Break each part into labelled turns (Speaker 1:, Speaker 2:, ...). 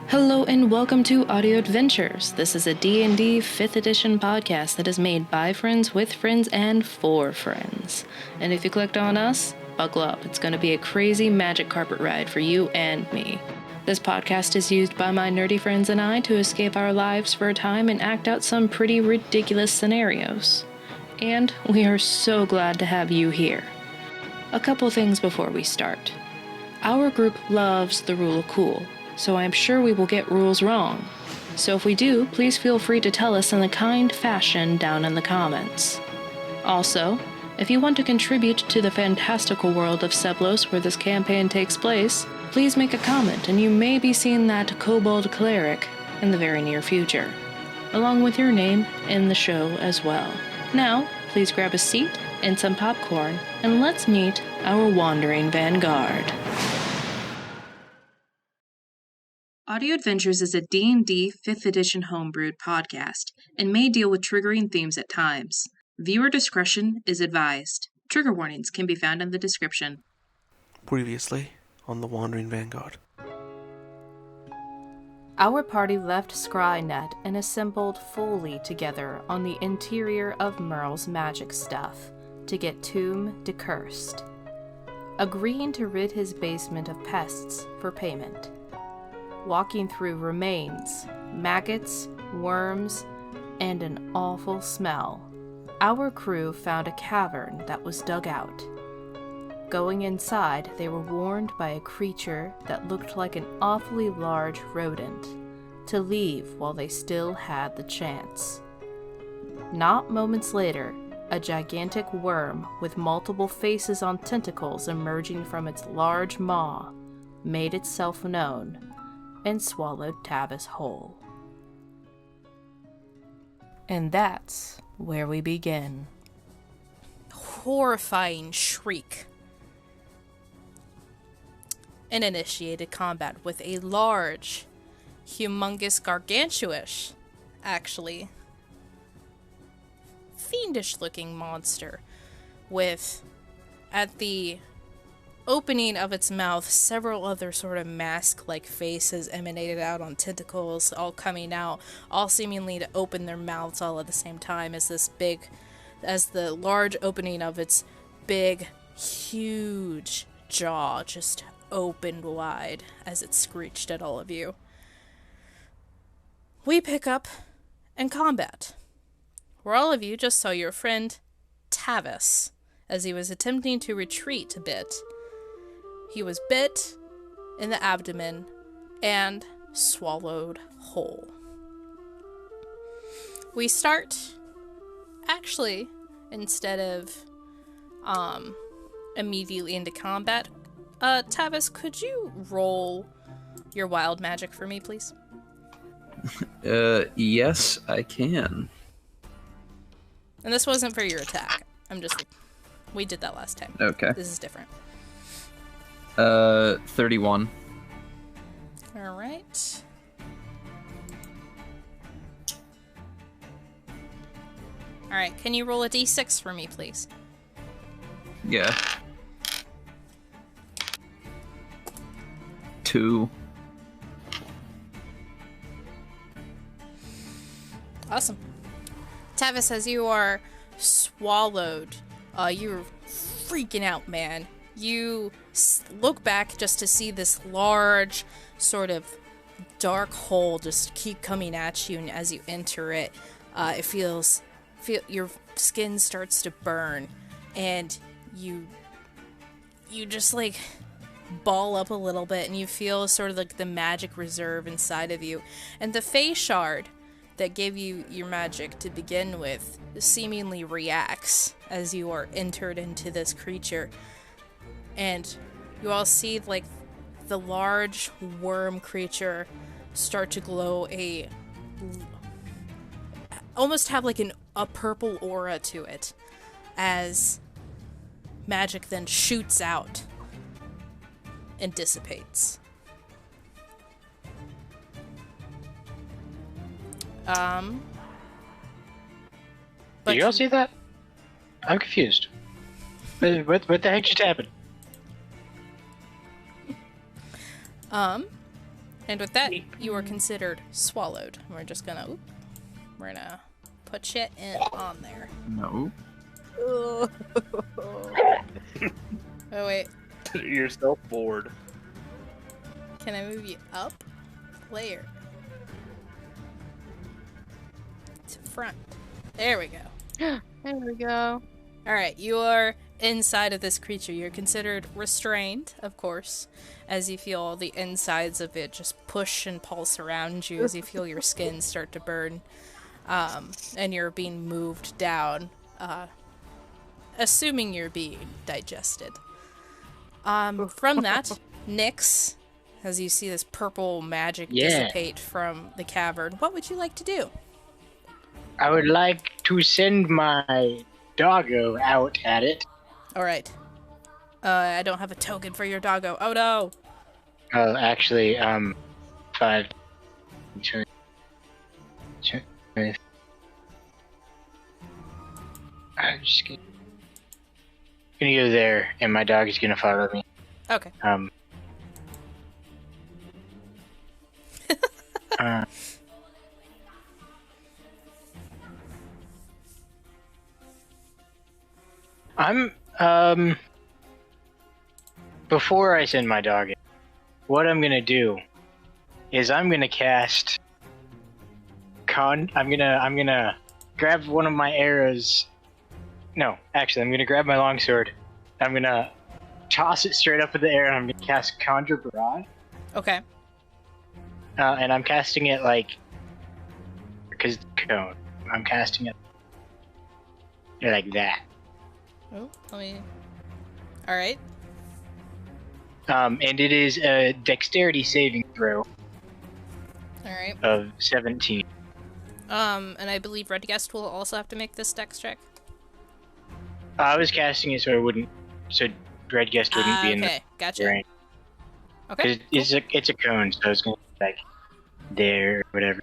Speaker 1: Hello and welcome to Audio Adventures. This is a D&D 5th edition podcast that is made by friends, with friends, and for friends. And if you clicked on us, buckle up. It's going to be a crazy magic carpet ride for you and me. This podcast is used by my nerdy friends and I to escape our lives for a time and act out some pretty ridiculous scenarios. And we are so glad to have you here. A couple things before we start. Our group loves the rule of cool, so I'm sure we will get rules wrong. So if we do, please feel free to tell us in a kind fashion down in the comments. Also, if you want to contribute to the fantastical world of Seblos where this campaign takes place, please make a comment and you may be seeing that kobold cleric in the very near future, along with your name in the show as well. Now, please grab a seat and some popcorn, and let's meet our Wandering Vanguard. Audio Adventures is a D&D 5th edition homebrewed podcast and may deal with triggering themes at times. Viewer discretion is advised. Trigger warnings can be found in the description.
Speaker 2: Previously on the Wandering Vanguard.
Speaker 1: Our party left Scrynet and assembled fully together on the interior of Merle's magic stuff to get Tomb decursed, agreeing to rid his basement of pests for payment. Walking through remains, maggots, worms, and an awful smell, our crew found a cavern that was dug out. Going inside, they were warned by a creature that looked like an awfully large rodent to leave while they still had the chance. Not moments later, a gigantic worm with multiple faces on tentacles emerging from its large maw made itself known and swallowed Tavis whole. And that's where we begin.
Speaker 3: Horrifying shriek. And initiated combat with a large, humongous, gargantuish, actually, fiendish-looking monster with, at the opening of its mouth, several other sort of mask-like faces emanated out on tentacles, all coming out, all seemingly to open their mouths all at the same time as the large opening of its big, huge jaw just opened wide as it screeched at all of you. We pick up and combat, where all of you just saw your friend Tavis as he was attempting to retreat a bit. He was bit in the abdomen and swallowed whole. We start, actually, instead of immediately into combat, Tavis, could you roll your wild magic for me, please?
Speaker 4: Yes, I can.
Speaker 3: And this wasn't for your attack. We did that last time.
Speaker 4: Okay.
Speaker 3: This is different.
Speaker 4: 31.
Speaker 3: Alright. Alright, can you roll a d6 for me, please?
Speaker 4: Yeah. 2.
Speaker 3: Awesome. Tavis, as you are swallowed, you're freaking out, man. You look back just to see this large, sort of dark hole just keep coming at you, and as you enter it, your skin starts to burn, and you just like ball up a little bit, and you feel sort of like the magic reserve inside of you, and the Fey shard that gave you your magic to begin with seemingly reacts as you are entered into this creature. And you all see, like, the large worm creature start to glow almost have, like, a purple aura to it, as magic then shoots out and dissipates.
Speaker 5: Did you all see that? I'm confused. What the heck just happened?
Speaker 3: And with that, you are considered swallowed. We're gonna put you on there.
Speaker 4: No.
Speaker 3: Oh wait,
Speaker 2: You're so bored.
Speaker 3: can I move you up? Player. To front. There we go.
Speaker 6: There we go.
Speaker 3: Alright, you are inside of this creature. You're considered restrained, of course, as you feel all the insides of it just push and pulse around you as you feel your skin start to burn. And you're being moved down, assuming you're being digested. From that, Nyx, as you see this purple magic dissipate from the cavern, what would you like to do?
Speaker 5: I would like to send my doggo out at it.
Speaker 3: Alright. I don't have a token for your doggo. Oh no!
Speaker 5: Actually, 5. I'm just gonna go there, and my dog is gonna follow me.
Speaker 3: Okay.
Speaker 5: Before I send my dog in, what I'm gonna do is I'm gonna cast I'm gonna grab one of my arrows. No, actually, I'm gonna grab my longsword. I'm gonna toss it straight up in the air, and I'm gonna cast Conjure Barrage.
Speaker 3: Okay.
Speaker 5: And I'm casting it because it's a cone. I'm casting it like that.
Speaker 3: Oh, let me... Alright.
Speaker 5: And it is a dexterity saving throw
Speaker 3: Alright.
Speaker 5: of 17.
Speaker 3: And I believe Red Guest will also have to make this dex check.
Speaker 5: I was casting it so Red Guest wouldn't be in the
Speaker 3: gotcha.
Speaker 5: range.
Speaker 3: Okay.
Speaker 5: It's a cone, so it's gonna be like there or whatever.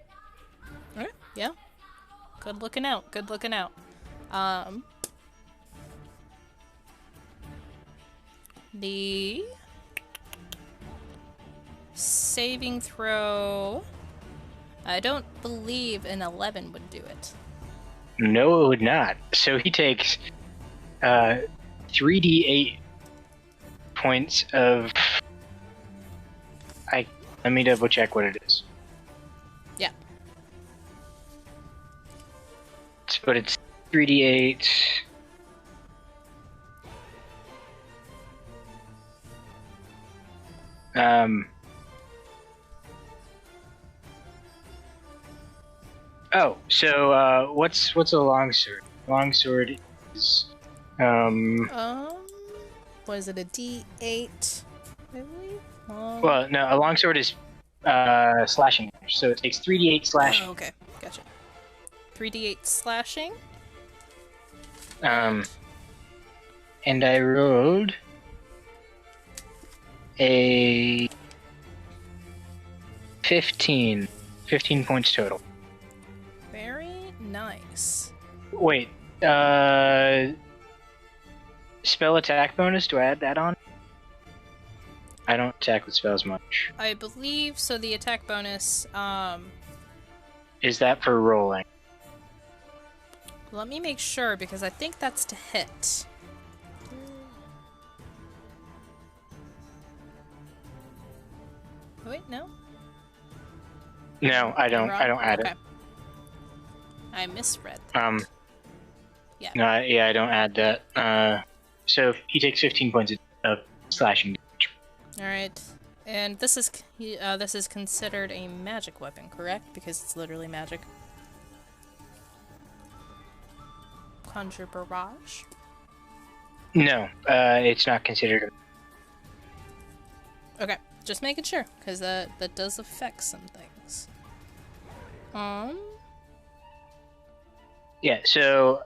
Speaker 3: Alright, yeah. Good looking out. The saving throw, I don't believe an 11 would do it.
Speaker 5: No, it would not. So he takes 3d8 points of... Let me double check what it is.
Speaker 3: Yeah.
Speaker 5: But it's 3d8... Oh, so what's a longsword? Longsword is
Speaker 3: what is it? A D8? I believe.
Speaker 5: Well, no, a longsword is slashing damage, so it takes 3d8 slashing.
Speaker 3: Oh, okay, gotcha. 3d8 slashing.
Speaker 5: And I rolled a 15 points total.
Speaker 3: Very nice.
Speaker 5: Wait, spell attack bonus, do I add that on? I don't attack with spells much.
Speaker 3: I believe so. The attack bonus,
Speaker 5: Is that for rolling?
Speaker 3: let me make sure because I think that's to hit. Wait, no?
Speaker 5: No, I don't add
Speaker 3: Okay.
Speaker 5: it.
Speaker 3: I misread that. Yeah.
Speaker 5: No, I don't add that. So he takes 15 points of slashing damage.
Speaker 3: Alright. And this is considered a magic weapon, correct? Because it's literally magic. Conjure Barrage?
Speaker 5: No, it's not considered.
Speaker 3: Okay, just making sure, because that does affect some things.
Speaker 5: Yeah, so,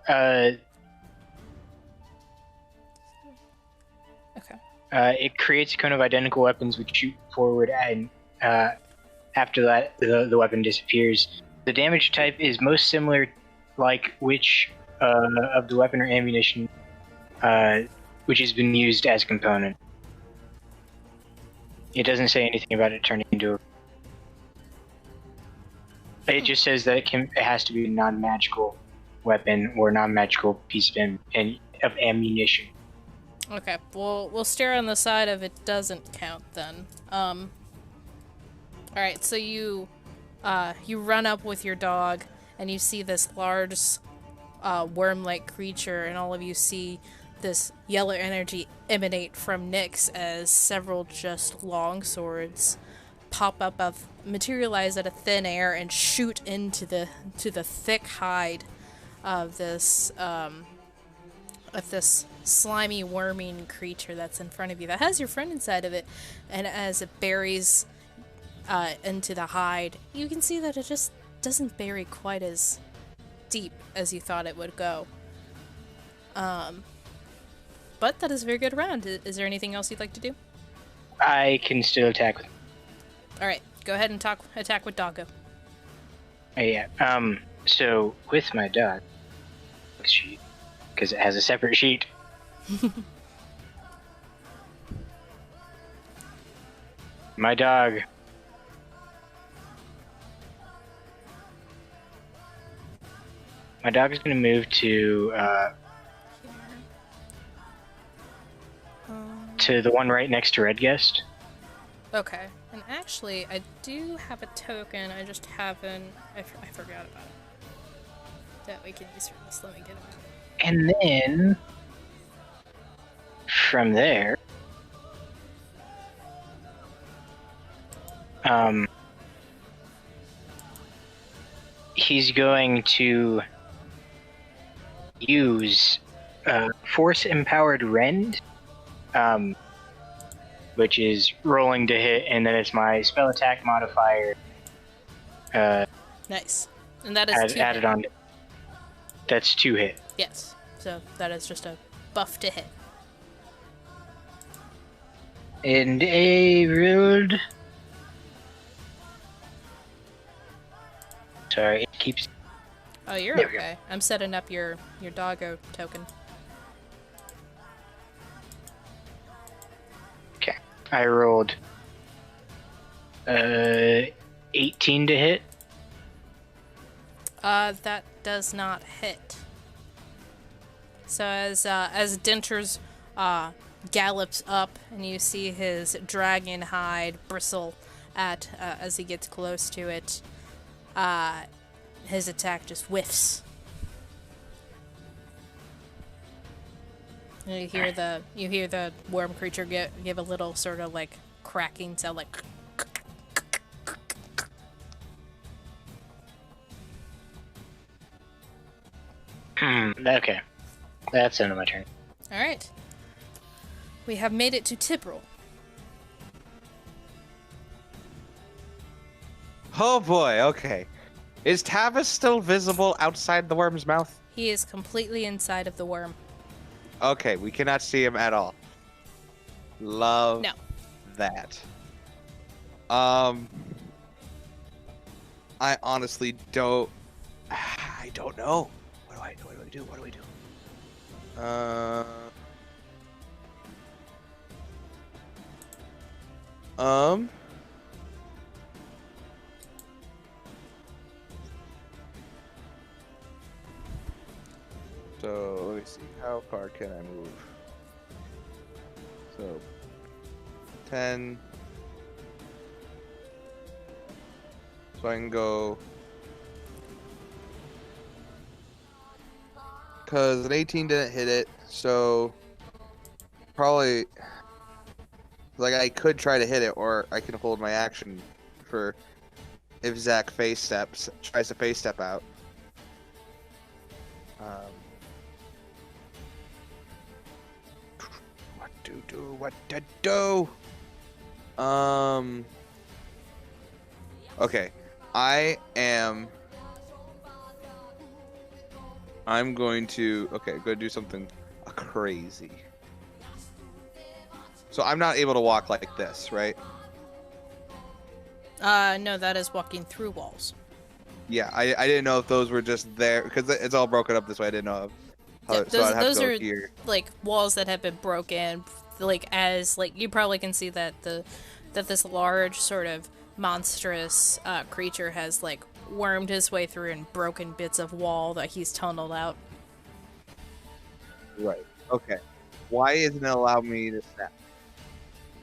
Speaker 3: Okay.
Speaker 5: it creates a cone of identical weapons which shoot forward, and after that, the weapon disappears. The damage type is most similar, like which of the weapon or ammunition which has been used as a component. It doesn't say anything about it turning into It just says that it has to be a non-magical weapon or non-magical piece of ammunition.
Speaker 3: Okay, we'll stare on the side of it doesn't count then. Alright, so you run up with your dog and you see this large worm-like creature, and all of you see this yellow energy emanate from Nyx as several just long swords pop up materialize out of thin air and shoot into the thick hide of this slimy worming creature that's in front of you that has your friend inside of it. And as it buries into the hide, you can see that it just doesn't bury quite as deep as you thought it would go. But that is a very good round. Is there anything else you'd like to do?
Speaker 5: I can still attack with.
Speaker 3: Alright, go ahead and attack with Doggo.
Speaker 5: Yeah. So with my dog sheet, because it has a separate sheet. My dog. My dog is going to move to the one right next to Red Guest.
Speaker 3: Okay. And actually, I do have a token. I just haven't. I forgot about it. That we can use for this. Let me get it.
Speaker 5: And then from there, he's going to use Force Empowered Rend, which is rolling to hit, and then it's my spell attack modifier.
Speaker 3: Nice. And that is
Speaker 5: added on. That's 2 hit.
Speaker 3: Yes. So that is just a buff to hit.
Speaker 5: And I rolled. Sorry, it keeps.
Speaker 3: Oh, you're
Speaker 5: There we
Speaker 3: okay. I'm setting up your doggo token.
Speaker 5: Okay, I rolled 18 to hit.
Speaker 3: That does not hit. So as Denters gallops up, and you see his dragon hide bristle at as he gets close to it, his attack just whiffs. And you hear the worm creature give a little sort of like cracking sound, like.
Speaker 5: Okay, that's the end of my turn.
Speaker 3: All right. We have made it to Tibril.
Speaker 7: Oh boy, okay. Is Tavis still visible outside the worm's mouth?
Speaker 3: He is completely inside of the worm.
Speaker 7: Okay, we cannot see him at all. Love
Speaker 3: No.
Speaker 7: that. I honestly don't... I don't know. What do I do? What do we do? So, let me see. How far can I move? So, 10. So I can go... Because an 18 didn't hit it, so... Probably... Like, I could try to hit it, or I can hold my action for... If Zach tries to face step out. What to do? Okay. I'm going to... Okay, go do something crazy. So I'm not able to walk like this, right?
Speaker 3: No, that is walking through walls.
Speaker 7: Yeah, I didn't know if those were just there, because it's all broken up this way. I didn't know.
Speaker 3: Those are here. Like walls that have been broken. Like as like you probably can see that this large sort of monstrous creature has like wormed his way through and broken bits of wall that he's tunneled out.
Speaker 7: Right. Okay. Why isn't it allow me to snap?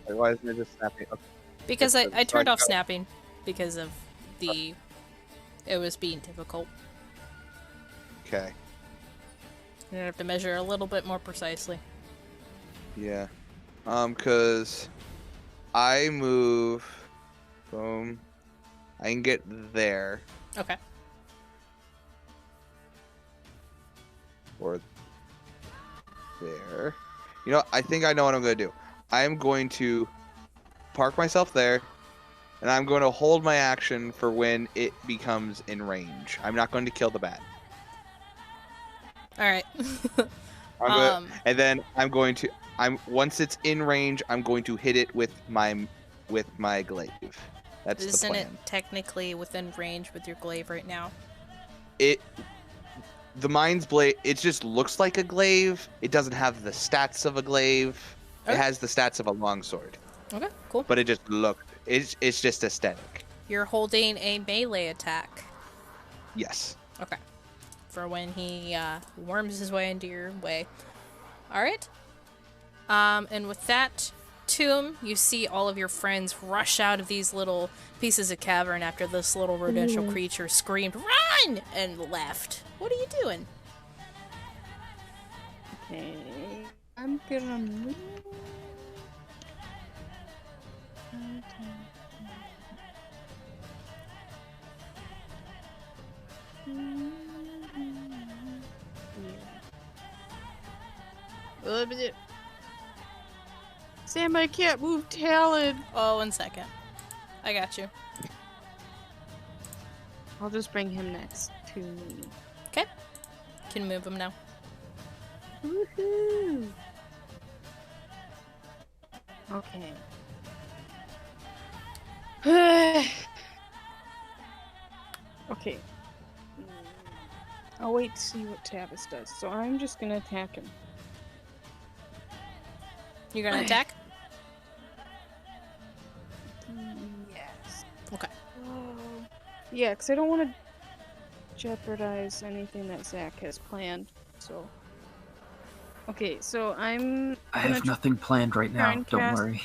Speaker 7: Like, why isn't it just snapping? Okay.
Speaker 3: Because I
Speaker 7: So
Speaker 3: turned off
Speaker 7: go-
Speaker 3: snapping because of it was being difficult.
Speaker 7: Okay.
Speaker 3: I have to measure a little bit more precisely.
Speaker 7: Yeah. Cause I move. Boom. I can get there.
Speaker 3: Okay.
Speaker 7: Or there. You know, I think I know what I'm going to do. I'm going to park myself there, and I'm going to hold my action for when it becomes in range. I'm not going to kill the bat.
Speaker 3: All right.
Speaker 7: And then I'm going to. Once it's in range, I'm going to hit it with my glaive. That's the
Speaker 3: Isn't
Speaker 7: plan.
Speaker 3: it technically within range with your glaive right now?
Speaker 7: The Mind's Blade, it just looks like a glaive. It doesn't have the stats of a glaive.
Speaker 3: Okay.
Speaker 7: It has the stats of a longsword.
Speaker 3: Okay, cool.
Speaker 7: But it just looked. It's just aesthetic.
Speaker 3: You're holding a melee attack.
Speaker 7: Yes.
Speaker 3: Okay. For when he worms his way into your way. Alright. And with that tomb, you see all of your friends rush out of these little pieces of cavern after this little rodential creature screamed, "Run!" and left. What are you doing?
Speaker 6: Okay. I'm gonna move. Sam, I can't move Talon.
Speaker 3: Oh, 1 second. I got you.
Speaker 6: I'll just bring him next to me.
Speaker 3: Okay. Can move him now.
Speaker 6: Woohoo! Okay. Okay. I'll wait to see what Tavis does. So I'm just gonna attack him.
Speaker 3: You're gonna attack?
Speaker 6: Yes.
Speaker 3: Okay.
Speaker 6: Yeah, because I don't want to jeopardize anything that Zach has planned. So. Okay, so I'm.
Speaker 4: I
Speaker 6: gonna
Speaker 4: have nothing planned right
Speaker 6: try
Speaker 4: now.
Speaker 6: and
Speaker 4: Don't
Speaker 6: cast-
Speaker 4: worry.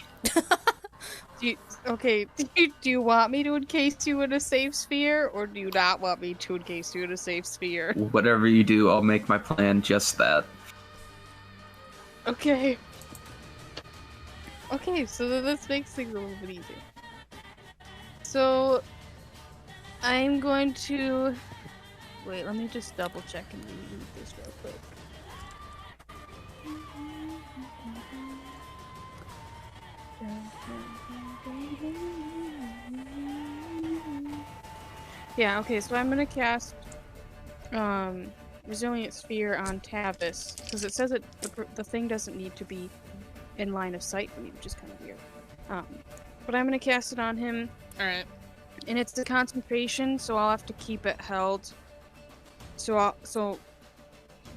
Speaker 6: Do you want me to encase you in a safe sphere, or do you not want me to encase you in a safe sphere?
Speaker 4: Whatever you do, I'll make my plan just that.
Speaker 6: Okay. Okay, so then this makes things a little bit easier. So, I'm going to... Wait, let me just double check and reread this real quick. Yeah, okay, so I'm gonna cast Resilient Sphere on Tavis, because it says that the thing doesn't need to be in line of sight for me, which is kind of weird. But I'm gonna cast it on him,
Speaker 3: Alright.
Speaker 6: and it's the concentration, so I'll have to keep it held. So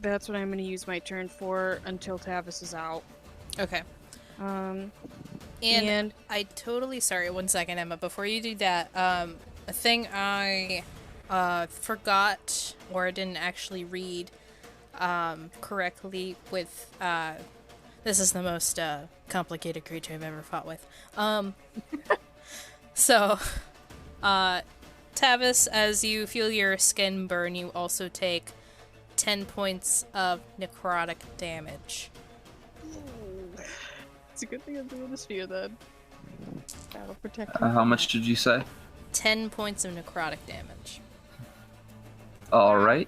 Speaker 6: that's what I'm gonna use my turn for until Tavis is out.
Speaker 3: Okay.
Speaker 6: And
Speaker 3: I totally... Sorry, 1 second, Emma. Before you do that, a thing I forgot or didn't actually read correctly with... this is the most complicated creature I've ever fought with. So, Tavis, as you feel your skin burn, you also take 10 points of necrotic damage.
Speaker 6: it's a good thing I'm doing the sphere then. That'll protect
Speaker 4: How much did you say?
Speaker 3: 10 points of necrotic damage.
Speaker 4: Alright.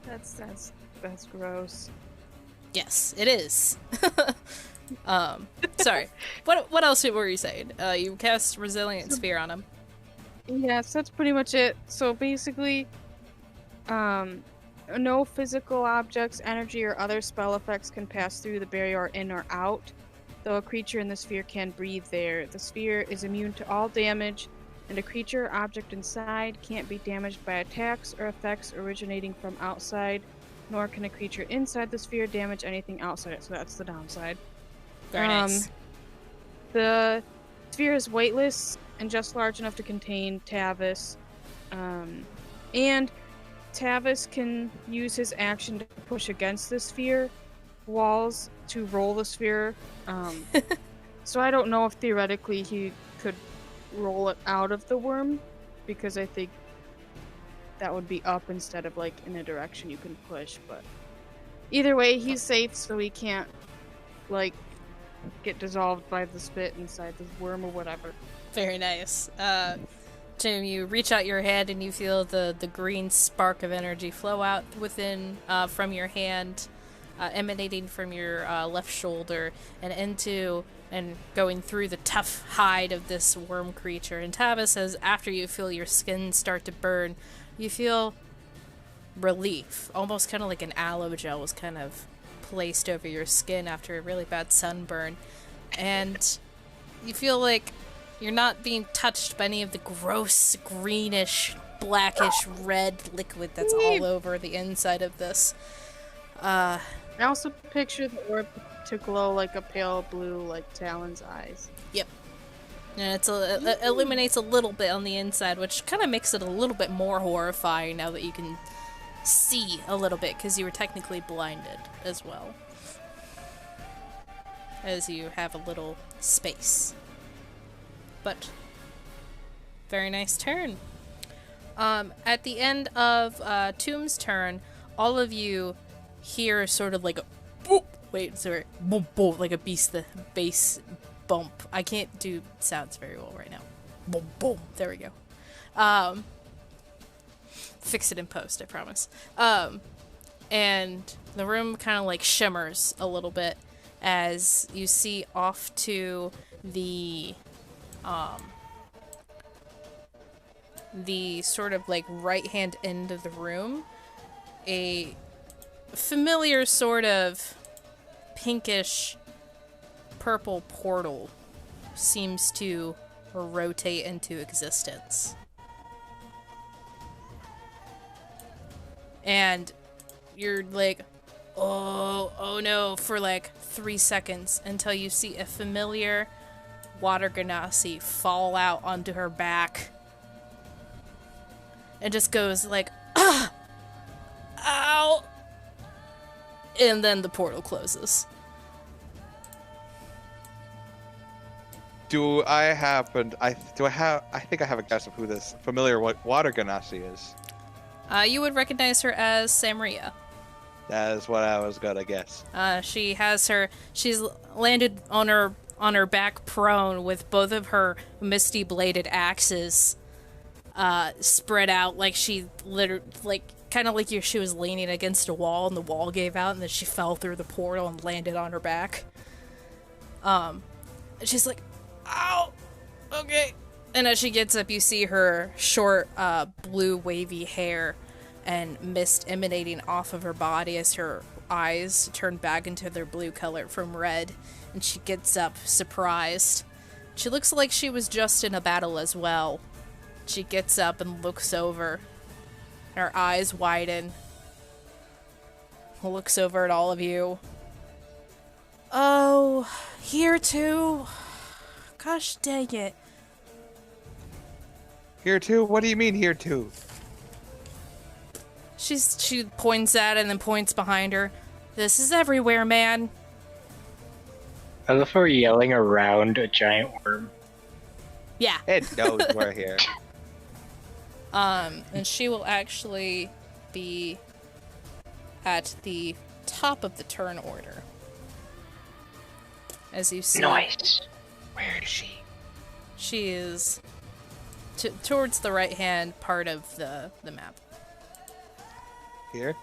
Speaker 6: That's gross.
Speaker 3: Yes, it is. Sorry. What else were you saying? You cast Resilient Sphere on him.
Speaker 6: Yes, that's pretty much it. So basically, no physical objects, energy, or other spell effects can pass through the barrier in or out, though a creature in the sphere can breathe there. The sphere is immune to all damage, and a creature or object inside can't be damaged by attacks or effects originating from outside, nor can a creature inside the sphere damage anything outside it, so that's the downside.
Speaker 3: Very nice.
Speaker 6: The sphere is weightless and just large enough to contain Tavis. And Tavis can use his action to push against the sphere walls to roll the sphere. So I don't know if theoretically he could roll it out of the worm, because I think that would be up instead of like in a direction you can push. But either way, he's safe, so he can't like get dissolved by the spit inside the worm or whatever.
Speaker 3: Very nice. Jim, you reach out your hand and you feel the green spark of energy flow out within from your hand, emanating from your left shoulder and into and going through the tough hide of this worm creature. And Tavis says, after you feel your skin start to burn, you feel relief, almost kind of like an aloe gel was kind of placed over your skin after a really bad sunburn, and you feel like you're not being touched by any of the gross greenish blackish red liquid that's all over the inside of this.
Speaker 6: I also picture the orb to glow like a pale blue, like Talon's eyes.
Speaker 3: Yep. And it illuminates a little bit on the inside, which kind of makes it a little bit more horrifying now that you can see a little bit, because you were technically blinded as well, as you have a little space. But very nice turn. At the end of Tomb's turn, all of you hear sort of like a boop, boom, boom, like a bass bump. I can't do sounds very well right now. Boom, boom. There we go. Fix it in post, I promise. And the room kind of like shimmers a little bit as you see off to the sort of like right-hand end of the room, a familiar sort of pinkish purple portal seems to rotate into existence. And you're like, oh no, for like 3 seconds until you see a familiar water ganassi fall out onto her back. And just goes like, ah! Ow! And then the portal closes.
Speaker 7: I think I have a guess of who this familiar water ganassi is.
Speaker 3: You would recognize her as Samria.
Speaker 7: That is what I was gonna guess.
Speaker 3: She's landed on her back prone with both of her misty bladed axes spread out, like she literally, like kind of like she was leaning against a wall and the wall gave out and then she fell through the portal and landed on her back. And she's like, ow, okay. And as she gets up, you see her short, blue wavy hair and mist emanating off of her body as her eyes turn back into their blue color from red. And she gets up, surprised. She looks like she was just in a battle as well. She gets up and looks over. Her eyes widen. Looks over at all of you. Oh, here too? Gosh dang it.
Speaker 7: Here too? What do you mean here too?
Speaker 3: She points at it and then points behind her. This is everywhere, man.
Speaker 5: I love how we're yelling around a giant worm.
Speaker 3: Yeah.
Speaker 7: It knows we're here.
Speaker 3: And she will actually be at the top of the turn order. As you see.
Speaker 5: Nice.
Speaker 7: Where is she?
Speaker 3: She is towards the right-hand part of the map.
Speaker 7: Here?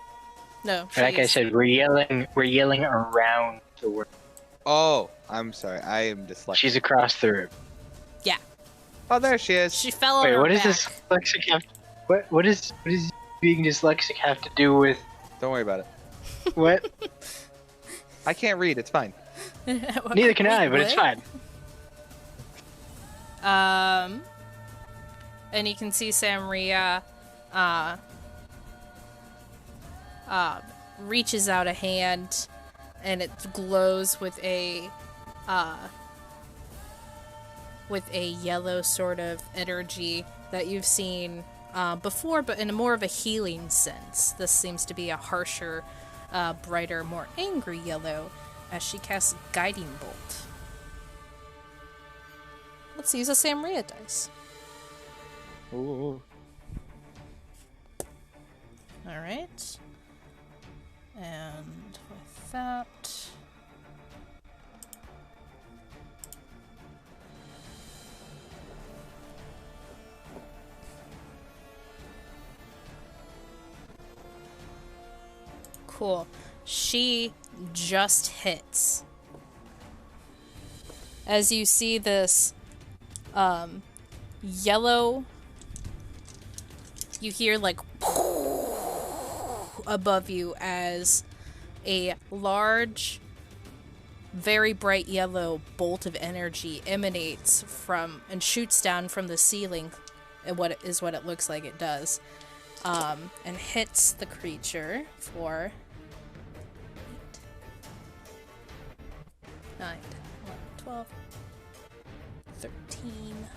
Speaker 3: No,
Speaker 5: Like I said, we're yelling around the worm.
Speaker 7: Oh, I'm sorry. I am dyslexic.
Speaker 5: She's across the room.
Speaker 3: Yeah.
Speaker 7: Oh, there she is.
Speaker 3: She fell on
Speaker 5: Wait,
Speaker 3: her
Speaker 5: what
Speaker 3: back.
Speaker 5: does dyslexic have? What does being dyslexic have to do with
Speaker 7: Don't worry about it.
Speaker 5: what?
Speaker 7: I can't read. It's fine.
Speaker 5: Neither can I, but it's fine.
Speaker 3: And you can see Samria reaches out a hand and it glows with a with a yellow sort of energy that you've seen before, but in a more of a healing sense. This seems to be a harsher, brighter, more angry yellow as she casts Guiding Bolt. Let's use a Samria dice.
Speaker 2: Ooh.
Speaker 3: Alright. And with that... Cool. She just hits. As you see this yellow, you hear like above you as a large, very bright yellow bolt of energy emanates from and shoots down from the ceiling, and what it looks like it does, and hits the creature for 8, 9, 10, 11, 12, 13.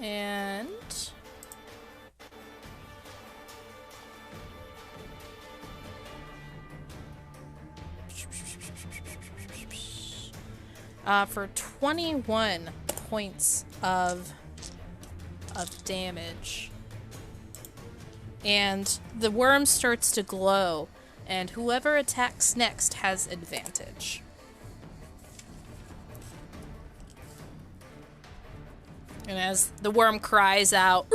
Speaker 3: And for 21 points of damage. And the worm starts to glow, and whoever attacks next has advantage. And as the worm cries out,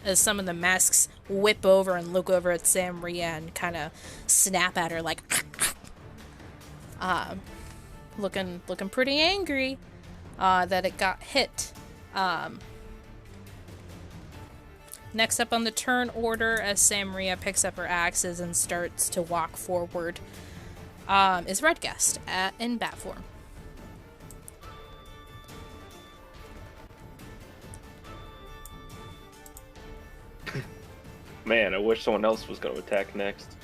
Speaker 3: as some of the masks whip over and look over at Samria and kind of snap at her like, looking pretty angry that it got hit. Next up on the turn order, as Samria picks up her axes and starts to walk forward, is Redguest in bat form.
Speaker 2: Man, I wish someone else was going to attack next.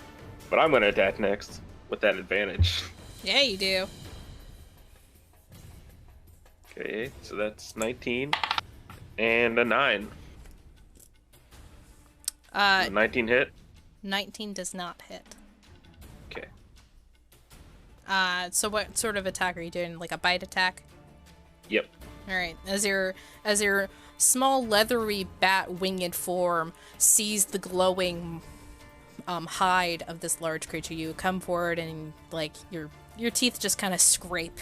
Speaker 2: But I'm going to attack next with that advantage.
Speaker 3: Yeah, you do.
Speaker 2: Okay, so that's 19 and a 9. 19 hit?
Speaker 3: 19 does not hit.
Speaker 2: Okay.
Speaker 3: So what sort of attack are you doing? Like a bite attack?
Speaker 2: Yep.
Speaker 3: Alright, as your small leathery bat winged form sees the glowing hide of this large creature, you come forward and like your teeth just kind of scrape.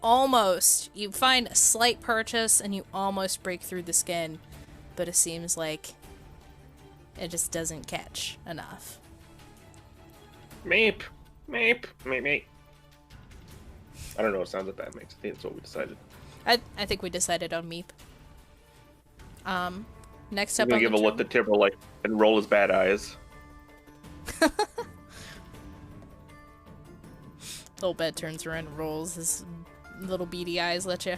Speaker 3: Almost, you find a slight purchase and you almost break through the skin, but it seems like it just doesn't catch enough.
Speaker 2: Meep. Meep. Meep. Meep. I don't know what sounds like that makes. I think that's what we decided.
Speaker 3: I think we decided on Meep. Next up
Speaker 2: I'm
Speaker 3: on
Speaker 2: gonna give a look at Tibble like and roll his bad eyes.
Speaker 3: Little bed turns around and rolls his little beady eyes at you.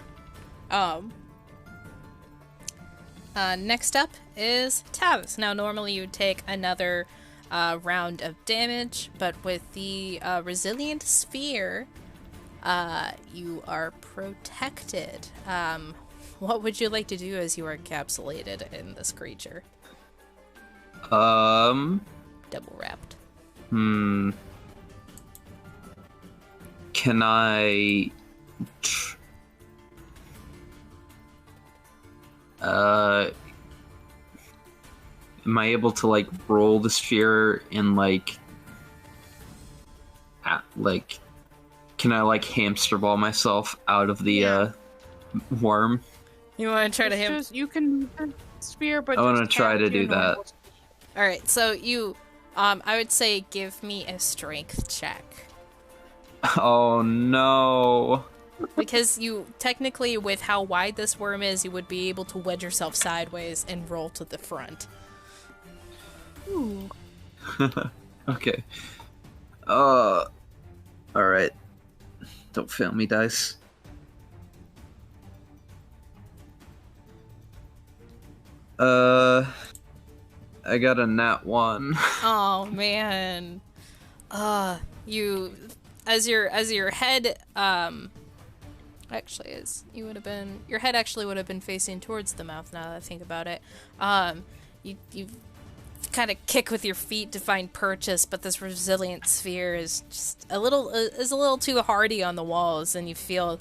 Speaker 3: Next up is Tavis. Now, normally you would take another round of damage, but with the Resilient Sphere, you are protected. What would you like to do as you are encapsulated in this creature? Double wrapped.
Speaker 4: Can I... am I able to, like, roll the sphere and, like... can I, like, hamster ball myself out of the, worm?
Speaker 3: You want to try to
Speaker 6: You can move the sphere, but
Speaker 4: I want to
Speaker 6: just
Speaker 4: try
Speaker 6: tap
Speaker 4: to
Speaker 6: your
Speaker 4: do that.
Speaker 6: normal-
Speaker 3: Alright, so you, I would say give me a strength check.
Speaker 4: Oh, no.
Speaker 3: Because you, technically, with how wide this worm is, you would be able to wedge yourself sideways and roll to the front.
Speaker 6: Ooh.
Speaker 4: Okay. Alright. Don't fail me, dice. I got a nat 1.
Speaker 3: Oh man. You as your head actually is you would have been your head actually would have been facing towards the mouth now that I think about it. You kind of kick with your feet to find purchase, but this resilient sphere is just a little too hardy on the walls, and you feel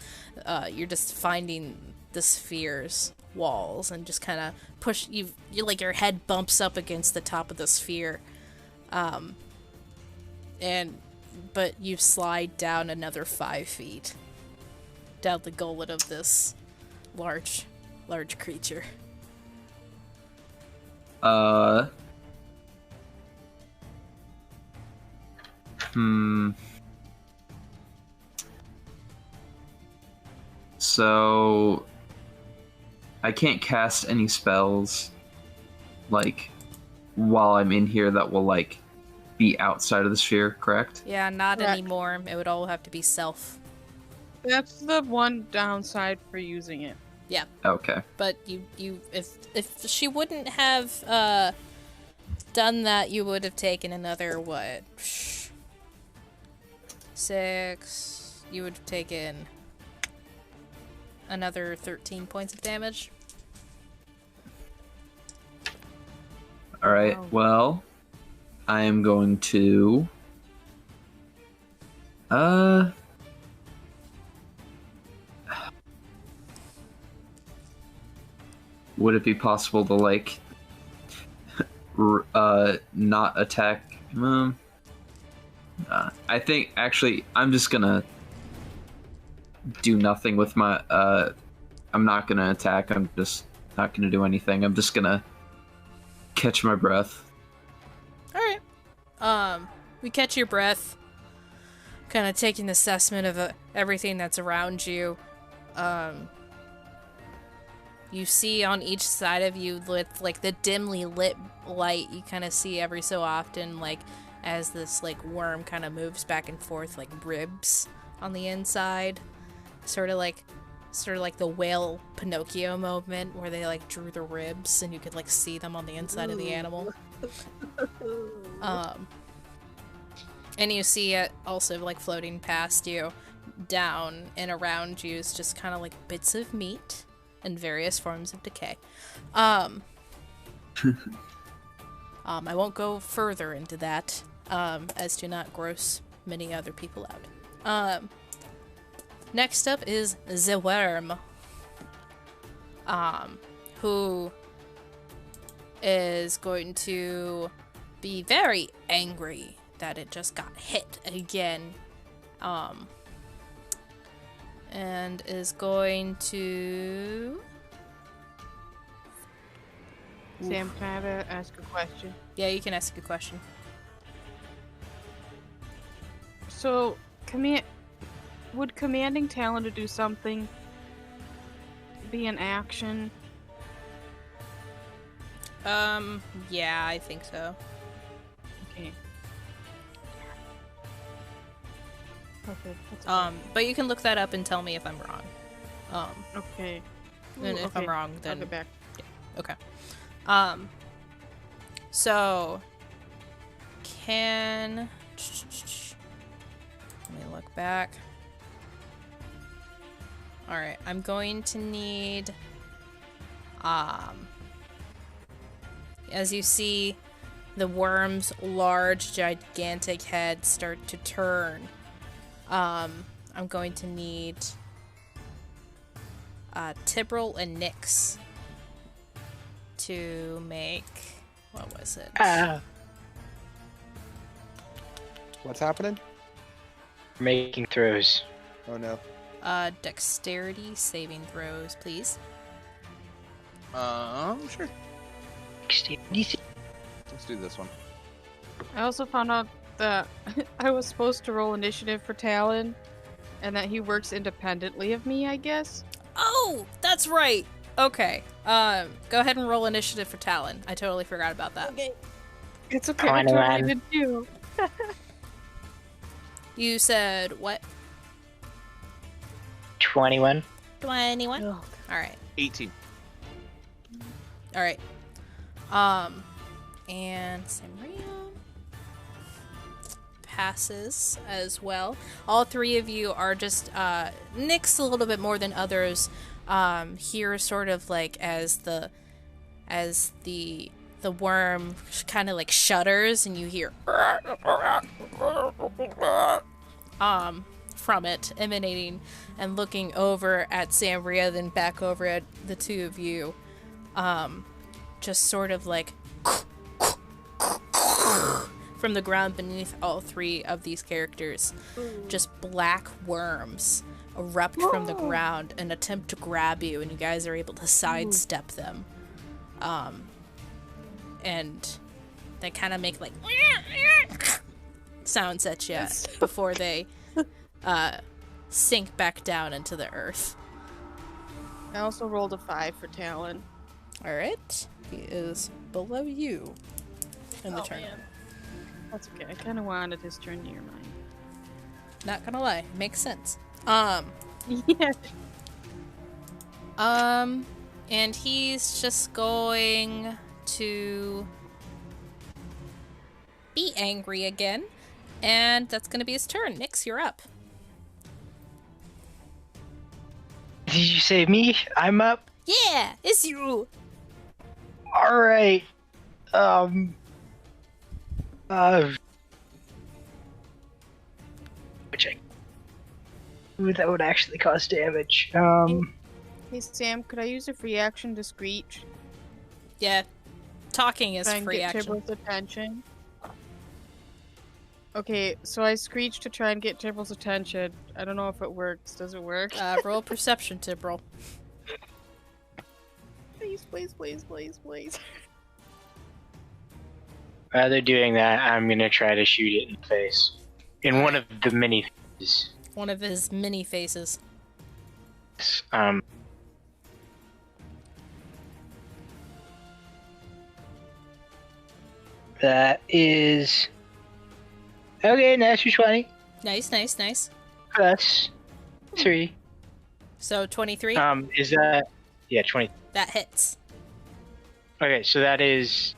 Speaker 3: you're just finding the sphere's walls and just kind of push you like your head bumps up against the top of the sphere, but you slide down another 5 feet down the gullet of this large creature.
Speaker 4: So I can't cast any spells like while I'm in here that will like be outside of the sphere, correct?
Speaker 3: Yeah, not
Speaker 6: Correct.
Speaker 3: anymore. It would all have to be self.
Speaker 6: That's the one downside for using it.
Speaker 3: Yeah.
Speaker 4: Okay.
Speaker 3: But if she wouldn't have done that, you would have taken another what? 6. You would have taken another 13 points of damage.
Speaker 4: All right.
Speaker 6: Wow.
Speaker 4: Well, I am going to would it be possible to like not attack? I think actually I'm just gonna do nothing with my I'm not gonna attack. I'm just not gonna do anything. I'm just gonna catch my breath.
Speaker 3: Alright. We catch your breath, kind of taking an assessment of everything that's around you. You see on each side of you with like the dimly lit light you kind of see every so often, like as this like worm kind of moves back and forth, like ribs on the inside, sort of like the whale Pinocchio moment where they like drew the ribs and you could like see them on the inside of the animal. And you see it also like floating past you, down and around you is just kind of like bits of meat and various forms of decay. I won't go further into that, as to not gross many other people out. Next up is the worm, who is going to be very angry that it just got hit again, and is going to...
Speaker 6: Sam, can I ask a question?
Speaker 3: Yeah, you can ask a question.
Speaker 6: So, would commanding Talon to do something be an action?
Speaker 3: Yeah, I think so.
Speaker 6: Okay. Okay. That's okay.
Speaker 3: But you can look that up and tell me if I'm wrong.
Speaker 6: Okay.
Speaker 3: And if I'm
Speaker 6: Okay.
Speaker 3: wrong,
Speaker 6: I'll
Speaker 3: then
Speaker 6: get back.
Speaker 3: okay. So let me look back. All right, I'm going to need as you see the worm's large gigantic head start to turn, I'm going to need Tibril and Nyx to make, what was it?
Speaker 7: What's happening?
Speaker 5: Making throws.
Speaker 7: Oh no.
Speaker 3: Dexterity saving throws, please.
Speaker 7: Sure. Let's do this one.
Speaker 6: I also found out that I was supposed to roll initiative for Talon, and that he works independently of me, I guess.
Speaker 3: Oh, that's right. Okay. Go ahead and roll initiative for Talon. I totally forgot about that.
Speaker 6: Okay. It's okay.
Speaker 5: Come
Speaker 6: I
Speaker 5: on,
Speaker 6: totally
Speaker 5: man.
Speaker 6: did too.
Speaker 3: You said what?
Speaker 5: 21.
Speaker 3: 21.
Speaker 6: Ugh.
Speaker 3: All right.
Speaker 7: 18.
Speaker 3: All right. And Samria passes as well. All three of you are just Nyx a little bit more than others. Here, sort of like as the worm kind of like shudders, and you hear from it emanating, and looking over at Samria, then back over at the two of you. Just sort of like from the ground beneath all three of these characters. Just black worms erupt from the ground and attempt to grab you, and you guys are able to sidestep them. And they kind of make like sounds at you before they sink back down into the earth.
Speaker 6: I also rolled a 5 for Talon.
Speaker 3: Alright, he is below you in the turn.
Speaker 6: Man. That's okay. I kind of wanted his turn near mine.
Speaker 3: Not gonna lie, makes sense.
Speaker 6: Yeah.
Speaker 3: And he's just going to be angry again, and that's gonna be his turn. Nyx, you're up.
Speaker 5: Did you say me? I'm up?
Speaker 3: Yeah, it's you.
Speaker 5: Alright. Which that would actually cause damage.
Speaker 6: Hey Sam, could I use a free action to screech?
Speaker 3: Yeah, talking is
Speaker 6: Try and
Speaker 3: free
Speaker 6: get
Speaker 3: action.
Speaker 6: Tybal's attention. Okay, so I screech to try and get Tybal's attention. I don't know if it works. Does it work?
Speaker 3: Roll perception, Tibral.
Speaker 6: Please, please, please, please, please.
Speaker 5: Rather doing that, I'm gonna try to shoot it in the face. In one of the many faces.
Speaker 3: One of his mini faces.
Speaker 5: That is... Okay, natural 20.
Speaker 3: Nice, nice, nice.
Speaker 5: Plus 3.
Speaker 3: So 23?
Speaker 5: Is that... Yeah, 20.
Speaker 3: That hits.
Speaker 5: Okay, so that is,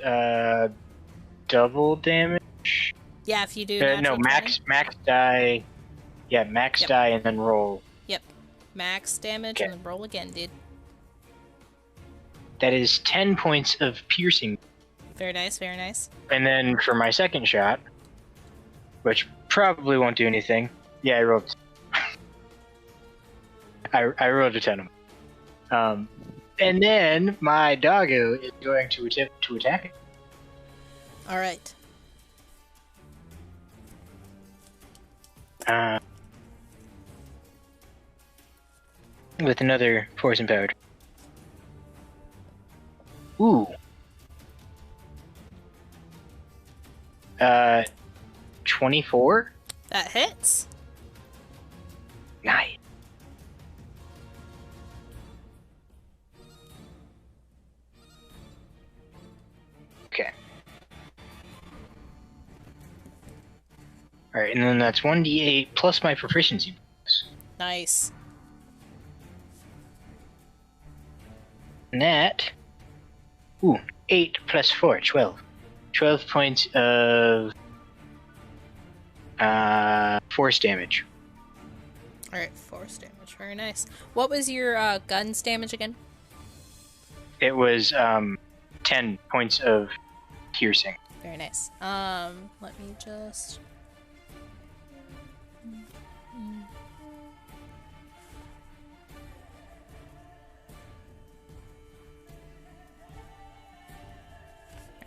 Speaker 5: double damage?
Speaker 3: Yeah, if you do
Speaker 5: No,
Speaker 3: natural 20.
Speaker 5: max die... Yeah, max
Speaker 3: Yep.
Speaker 5: die and then roll.
Speaker 3: Yep. Max damage
Speaker 5: Okay.
Speaker 3: and then roll again, dude.
Speaker 5: That is 10 points of piercing.
Speaker 3: Very nice, very nice.
Speaker 5: And then for my second shot, which probably won't do anything. Yeah, I rolled. I rolled a 10. And then my doggo is going to attempt to attack it.
Speaker 3: Alright.
Speaker 5: With another force empowered. Ooh. 24?
Speaker 3: That hits.
Speaker 5: Nice. Okay. Alright, and then that's 1d8 plus my proficiency bonus.
Speaker 3: Nice.
Speaker 5: And that... Ooh, 8 plus 4, 12. 12 points of... force damage.
Speaker 3: Alright, force damage. Very nice. What was your gun's damage again?
Speaker 5: It was, 10 points of piercing.
Speaker 3: Very nice. Let me just...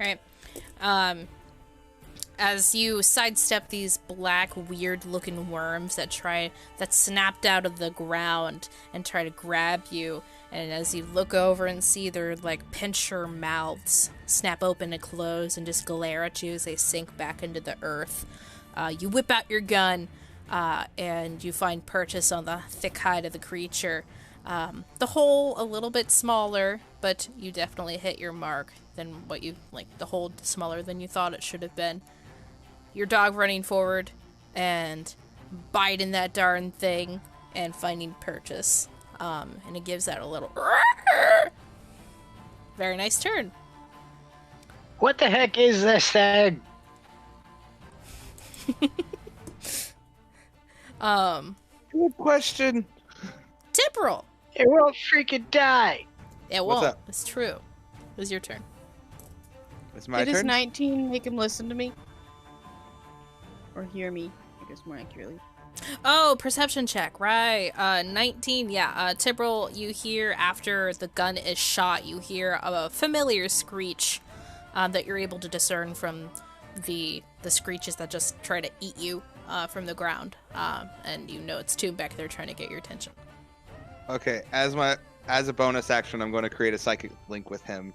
Speaker 3: Alright. As you sidestep these black, weird-looking worms that snapped out of the ground and try to grab you, and as you look over and see their, like, pincher mouths snap open and close and just glare at you as they sink back into the earth, you whip out your gun, and you find purchase on the thick hide of the creature. The hole a little bit smaller, but you definitely hit your mark than what you, like, the hole smaller than you thought it should have been. Your dog running forward and biting that darn thing, and finding purchase. And it gives out a little very nice turn.
Speaker 5: What the heck is this thing?
Speaker 7: Good question.
Speaker 3: Temporal.
Speaker 5: It won't freaking die.
Speaker 3: It
Speaker 7: What's
Speaker 3: won't.
Speaker 7: up?
Speaker 3: It's true. It's your turn.
Speaker 7: It's my
Speaker 6: It is
Speaker 7: turn.
Speaker 6: 19. Make him listen to me. Or hear me, I guess more accurately.
Speaker 3: Oh, perception check, right. 19, yeah. Temporal, you hear after the gun is shot, you hear a familiar screech that you're able to discern from the screeches that just try to eat you from the ground. And you know it's Tomb back there trying to get your attention.
Speaker 7: Okay, as a bonus action, I'm going to create a psychic link with him.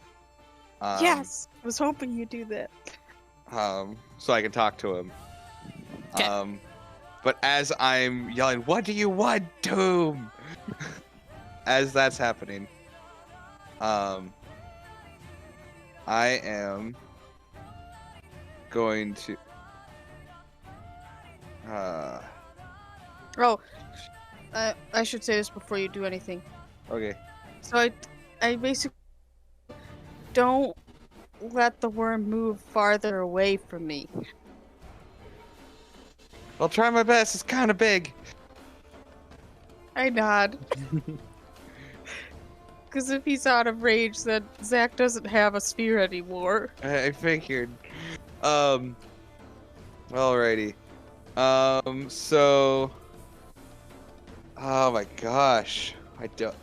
Speaker 6: Yes! I was hoping you'd do that.
Speaker 7: So I can talk to him.
Speaker 3: 'Kay.
Speaker 7: But as I'm yelling, "What do you want, Tomb?" as that's happening, I am going to.
Speaker 6: Oh, I should say this before you do anything.
Speaker 7: Okay.
Speaker 6: So I basically don't let the worm move farther away from me.
Speaker 7: I'll try my best. It's kind of big.
Speaker 6: I nod. Because if he's out of range, then Zach doesn't have a sphere anymore.
Speaker 7: I figured. Alrighty. So. Oh my gosh. I don't.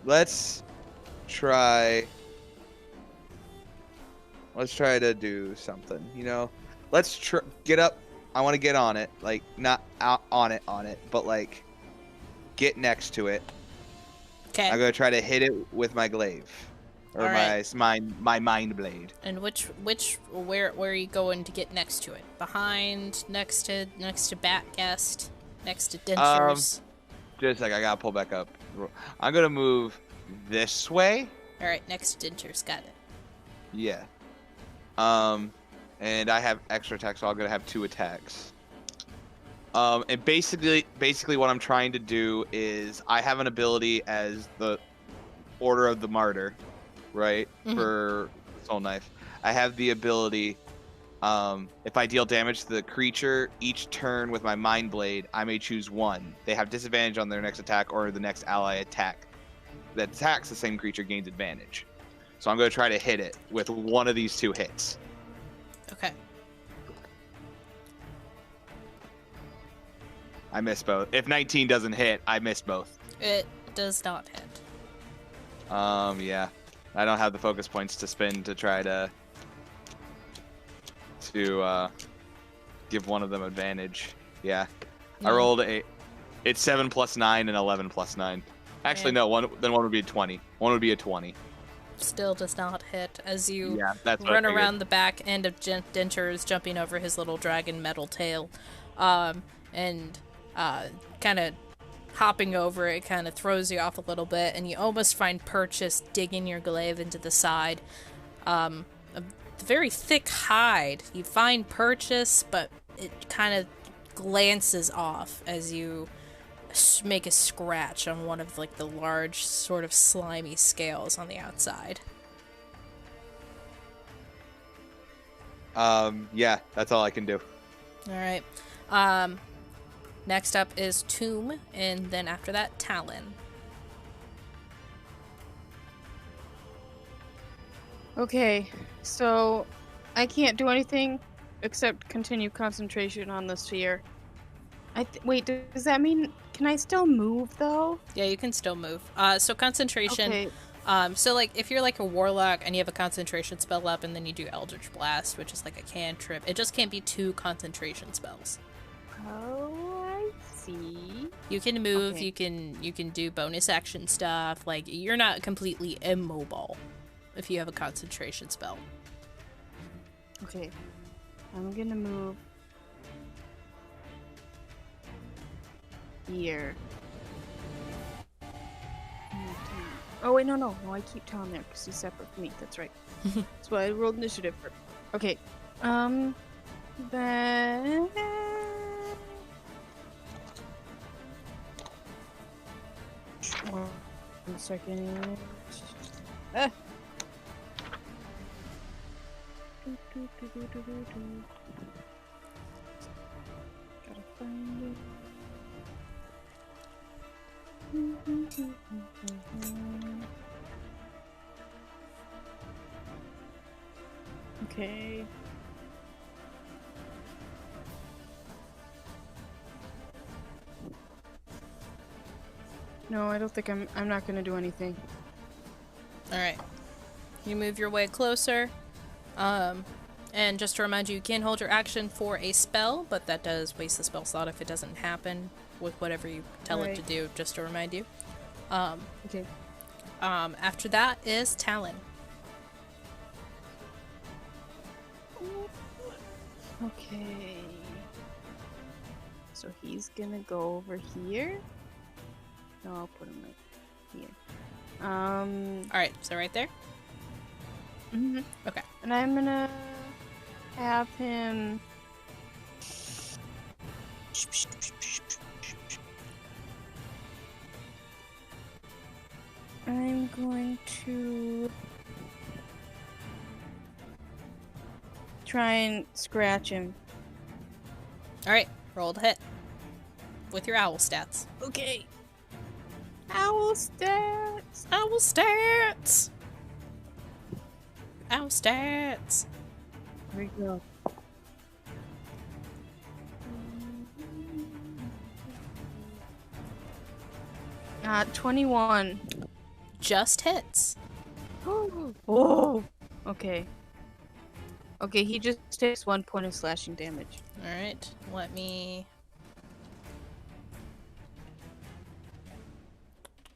Speaker 7: Let's try. Let's try to do something. You know, let's get up. I want to get on it, like not out on it, but like get next to it.
Speaker 3: Okay.
Speaker 7: I'm gonna try to hit it with my glaive, or
Speaker 3: Alright.
Speaker 7: my mind blade.
Speaker 3: And where are you going to get next to it? Behind, next to Batguest, next to Dentures.
Speaker 7: Just like I gotta pull back up. I'm gonna move this way.
Speaker 3: All right, next to Dentures. Got it.
Speaker 7: Yeah. And I have extra attacks, so I'm gonna have 2 attacks. And basically what I'm trying to do is I have an ability as the Order of the Martyr, right?
Speaker 3: Mhm.
Speaker 7: For Soul Knife. I have the ability, if I deal damage to the creature each turn with my Mind Blade, I may choose one. They have disadvantage on their next attack, or the next ally attack that attacks the same creature gains advantage. So I'm gonna try to hit it with one of these 2 hits.
Speaker 3: Okay.
Speaker 7: I missed both. If 19 doesn't hit, I missed both.
Speaker 3: It does not hit.
Speaker 7: Yeah. I don't have the focus points to spend to try to give one of them advantage. Yeah. I rolled it's 7 plus 9 and 11 plus 9. Actually,
Speaker 3: Yeah.
Speaker 7: no, one would be a 20. One would be a 20.
Speaker 3: Still does not hit as you
Speaker 7: Yeah, that's what I
Speaker 3: run
Speaker 7: figured.
Speaker 3: around the back end of Dentures, jumping over his little dragon metal tail, and kind of hopping over it kind of throws you off a little bit, and you almost find Purchase digging your glaive into the side. A very thick hide. You find Purchase, but it kind of glances off as you make a scratch on one of like the large sort of slimy scales on the outside.
Speaker 7: Yeah, that's all I can do.
Speaker 3: All right. Next up is Tomb, and then after that, Talon.
Speaker 6: Okay, so I can't do anything except continue concentration on the sphere. Wait, does that mean can I still move though?
Speaker 3: Yeah, you can still move. So concentration.
Speaker 6: Okay.
Speaker 3: So like if you're like a warlock and you have a concentration spell up, and then you do Eldritch Blast, which is like a cantrip, it just can't be 2 concentration spells.
Speaker 6: Oh, I see.
Speaker 3: You can move.
Speaker 6: Okay.
Speaker 3: You can do bonus action stuff. Like you're not completely immobile if you have a concentration spell.
Speaker 6: Okay, I'm gonna move here. Oh wait, no, I keep Tom there because he's separate from me. That's right. That's why I rolled initiative for. Okay, then 1 second. Ah. Gotta find it. Okay. No, I don't think I'm not gonna do anything.
Speaker 3: Alright. You move your way closer. And just to remind you, you can hold your action for a spell, but that does waste the spell slot if it doesn't happen with whatever you tell it to do, just to remind you.
Speaker 6: Okay.
Speaker 3: After that is Talon.
Speaker 6: Okay. So he's gonna go over here. No, I'll put him right here.
Speaker 3: Alright, so right there?
Speaker 6: Mhm.
Speaker 3: Okay.
Speaker 6: And I'm gonna have him. I'm going to try and scratch him.
Speaker 3: Alright, roll to hit. With your owl stats.
Speaker 6: Okay. Owl stats.
Speaker 3: Owl stats! Owl stats!
Speaker 6: Here we go. 21.
Speaker 3: Just hits.
Speaker 6: Oh. Okay. Okay, he just takes 1 point of slashing damage.
Speaker 3: Alright, let me...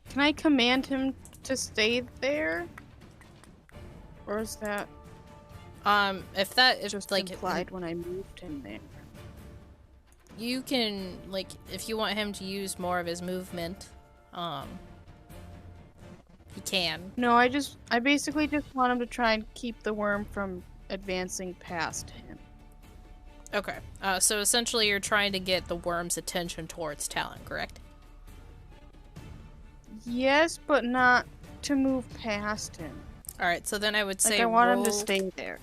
Speaker 6: Can I command him to stay there? Or is that
Speaker 3: if that is
Speaker 6: just
Speaker 3: like
Speaker 6: implied when I moved him there?
Speaker 3: you can, like, if you want him to use more of his movement, he can.
Speaker 6: No, I basically just want him to try and keep the worm from advancing past him.
Speaker 3: Okay, so essentially you're trying to get the worm's attention towards Talon, correct?
Speaker 6: Yes, but not to move past him.
Speaker 3: Alright, so then I would say
Speaker 6: Like, I want
Speaker 3: roll,
Speaker 6: him to stay there.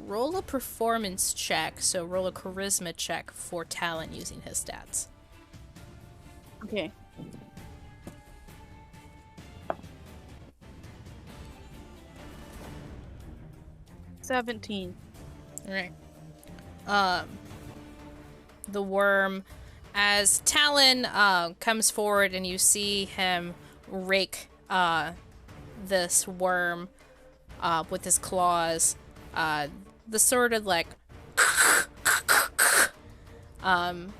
Speaker 3: roll a performance check, so roll a charisma check for Talon using his stats.
Speaker 6: Okay. $17.
Speaker 3: Alright. The worm, as Talon comes forward and you see him rake this worm with his claws, the sort of like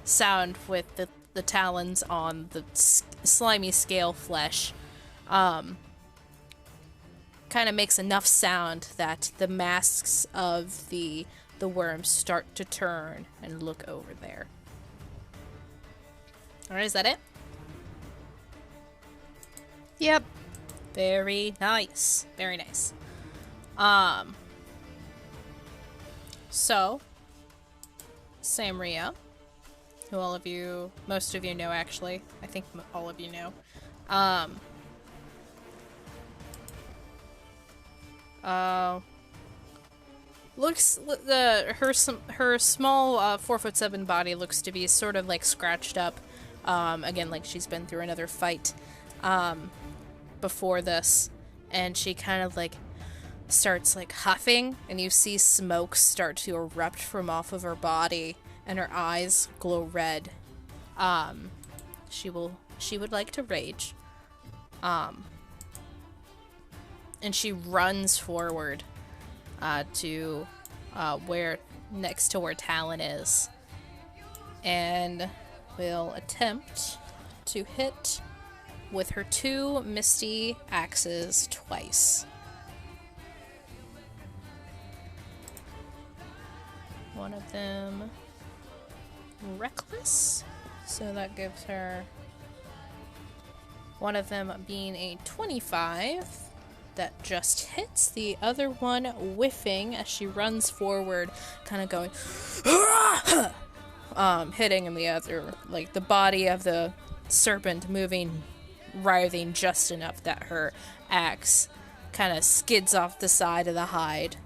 Speaker 3: sound with the talons on the slimy scale flesh kind of makes enough sound that the masks of the worms start to turn and look over there. Alright, is that it?
Speaker 6: Yep.
Speaker 3: Very nice. Very nice. So, Samria, who most of you know actually. I think all of you know. Her small 4'7" body looks to be sort of like scratched up. Again, like she's been through another fight before this, and she kind of like starts like huffing, and you see smoke start to erupt from off of her body, and her eyes glow red. She would like to rage. And she runs forward to where next to where Talon is, and will attempt to hit with her 2 misty axes twice. One of them reckless, so that gives her one of them being a 25 that just hits, the other one whiffing as she runs forward, kind of going hitting in the other, like the body of the serpent moving writhing just enough that her axe kind of skids off the side of the hide,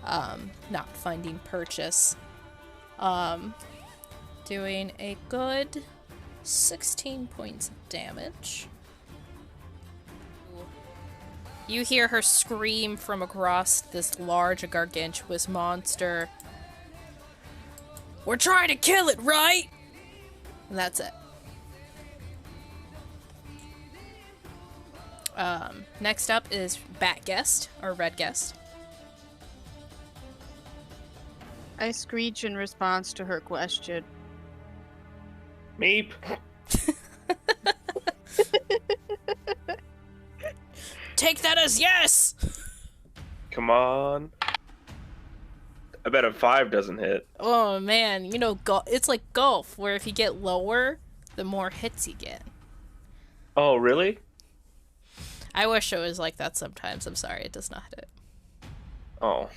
Speaker 3: not finding purchase. Doing a good 16 points of damage. You hear her scream from across this large, gargantuous monster. "We're trying to kill it, right?" And that's it. Next up is Bat Guest, or Red Guest.
Speaker 6: I screech in response to her question.
Speaker 2: Meep.
Speaker 3: Take that as yes!
Speaker 2: Come on. I bet a 5 doesn't hit.
Speaker 3: Oh man, you know, it's like golf, where if you get lower, the more hits you get.
Speaker 2: Oh, really?
Speaker 3: I wish it was like that sometimes. I'm sorry, it does not hit.
Speaker 2: Oh.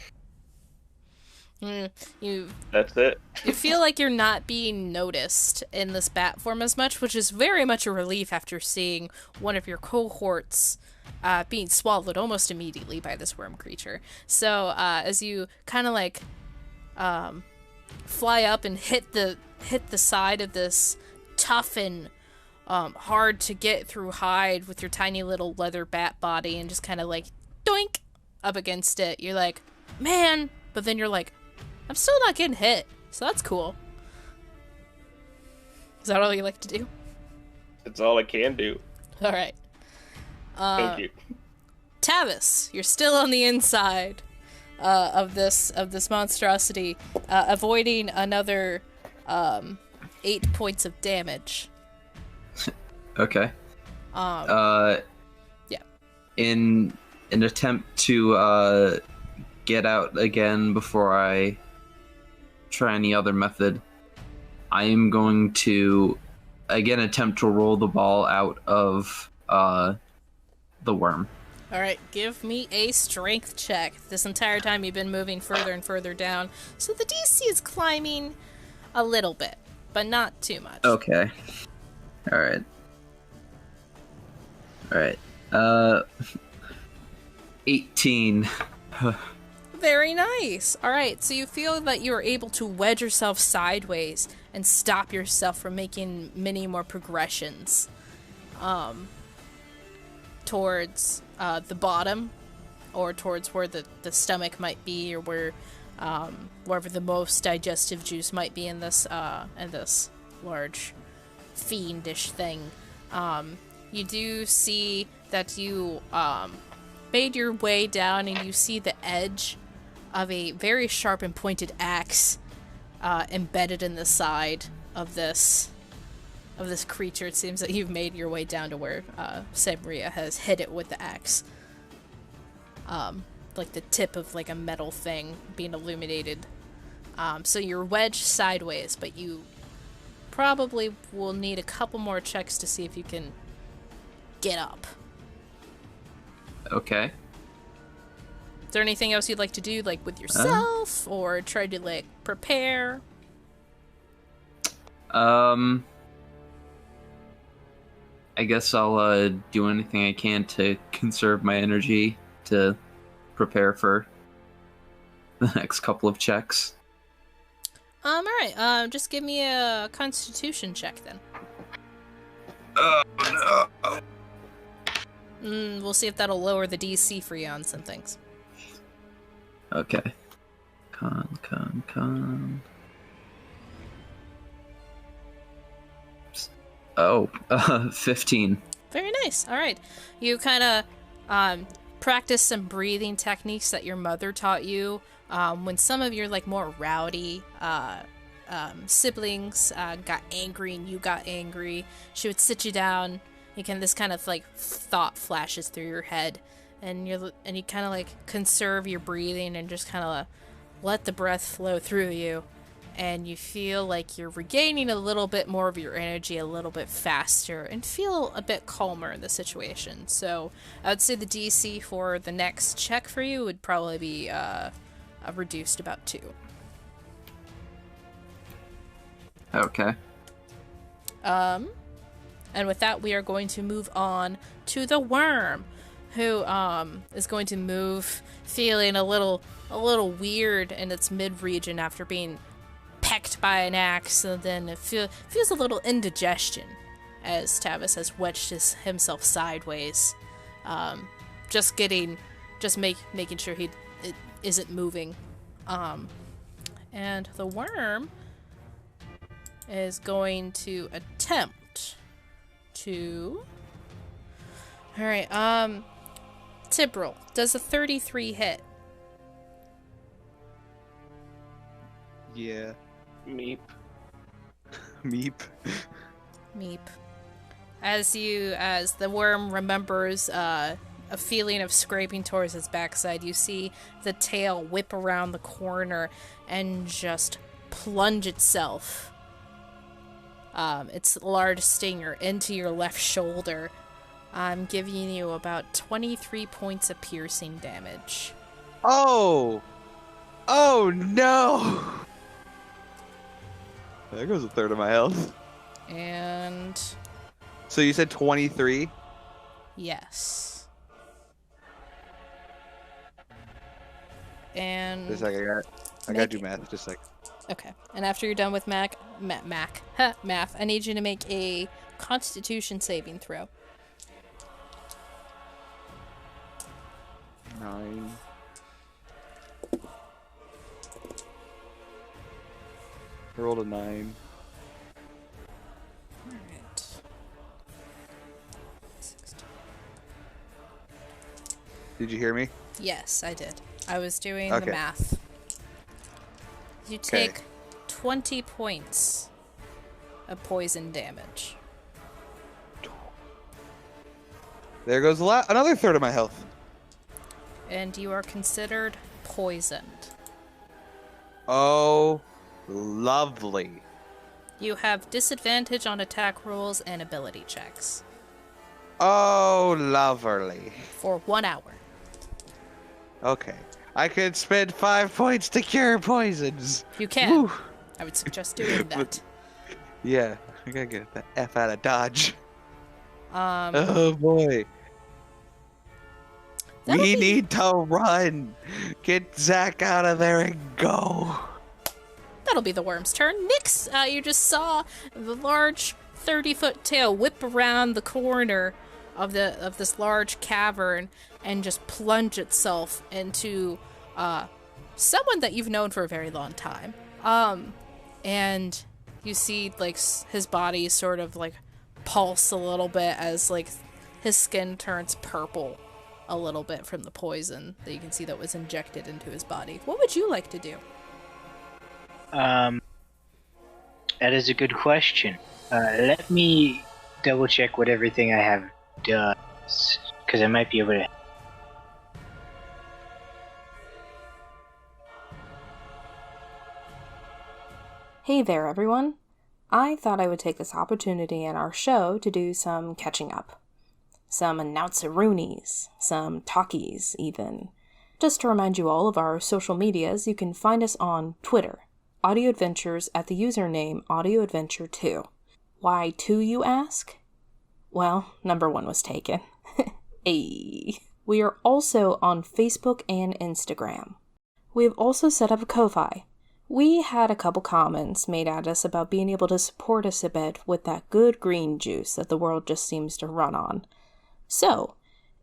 Speaker 3: You
Speaker 2: That's it.
Speaker 3: You feel like you're not being noticed in this bat form as much, which is very much a relief after seeing one of your cohorts being swallowed almost immediately by this worm creature. So as you kind of like fly up and hit the side of this tough and hard to get through hide with your tiny little leather bat body and just kind of like doink up against it, you're like, man, but then you're like, I'm still not getting hit, so that's cool. Is that all you like to do?
Speaker 2: It's all I can do.
Speaker 3: All right.
Speaker 2: Thank you.
Speaker 3: Tavis, you're still on the inside of this monstrosity, avoiding another 8 points of damage.
Speaker 4: Okay.
Speaker 3: Yeah.
Speaker 4: In an attempt to get out again before I try any other method, I am going to again attempt to roll the ball out of the worm.
Speaker 3: All right, give me a strength check. This entire time you've been moving further and further down, so the DC is climbing a little bit, but not too much.
Speaker 4: Okay. All right. 18.
Speaker 3: Very nice. All right, so you feel that you are able to wedge yourself sideways and stop yourself from making many more progressions towards the bottom, or towards where the stomach might be, or where wherever the most digestive juice might be in this large fiendish thing. You do see that you made your way down, and you see the edge of a very sharp and pointed axe embedded in the side of this creature. It seems that you've made your way down to where Semria has hit it with the axe. Like the tip of like a metal thing being illuminated. So you're wedged sideways, but you probably will need a couple more checks to see if you can get up.
Speaker 4: Okay.
Speaker 3: Is there anything else you'd like to do, like with yourself, or try to like prepare?
Speaker 4: I guess I'll do anything I can to conserve my energy to prepare for the next couple of checks.
Speaker 3: Alright, just give me a constitution check then.
Speaker 4: Oh no.
Speaker 3: We'll see if that'll lower the DC for you on some things.
Speaker 4: Okay. Con. Oh, 15.
Speaker 3: Very nice. All right. You kind of practice some breathing techniques that your mother taught you when some of your like more rowdy siblings got angry and you got angry. She would sit you down. This kind of like thought flashes through your head, and you kind of like conserve your breathing and just kind of let the breath flow through you. And you feel like you're regaining a little bit more of your energy a little bit faster and feel a bit calmer in the situation. So I would say the DC for the next check for you would probably be reduced about 2. And with that, we are going to move on to the worm, who is going to move, feeling a little weird in its mid-region after being pecked by an axe, and then it feels a little indigestion as Tavis has wedged himself sideways, making sure it isn't moving. And the worm is going to attempt to... Alright, Tibril, does a 33 hit?
Speaker 7: Yeah.
Speaker 2: Meep.
Speaker 7: Meep.
Speaker 3: Meep. As the worm remembers a feeling of scraping towards its backside, you see the tail whip around the corner and just plunge itself, its large stinger, into your left shoulder. I'm giving you about 23 points of piercing damage.
Speaker 7: Oh! Oh no! There goes a third of my health.
Speaker 3: And...
Speaker 7: So you said 23?
Speaker 3: Yes. And...
Speaker 7: Just a second, I gotta do math, just a second.
Speaker 3: Okay. And after you're done with math, I need you to make a Constitution saving throw.
Speaker 7: 9. I rolled a 9.
Speaker 3: Alright. 16.
Speaker 7: Did you hear me?
Speaker 3: Yes, I did. I was doing
Speaker 7: Okay.
Speaker 3: the math. You take 20 points of poison damage.
Speaker 7: There goes another third of my health.
Speaker 3: And you are considered poisoned.
Speaker 7: Oh, lovely.
Speaker 3: You have disadvantage on attack rolls and ability checks.
Speaker 7: Oh, lovely.
Speaker 3: For 1 hour.
Speaker 7: Okay. I could spend 5 points to cure poisons.
Speaker 3: You can.
Speaker 7: Woo.
Speaker 3: I would suggest doing that.
Speaker 7: Yeah, I gotta get the F out of Dodge.
Speaker 3: Um,
Speaker 7: Oh boy.
Speaker 3: That'll
Speaker 7: We
Speaker 3: be-
Speaker 7: need to run. Get Zach out of there and go.
Speaker 3: That'll be the worm's turn. Nyx, you just saw the large 30-foot tail whip around the corner of this large cavern and just plunge itself into someone that you've known for a very long time. And you see like his body sort of like pulse a little bit as like his skin turns purple a little bit from the poison that you can see that was injected into his body. What would you like to do?
Speaker 5: That is a good question. Let me double check what everything I have does, because I might be able to.
Speaker 1: Hey there, everyone. I thought I would take this opportunity in our show to do some catching up. Some announceroonies, some talkies, even. Just to remind you all of our social medias, you can find us on Twitter, Audio Adventures at the username AudioAdventure2. Why 2, you ask? Well, number 1 was taken. Ayy. We are also on Facebook and Instagram. We have also set up a Ko-Fi. We had a couple comments made at us about being able to support us a bit with that good green juice that the world just seems to run on. So,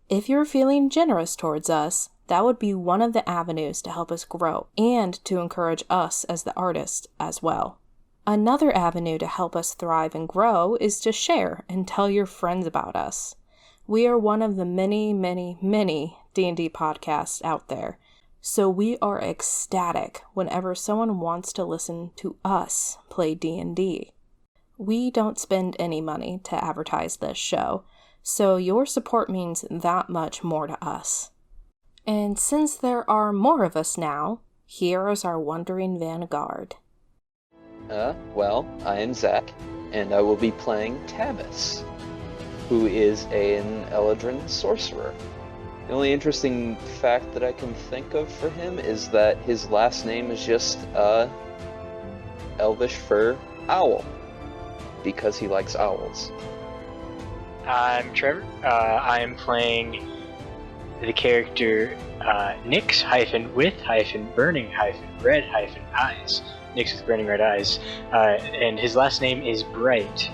Speaker 1: if you're feeling generous towards us, that would be one of the avenues to help us grow and to encourage us as the artist as well. Another avenue to help us thrive and grow is to share and tell your friends about us. We are one of the many, many, many D&D podcasts out there, so we are ecstatic whenever someone wants to listen to us play D&D. We don't spend any money to advertise this show, so your support means that much more to us. And since there are more of us now, here is our Wandering Vanguard.
Speaker 8: Well, I am Zach, and I will be playing Tavis, who is an Eladrin sorcerer. The only interesting fact that I can think of for him is that his last name is just, Elvish for owl, because he likes owls.
Speaker 5: I'm Trevor. I am playing the character Nyx-with-burning-red-eyes. Nyx with burning red eyes. And his last name is Bright.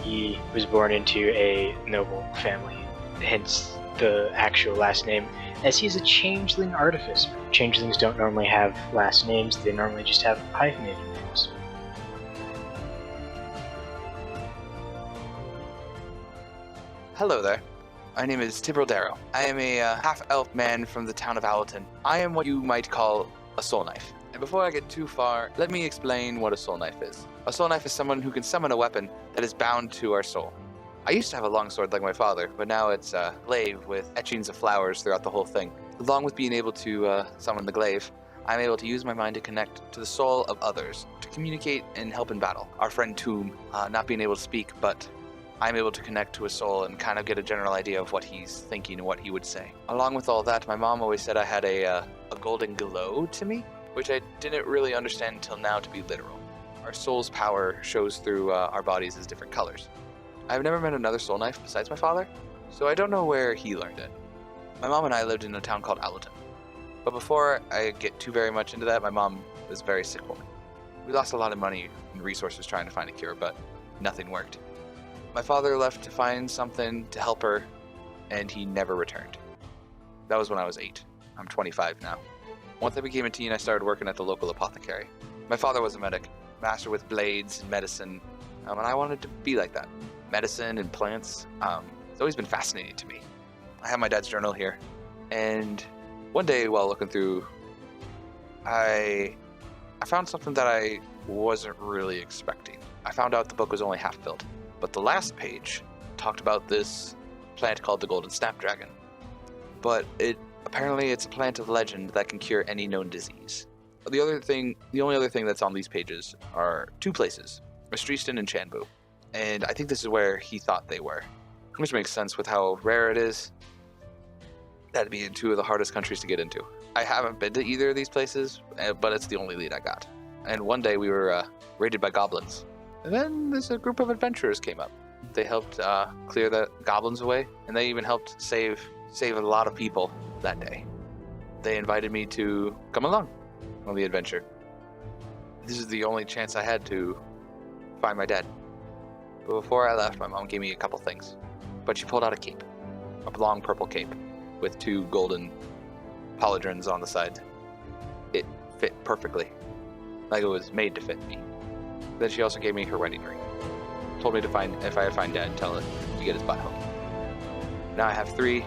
Speaker 5: He was born into a noble family, hence the actual last name, as he's a changeling artificer. Changelings don't normally have last names, they normally just have hyphenated names.
Speaker 9: Hello there. My name is Tibril Darrow. I am a half-elf man from the town of Allerton. I am what you might call a soul knife. And before I get too far, let me explain what a soul knife is. A soul knife is someone who can summon a weapon that is bound to our soul. I used to have a longsword like my father, but now it's a glaive with etchings of flowers throughout the whole thing. Along with being able to summon the glaive, I'm able to use my mind to connect to the soul of others, to communicate and help in battle. Our friend Tomb, not being able to speak, but I'm able to connect to a soul and kind of get a general idea of what he's thinking and what he would say. Along with all that, my mom always said I had a golden glow to me, which I didn't really understand until now to be literal. Our soul's power shows through our bodies as different colors. I've never met another soul knife besides my father, so I don't know where he learned it. My mom and I lived in a town called Allerton. But before I get too very much into that, my mom was a very sick woman. We lost a lot of money and resources trying to find a cure, but nothing worked. My father left to find something to help her, and he never returned. That was when I was 8. I'm 25 now. Once I became a teen, I started working at the local apothecary. My father was a medic, master with blades and medicine, and I wanted to be like that. Medicine and plants, it's always been fascinating to me. I have my dad's journal here, and one day while looking through, I found something that I wasn't really expecting. I found out the book was only half filled, but the last page talked about this plant called the golden snapdragon. But apparently it's a plant of legend that can cure any known disease. The only other thing that's on these pages are 2 places, Mistreeston and Chanbu. And I think this is where he thought they were, which makes sense with how rare it is. That'd be in 2 of the hardest countries to get into. I haven't been to either of these places, but it's the only lead I got. And one day we were raided by goblins. And then there's a group of adventurers came up. They helped clear the goblins away, and they even helped save a lot of people that day. They invited me to come along on the adventure. This is the only chance I had to find my dad. But before I left, my mom gave me a couple things. But she pulled out a cape, a long purple cape with 2 golden pauldrons on the side. It fit perfectly, like it was made to fit me. Then she also gave me her wedding ring. Told me to if I find Dad, tell him to get his butt home. Now I have three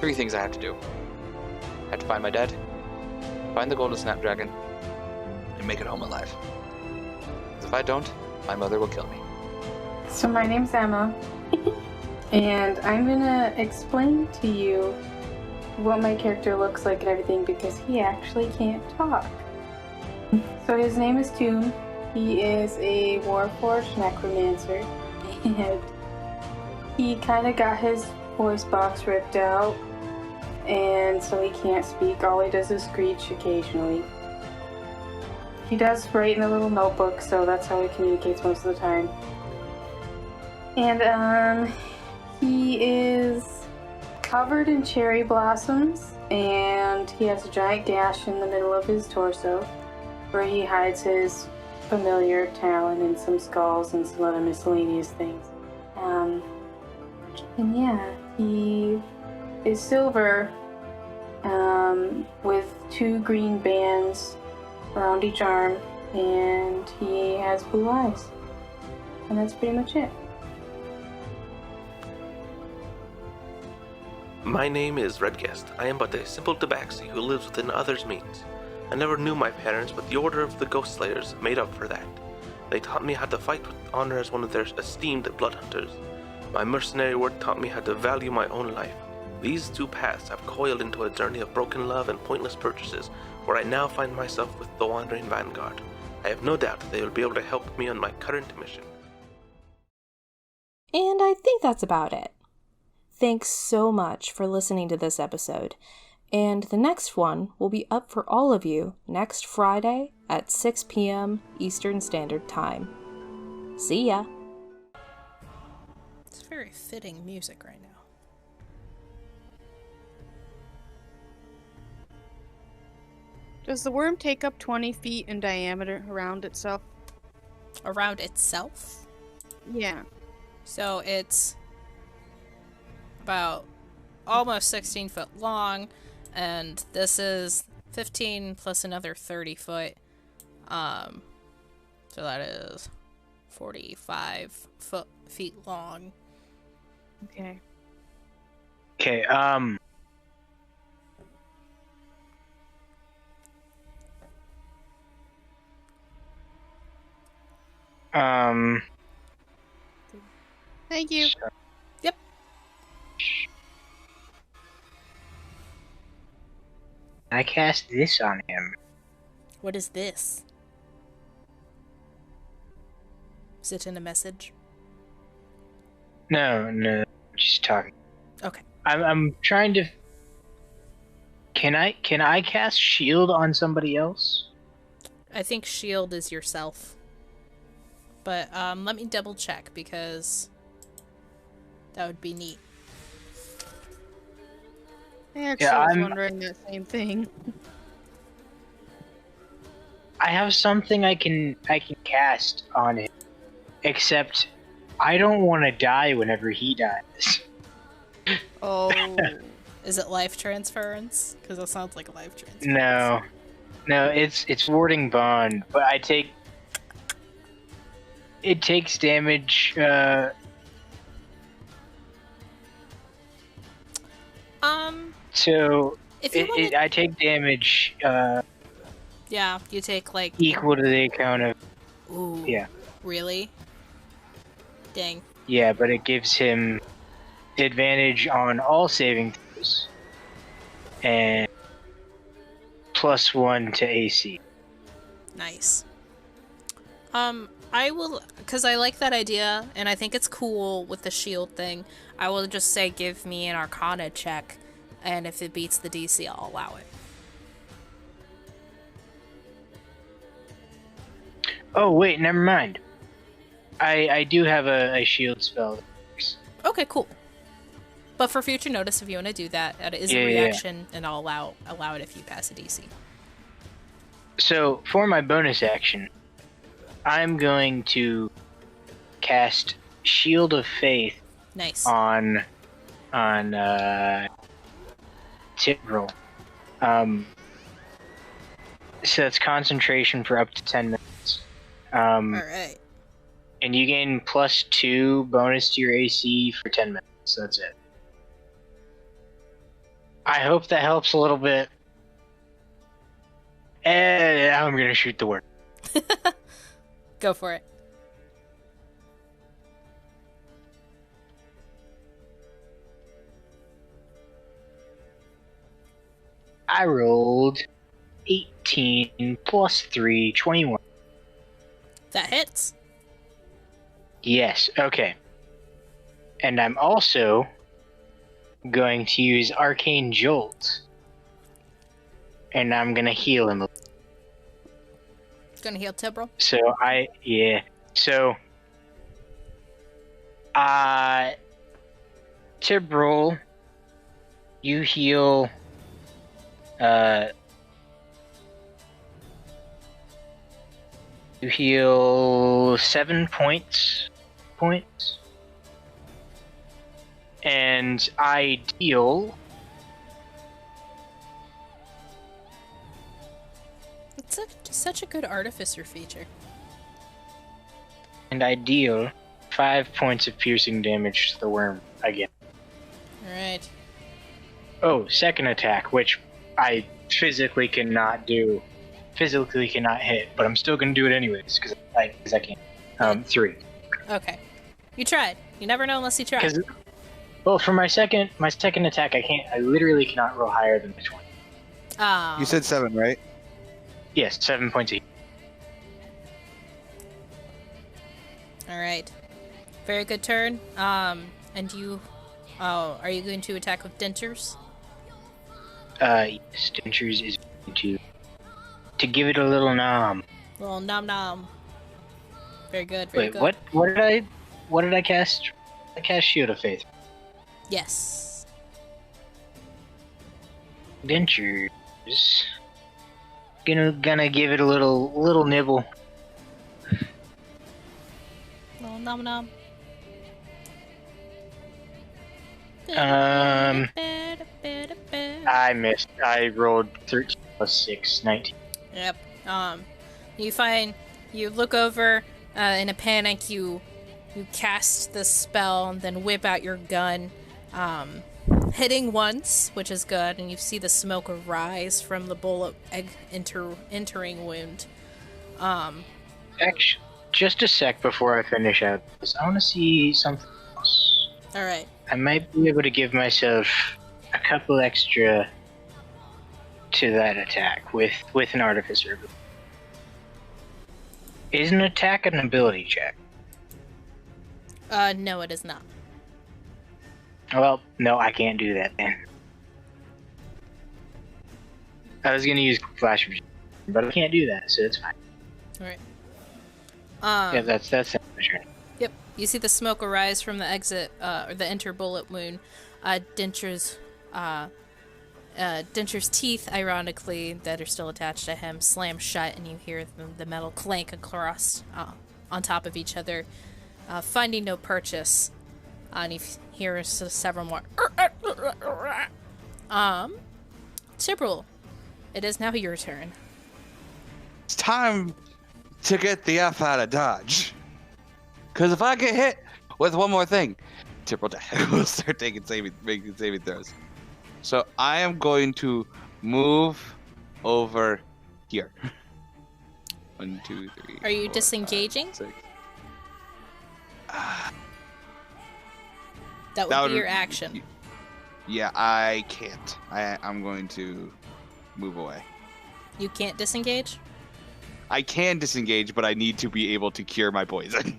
Speaker 9: things I have to do. I have to find my dad, find the golden snapdragon, and make it home alive. Because if I don't, my mother will kill me.
Speaker 10: So my name's Emma, and I'm gonna explain to you what my character looks like and everything because he actually can't talk. So his name is Tomb. He is a Warforged necromancer, and he kind of got his voice box ripped out, and so he can't speak. All he does is screech occasionally. He does write in a little notebook, so that's how he communicates most of the time. And he is covered in cherry blossoms, and he has a giant gash in the middle of his torso where he hides his familiar talon and some skulls and some other miscellaneous things. And yeah, he is silver with 2 green bands around each arm, and he has blue eyes. And that's pretty much it.
Speaker 11: My name is Redguest. I am but a simple tabaxi who lives within others' means. I never knew my parents, but the Order of the Ghost Slayers made up for that. They taught me how to fight with honor as one of their esteemed blood hunters. My mercenary work taught me how to value my own life. These 2 paths have coiled into a journey of broken love and pointless purchases, where I now find myself with the Wandering Vanguard. I have no doubt they will be able to help me on my current mission.
Speaker 1: And I think that's about it. Thanks so much for listening to this episode. And the next one will be up for all of you next Friday at 6 p.m. Eastern Standard Time. See ya!
Speaker 3: It's very very fitting music right now.
Speaker 6: Does the worm take up 20 feet in diameter around itself?
Speaker 3: Around itself?
Speaker 6: Yeah.
Speaker 3: So it's about almost 16 foot long, and this is 15 plus another 30 foot. So that is 45 feet long.
Speaker 6: Okay.
Speaker 5: Okay,
Speaker 6: Thank you.
Speaker 3: Yep.
Speaker 5: I cast this on him.
Speaker 3: What is this? Is it in a message?
Speaker 5: No, just talking.
Speaker 3: Okay.
Speaker 5: I'm trying to. Can I cast shield on somebody else?
Speaker 3: I think shield is yourself. But let me double check because that would be neat.
Speaker 6: I actually was wondering that same thing.
Speaker 5: I have something I can cast on it, except I don't want to die whenever he dies.
Speaker 6: Oh.
Speaker 3: Is it life transference? Because that sounds like a life transference.
Speaker 5: No, it's warding bond, but it takes damage. So
Speaker 3: if you wanted...
Speaker 5: I take damage.
Speaker 3: Yeah, you take like
Speaker 5: equal to the account of.
Speaker 3: Ooh.
Speaker 5: Yeah.
Speaker 3: Really? Dang.
Speaker 5: Yeah, but it gives him advantage on all saving throws and +1 to AC.
Speaker 3: Nice. I will, because I like that idea, and I think it's cool with the shield thing. I will just say give me an Arcana check, and if it beats the DC, I'll allow it.
Speaker 5: Oh, wait, never mind. I do have a shield spell that works.
Speaker 3: Okay, cool. But for future notice, if you want to do that, that is a reaction, and I'll allow it if you pass a DC.
Speaker 5: So, for my bonus action, I'm going to cast Shield of Faith
Speaker 3: nice.
Speaker 5: on Tibril. So that's concentration for up to 10 minutes.
Speaker 3: Alright.
Speaker 5: And you gain +2 bonus to your AC for 10 minutes. So that's it. I hope that helps a little bit. And now I'm gonna shoot the word.
Speaker 3: Go for it.
Speaker 5: I rolled 18 plus 3, 21.
Speaker 3: That hits.
Speaker 5: Yes, okay. And I'm also going to use Arcane Jolt. And I'm gonna heal him.
Speaker 3: Gonna heal Tibril?
Speaker 5: So Tibril, you heal, you heal 7 points, and I deal.
Speaker 3: It's such a good artificer feature.
Speaker 5: And I deal 5 points of piercing damage to the worm again.
Speaker 3: Alright.
Speaker 5: Oh, second attack, which I physically cannot do. Physically cannot hit, but I'm still gonna do it anyways, because I can. 3.
Speaker 3: Okay. You tried. You never know unless you try.
Speaker 5: Well, for my second attack, I literally cannot roll higher than the 20.
Speaker 3: Oh.
Speaker 7: You said 7, right?
Speaker 5: Yes, 7 points each.
Speaker 3: Alright. Very good turn. And you... Oh, are you going to attack with dentures?
Speaker 5: Yes, dentures is going to give it a little nom.
Speaker 3: Little nom nom. Very good, very
Speaker 5: Wait,
Speaker 3: good.
Speaker 5: what did I cast? I cast Shield of Faith.
Speaker 3: Yes.
Speaker 5: Dentures. Gonna give it a little nibble.
Speaker 3: Little nom nom.
Speaker 5: I missed. I rolled 13 plus 6, 19.
Speaker 3: Yep. You look over, in a panic, you cast the spell and then whip out your gun, hitting once, which is good, and you see the smoke rise from the bullet entering wound.
Speaker 5: Actually, just a sec before I finish out this, I want to see something else.
Speaker 3: Alright.
Speaker 5: I might be able to give myself a couple extra to that attack with an Artificer. Is an attack an ability check?
Speaker 3: No, it is not.
Speaker 5: Well, no, I can't do that then. I was gonna use Flash Vision, but I can't do that, so it's fine.
Speaker 3: Alright.
Speaker 5: Yeah, that's my turn.
Speaker 3: Yep. You see the smoke arise from the exit, or the enter bullet wound. Denture's teeth, ironically, that are still attached to him, slam shut, and you hear the metal clank across, on top of each other, finding no purchase. And you hear several more. Tibril, it is now your turn.
Speaker 7: It's time to get the F out of Dodge. Because if I get hit with one more thing, Tibril will start making saving throws. So I am going to move over here. 1, 2, 3.
Speaker 3: Are you
Speaker 7: 4,
Speaker 3: disengaging?
Speaker 7: 5, 6.
Speaker 3: That would be your action.
Speaker 7: Yeah, I can't. I'm going to move away.
Speaker 3: You can't disengage?
Speaker 7: I can disengage, but I need to be able to cure my poison.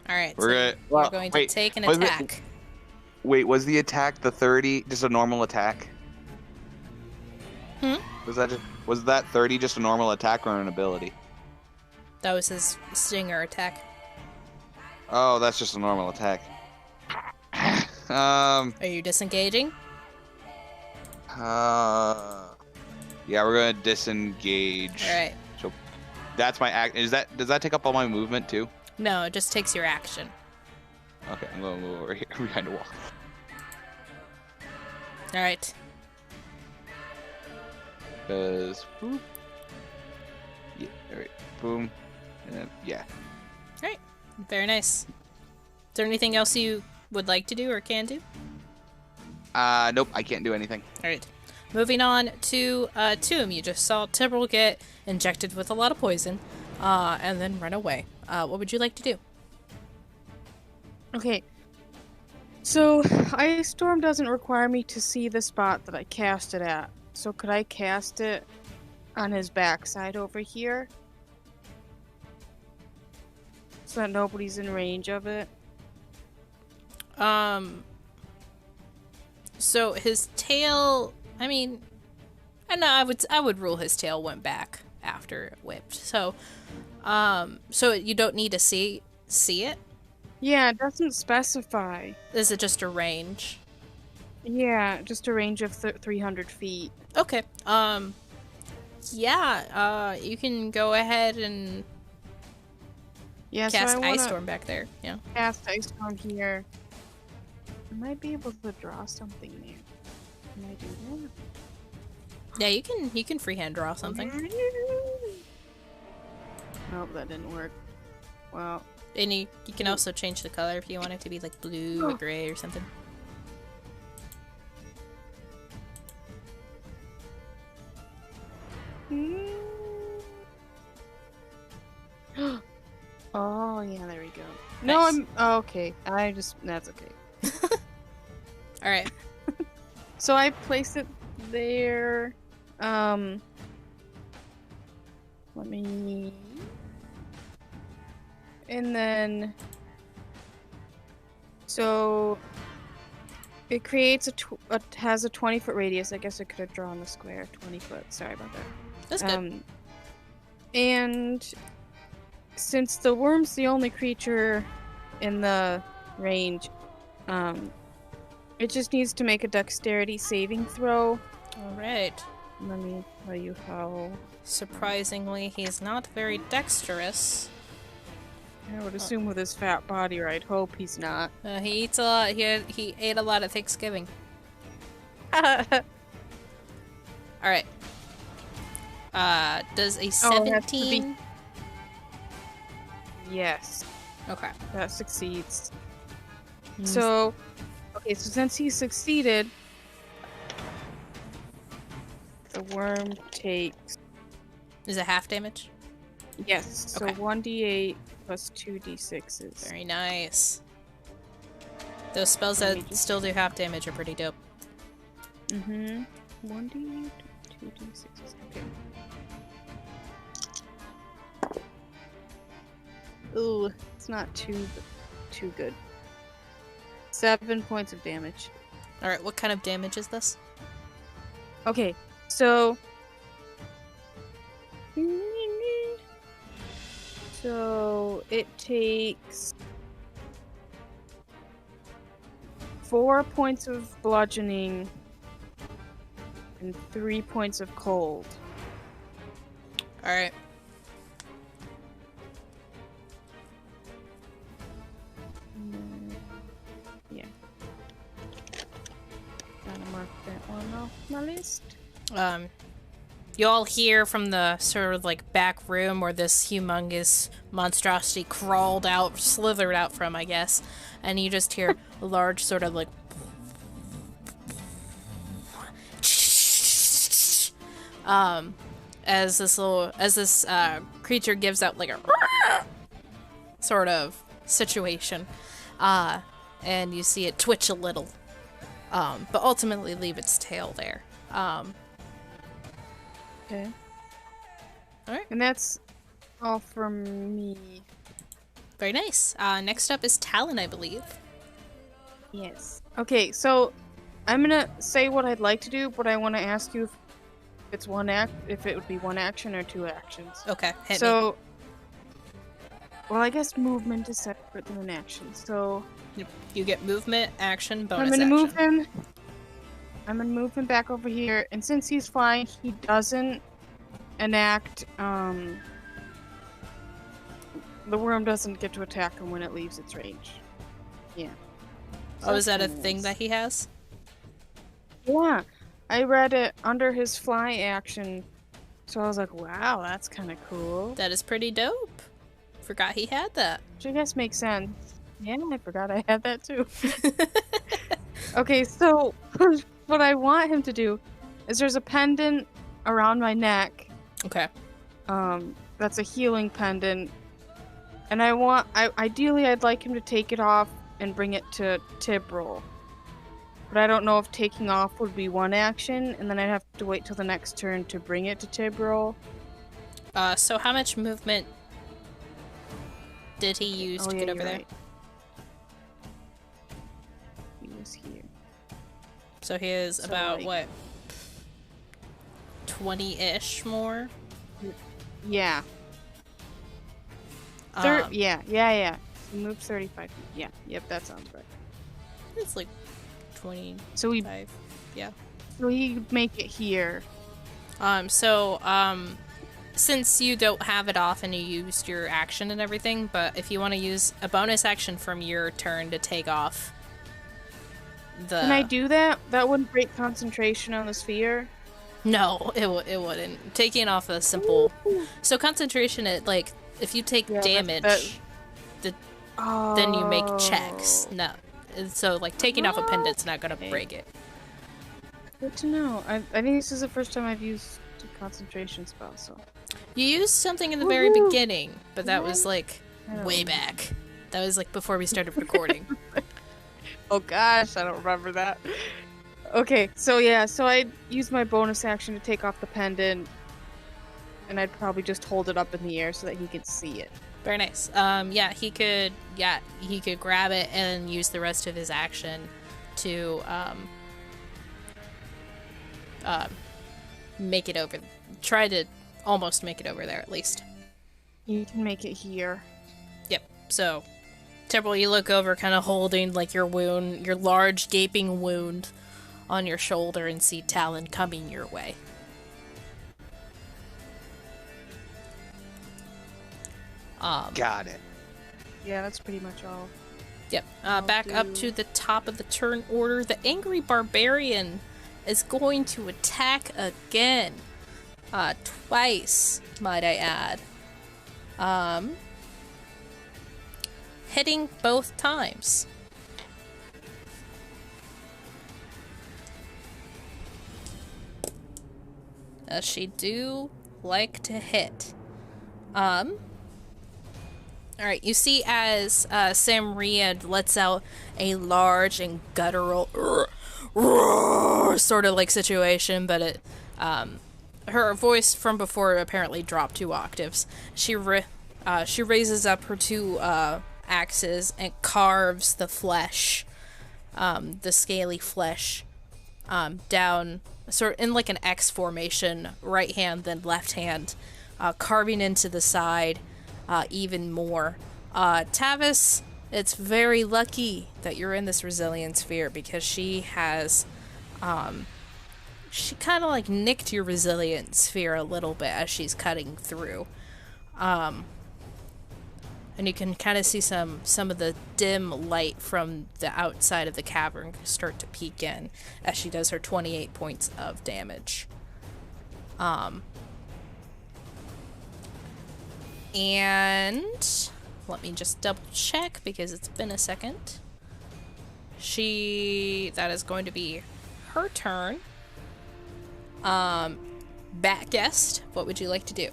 Speaker 3: Alright,
Speaker 7: We're
Speaker 3: going to take an attack.
Speaker 7: Wait, was the attack the 30 just a normal attack? Was that 30 just a normal attack or an ability?
Speaker 3: That was his stinger attack.
Speaker 7: Oh, that's just a normal attack.
Speaker 3: Are you disengaging?
Speaker 7: Yeah, we're gonna disengage.
Speaker 3: Alright.
Speaker 7: So that's my act. Does that take up all my movement too?
Speaker 3: No, it just takes your action.
Speaker 7: Okay, I'm gonna move over here behind the wall.
Speaker 3: Alright.
Speaker 7: Boom. Yeah, alright. Boom. And then, yeah.
Speaker 3: Alright. Very nice. Is there anything else you would like to do or can do?
Speaker 7: Nope, I can't do anything.
Speaker 3: Alright. Moving on to Tomb. You just saw Tibril get injected with a lot of poison, and then run away. What would you like to do?
Speaker 6: Okay. So, Ice Storm doesn't require me to see the spot that I cast it at. So could I cast it on his backside over here? So that nobody's in range of it?
Speaker 3: So his tail, I mean, I know I would rule his tail went back after it whipped. So, so you don't need to see it?
Speaker 6: Yeah, it doesn't specify.
Speaker 3: Is it just a range?
Speaker 6: Yeah, just a range of 300 feet.
Speaker 3: Okay. Yeah, you can go ahead and cast Ice Storm back there. Yeah.
Speaker 6: Cast Ice Storm here. I might be able to draw something there. Can I do that?
Speaker 3: Yeah, you can freehand draw something.
Speaker 6: Nope, that didn't work. Well.
Speaker 3: And you can also change the color if you want it to be like blue or gray or something.
Speaker 6: Oh, yeah, there we go.
Speaker 3: Nice.
Speaker 6: No, okay. That's okay.
Speaker 3: Alright.
Speaker 6: So I placed it there. Let me. And then. So. It creates has a 20-foot radius. I guess I could have drawn the square 20 foot. Sorry about that.
Speaker 3: That's good.
Speaker 6: And since the worm's the only creature in the range. It just needs to make a dexterity saving throw.
Speaker 3: Alright.
Speaker 6: Let me tell you how.
Speaker 3: Surprisingly, he's not very dexterous.
Speaker 6: I would assume with his fat body, or I'd hope he's not.
Speaker 3: He eats a lot. He ate a lot at Thanksgiving. Alright. Does a 17?
Speaker 6: Yes.
Speaker 3: Okay.
Speaker 6: That succeeds. So, okay, so since he succeeded, the worm takes...
Speaker 3: Is it half damage?
Speaker 6: Yes, so
Speaker 3: Okay.
Speaker 6: 1d8 plus 2d6s.
Speaker 3: Very nice. Those spells that still do half damage are pretty dope.
Speaker 6: Mm-hmm. 1d8, 2d6s. Okay. Ooh, it's not too good. 7 points of damage.
Speaker 3: Alright, what kind of damage is this?
Speaker 6: Okay, so... So, it takes 4 points of bludgeoning and 3 points of cold.
Speaker 3: Alright.
Speaker 6: Yeah. Gotta mark that one off my list.
Speaker 3: You all hear from the sort of like back room where this humongous monstrosity crawled out, slithered out from, I guess, and you just hear a large sort of like as this creature gives out like a sort of situation, and you see it twitch a little, but ultimately leave its tail there.
Speaker 6: Okay.
Speaker 3: Alright.
Speaker 6: And that's all from me.
Speaker 3: Very nice. Next up is Talon, I believe.
Speaker 6: Yes. Okay, so I'm gonna say what I'd like to do, but I want to ask you if it would be one action or 2 actions.
Speaker 3: Okay, hit me.
Speaker 6: So, well, I guess movement is separate than an action. So
Speaker 3: You get movement, action, bonus
Speaker 6: I'm gonna
Speaker 3: action.
Speaker 6: move him. I'm gonna move him back over here, and since he's flying, he doesn't enact. The worm doesn't get to attack him when it leaves its range. Yeah.
Speaker 3: Oh, is that a thing that he has?
Speaker 6: Yeah, I read it under his fly action, so I was like, wow, that's kind of cool.
Speaker 3: That is pretty dope. Forgot he had that.
Speaker 6: Which I guess makes sense. Yeah, I forgot I had that too. Okay, so what I want him to do is there's a pendant around my neck.
Speaker 3: Okay.
Speaker 6: That's a healing pendant. And ideally I'd like him to take it off and bring it to Tibril. But I don't know if taking off would be one action, and then I'd have to wait till the next turn to bring it to Tibril.
Speaker 3: So how much movement did he use to get over there?
Speaker 6: Right. He was here.
Speaker 3: So he is
Speaker 6: So,
Speaker 3: about,
Speaker 6: like-
Speaker 3: what, 20-ish more?
Speaker 6: Yeah.
Speaker 3: Um,
Speaker 6: Yeah. He moved 35 feet. Yeah, yep, that sounds right.
Speaker 3: It's like 25,
Speaker 6: So
Speaker 3: yeah.
Speaker 6: he'd make it here.
Speaker 3: Since you don't have it off and you used your action and everything, but if you want to use a bonus action from your turn to take off
Speaker 6: Can I do that? That wouldn't break concentration on the sphere?
Speaker 3: No, it wouldn't. Taking off a simple... So concentration, like, if you take damage, then you make checks. No. So, like, taking off a pendant's not gonna break it.
Speaker 6: Good to know. I think this is the first time I've used a concentration spell, so...
Speaker 3: You used something in the very beginning, but that was, like, way back. That was, like, before we started recording.
Speaker 6: Oh gosh, I don't remember that. Okay, so I'd use my bonus action to take off the pendant, and I'd probably just hold it up in the air so that he could see it.
Speaker 3: Very nice. He could grab it and use the rest of his action to make it over. Try to almost make it over there at least.
Speaker 6: You can make it here.
Speaker 3: Yep. So Temporal, you look over, kind of holding like your wound, your large gaping wound on your shoulder, and see Talon coming your way.
Speaker 7: Got it.
Speaker 6: Yeah, that's pretty much all.
Speaker 3: Yep. Back up to the top of the turn order. The Angry Barbarian is going to attack again. Twice, might I add. Hitting both times. She do like to hit. Alright, you see as Samria lets out a large and guttural sort of like situation, but it her voice from before apparently dropped 2 octaves. She raises up her 2 axes and carves the flesh, the scaly flesh, down sort of in like an X formation, right hand then left hand, carving into the side even more. Tavis, it's very lucky that you're in this resilience sphere, because she has she kind of like nicked your resilience sphere a little bit as she's cutting through. And you can kind of see some of the dim light from the outside of the cavern start to peek in as she does her 28 points of damage. And let me just double check because it's been a second. That is going to be her turn. Batguest, what would you like to do?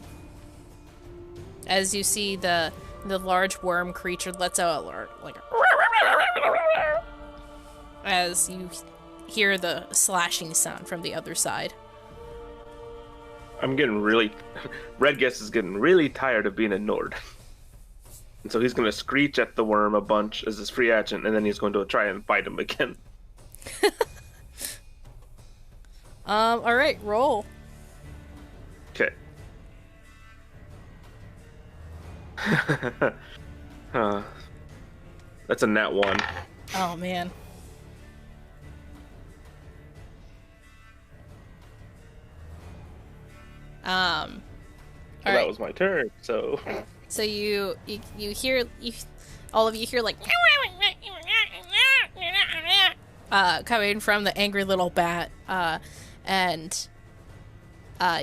Speaker 3: As you see the large worm creature lets out like as you hear the slashing sound from the other side.
Speaker 2: I'm getting really... Redguest is getting really tired of being ignored. And so he's going to screech at the worm a bunch as his free action, and then he's going to try and fight him again.
Speaker 3: Alright, roll.
Speaker 2: Okay. That's a nat 1.
Speaker 3: Oh, man.
Speaker 2: Well,
Speaker 3: all
Speaker 2: that
Speaker 3: right.
Speaker 2: was my turn, so...
Speaker 3: So you hear, all of you hear like coming from the angry little bat, and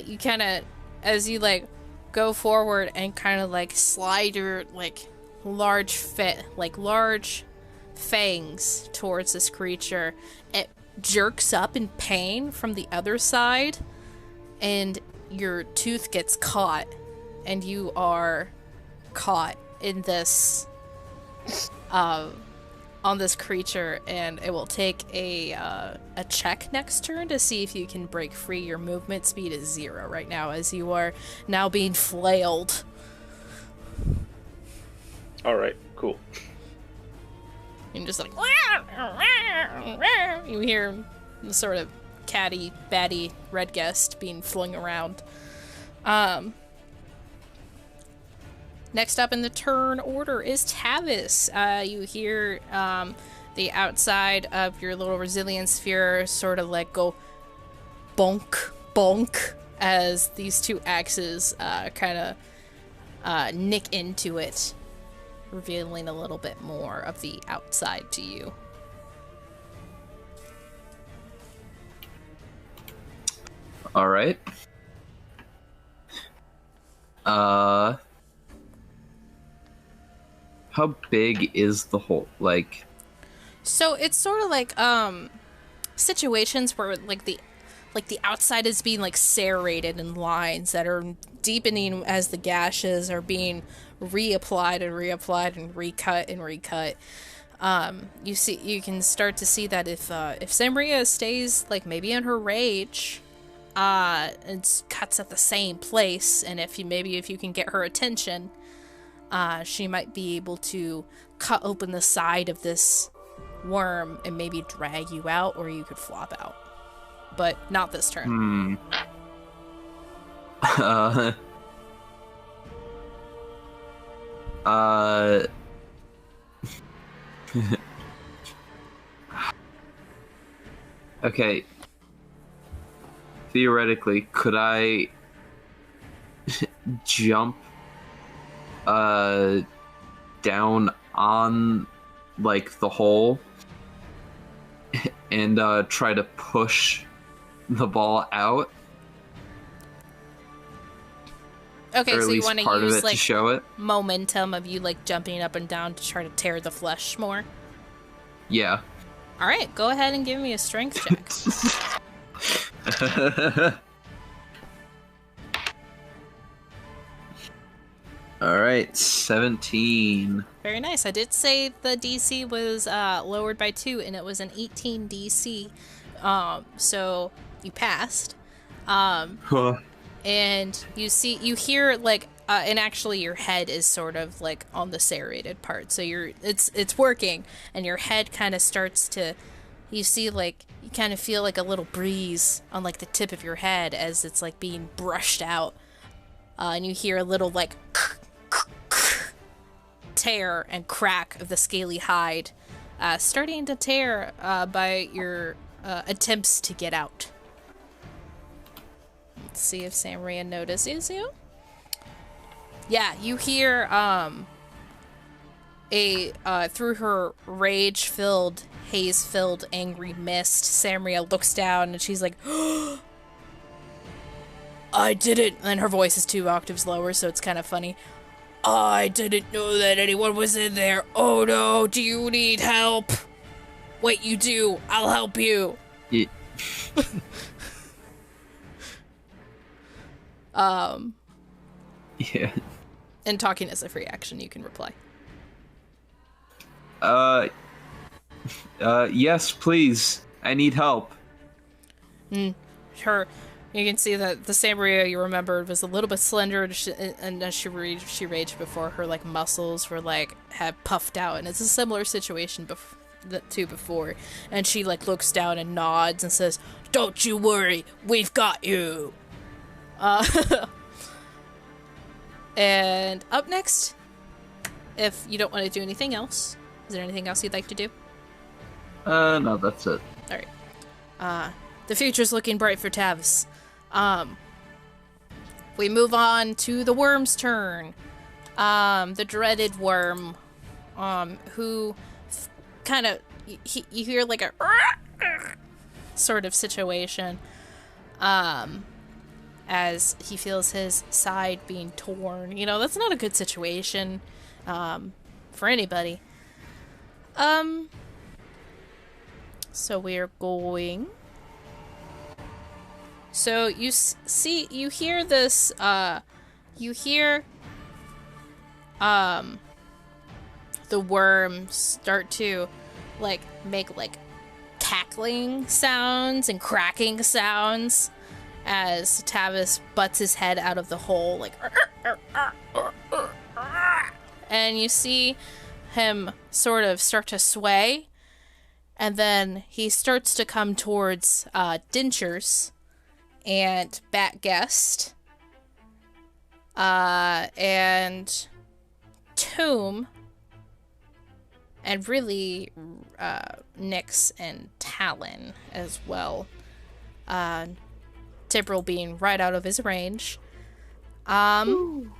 Speaker 3: you kind of, as you like go forward and kind of like slide your like large fangs towards this creature, it jerks up in pain from the other side, and your tooth gets caught, and you are caught in this on this creature, and it will take a check next turn to see if you can break free. Your movement speed is 0 right now, as you are now being flailed.
Speaker 2: Alright, cool.
Speaker 3: And just like you hear the sort of catty, batty Redguest being flung around. Next up in the turn order is Tavis. You hear the outside of your little resilience sphere sort of like go bonk, bonk, as these 2 axes kind of nick into it, revealing a little bit more of the outside to you.
Speaker 4: All right. How big is the hole? Like,
Speaker 3: so it's sort of like situations where like the outside is being like serrated in lines that are deepening as the gashes are being reapplied and reapplied and recut and recut. You can start to see that if Samria stays like maybe in her rage, and cuts at the same place, and if you can get her attention, she might be able to cut open the side of this worm and maybe drag you out, or you could flop out. But not this turn.
Speaker 4: Okay. Theoretically, could I jump down on like the hole and try to push the ball out?
Speaker 3: Okay,
Speaker 4: or at
Speaker 3: so you
Speaker 4: least
Speaker 3: want to
Speaker 4: part of
Speaker 3: use
Speaker 4: it
Speaker 3: like
Speaker 4: to show it?
Speaker 3: momentum of you like jumping up and down to try to tear the flesh more.
Speaker 4: Yeah.
Speaker 3: All right, go ahead and give me a strength check.
Speaker 4: Alright, 17.
Speaker 3: Very nice. I did say the DC was lowered by 2, and it was an 18 DC. So you passed. And you hear like, and actually your head is sort of like on the serrated part. So it's working, and your head kind of starts to, you see like, you kind of feel like a little breeze on like the tip of your head as it's like being brushed out. And you hear a little like tear and crack of the scaly hide, starting to tear by your attempts to get out. Let's see if Samria notices you. Yeah, you hear through her rage-filled, haze-filled, angry mist, Samria looks down and she's like, I didn't, and her voice is 2 octaves lower, so it's kind of funny. I didn't know that anyone was in there. Oh no, do you need help? Wait, you do. I'll help you.
Speaker 4: Yeah. Yeah.
Speaker 3: And talking as a free action, you can reply.
Speaker 4: Yes, please. I need help.
Speaker 3: Her, you can see that the Samria you remembered was a little bit slender, and as she raged before, her like muscles were like had puffed out, and it's a similar situation to before. And she like looks down and nods and says, "Don't you worry, we've got you." And up next, if you don't want to do anything else, is there anything else you'd like to do?
Speaker 4: No, that's it.
Speaker 3: Alright. The future's looking bright for Tavis. We move on to the worm's turn. The dreaded worm, who kind of, you hear like a sort of situation, as he feels his side being torn. You know, that's not a good situation, for anybody. So we're going... So you you hear this, you hear, the worm start to, like, make, like, cackling sounds and cracking sounds as Tavis butts his head out of the hole, like, and you see him sort of start to sway, and then he starts to come towards, Dentures and Batguest, and Tomb, and really, Nyx and Talon as well. Tibril being right out of his range. And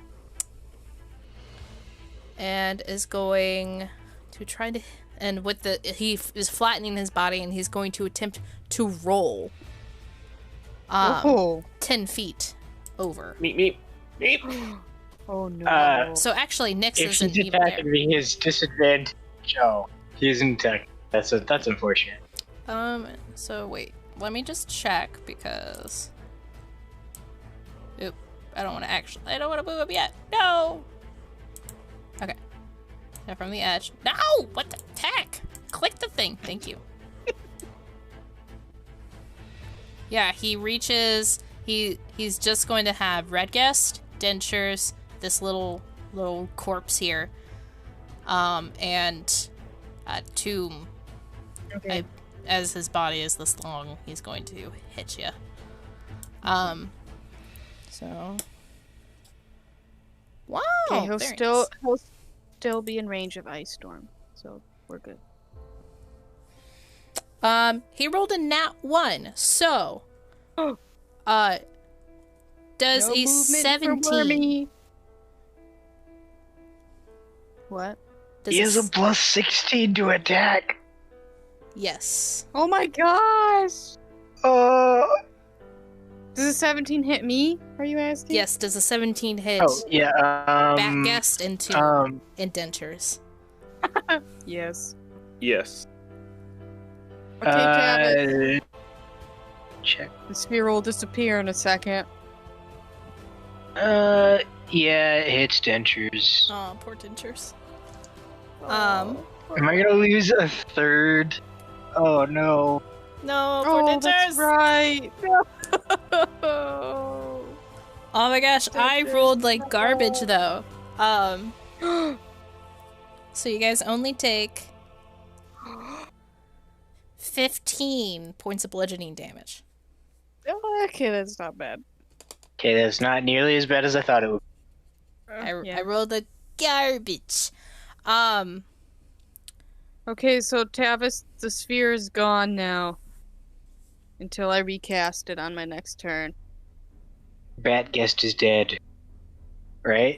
Speaker 3: is going to try to, and with the, he is flattening his body and he's going to attempt to roll 10 feet over.
Speaker 2: Meep.
Speaker 6: Oh no.
Speaker 3: So actually, Nyx
Speaker 5: If
Speaker 3: isn't
Speaker 5: he's
Speaker 3: even there.
Speaker 5: attacking me, his disadvantage. Oh, he isn't attacking. That's unfortunate.
Speaker 3: So wait, let me just check because. Oop, I don't want to move up yet. No. Okay. Now from the edge. No, what the heck? Click the thing. Thank you. Yeah, he reaches. He's just going to have Redguest, Dentures, this little corpse here, and Tomb.
Speaker 6: Okay.
Speaker 3: As his body is this long, he's going to hit you. So. Wow.
Speaker 6: Okay,
Speaker 3: very
Speaker 6: he'll
Speaker 3: nice.
Speaker 6: still be in range of Ice Storm. So we're good.
Speaker 3: He rolled a nat 1, so does
Speaker 6: No
Speaker 3: a
Speaker 6: movement for
Speaker 3: 17.
Speaker 6: Wormy. What?
Speaker 3: Does
Speaker 5: He
Speaker 3: a
Speaker 5: has a
Speaker 3: s-
Speaker 5: plus 16 to attack.
Speaker 3: Yes.
Speaker 6: Oh my gosh!
Speaker 5: Oh.
Speaker 6: Does a 17 hit me? Are you asking?
Speaker 3: Yes, does a 17 hit
Speaker 5: Oh yeah.
Speaker 3: Batguest into indentures?
Speaker 6: Yes.
Speaker 2: Yes.
Speaker 6: Okay, Tabit.
Speaker 5: Check.
Speaker 6: The sphere will disappear in a second.
Speaker 5: Yeah, it hits dentures.
Speaker 3: Oh, poor dentures.
Speaker 5: Am I gonna lose a third? Oh no.
Speaker 3: No, poor
Speaker 6: Oh,
Speaker 3: dentures.
Speaker 6: that's right.
Speaker 3: Oh my gosh, I rolled like garbage though. So you guys only take 15 points of bludgeoning damage.
Speaker 6: Oh, okay, that's not bad.
Speaker 5: Okay, that's not nearly as bad as I thought it would.
Speaker 3: I rolled the garbage.
Speaker 6: Okay, so Tavis, the sphere is gone now. Until I recast it on my next turn.
Speaker 5: Batguest is dead. Right?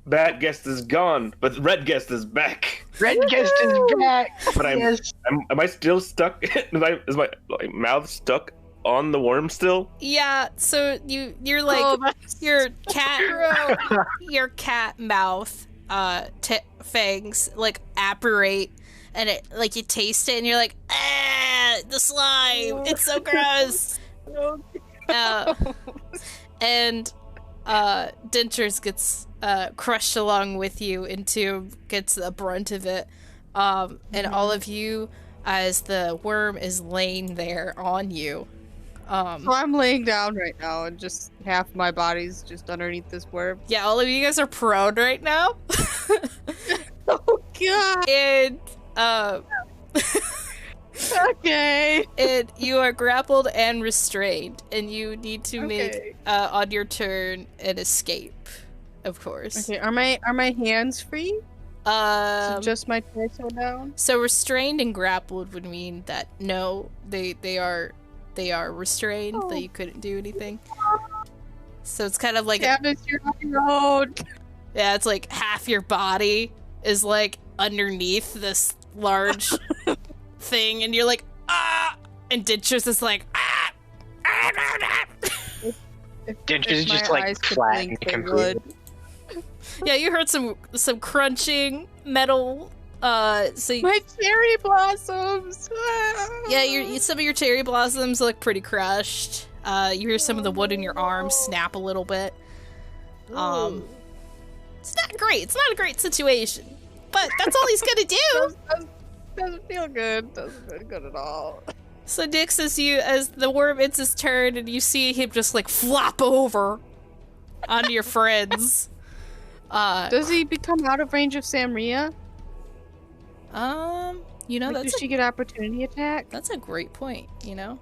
Speaker 2: Bad guest is gone, but red guest is back.
Speaker 5: Redguest is back!
Speaker 2: But
Speaker 5: Yes.
Speaker 2: am I still stuck? Is my mouth stuck on the worm still?
Speaker 3: Yeah, so you're like your cat your cat mouth fangs like apparate, and it like you taste it and you're like, ah, the slime, it's so gross. And Dentures gets crushed along with you into gets the brunt of it, and all of you, as the worm is laying there on you.
Speaker 6: So I'm laying down right now, and just half my body's just underneath this worm.
Speaker 3: Yeah, all of you guys are prone right now.
Speaker 6: Oh god!
Speaker 3: And
Speaker 6: okay.
Speaker 3: and you are grappled and restrained, and you need to make
Speaker 6: Okay.
Speaker 3: on your turn an escape, of course.
Speaker 6: Okay, are my hands free? So just my torso down?
Speaker 3: So restrained and grappled would mean that no, they are restrained, that you couldn't do anything. So it's kind of like
Speaker 6: Tavis, you're on your own.
Speaker 3: yeah, it's like half your body is like underneath this large thing, and you're like ah, and Dentures is like ah.
Speaker 5: Dentures
Speaker 6: If
Speaker 5: is just
Speaker 6: my
Speaker 5: like
Speaker 6: eyes could
Speaker 5: flattened
Speaker 6: blink, they
Speaker 5: completely.
Speaker 3: Yeah, you heard some crunching metal. So
Speaker 6: My cherry blossoms.
Speaker 3: yeah, some of your cherry blossoms look pretty crushed. You hear some of the wood in your arms snap a little bit. It's not great. It's not a great situation, but that's all he's gonna do.
Speaker 6: Doesn't feel good. Doesn't feel good at all.
Speaker 3: So Dix, as the worm ends his turn, and you see him just like flop over onto your friends.
Speaker 6: Does he become out of range of Samria?
Speaker 3: You know,
Speaker 6: Like, does she get opportunity attack?
Speaker 3: That's a great point, you know?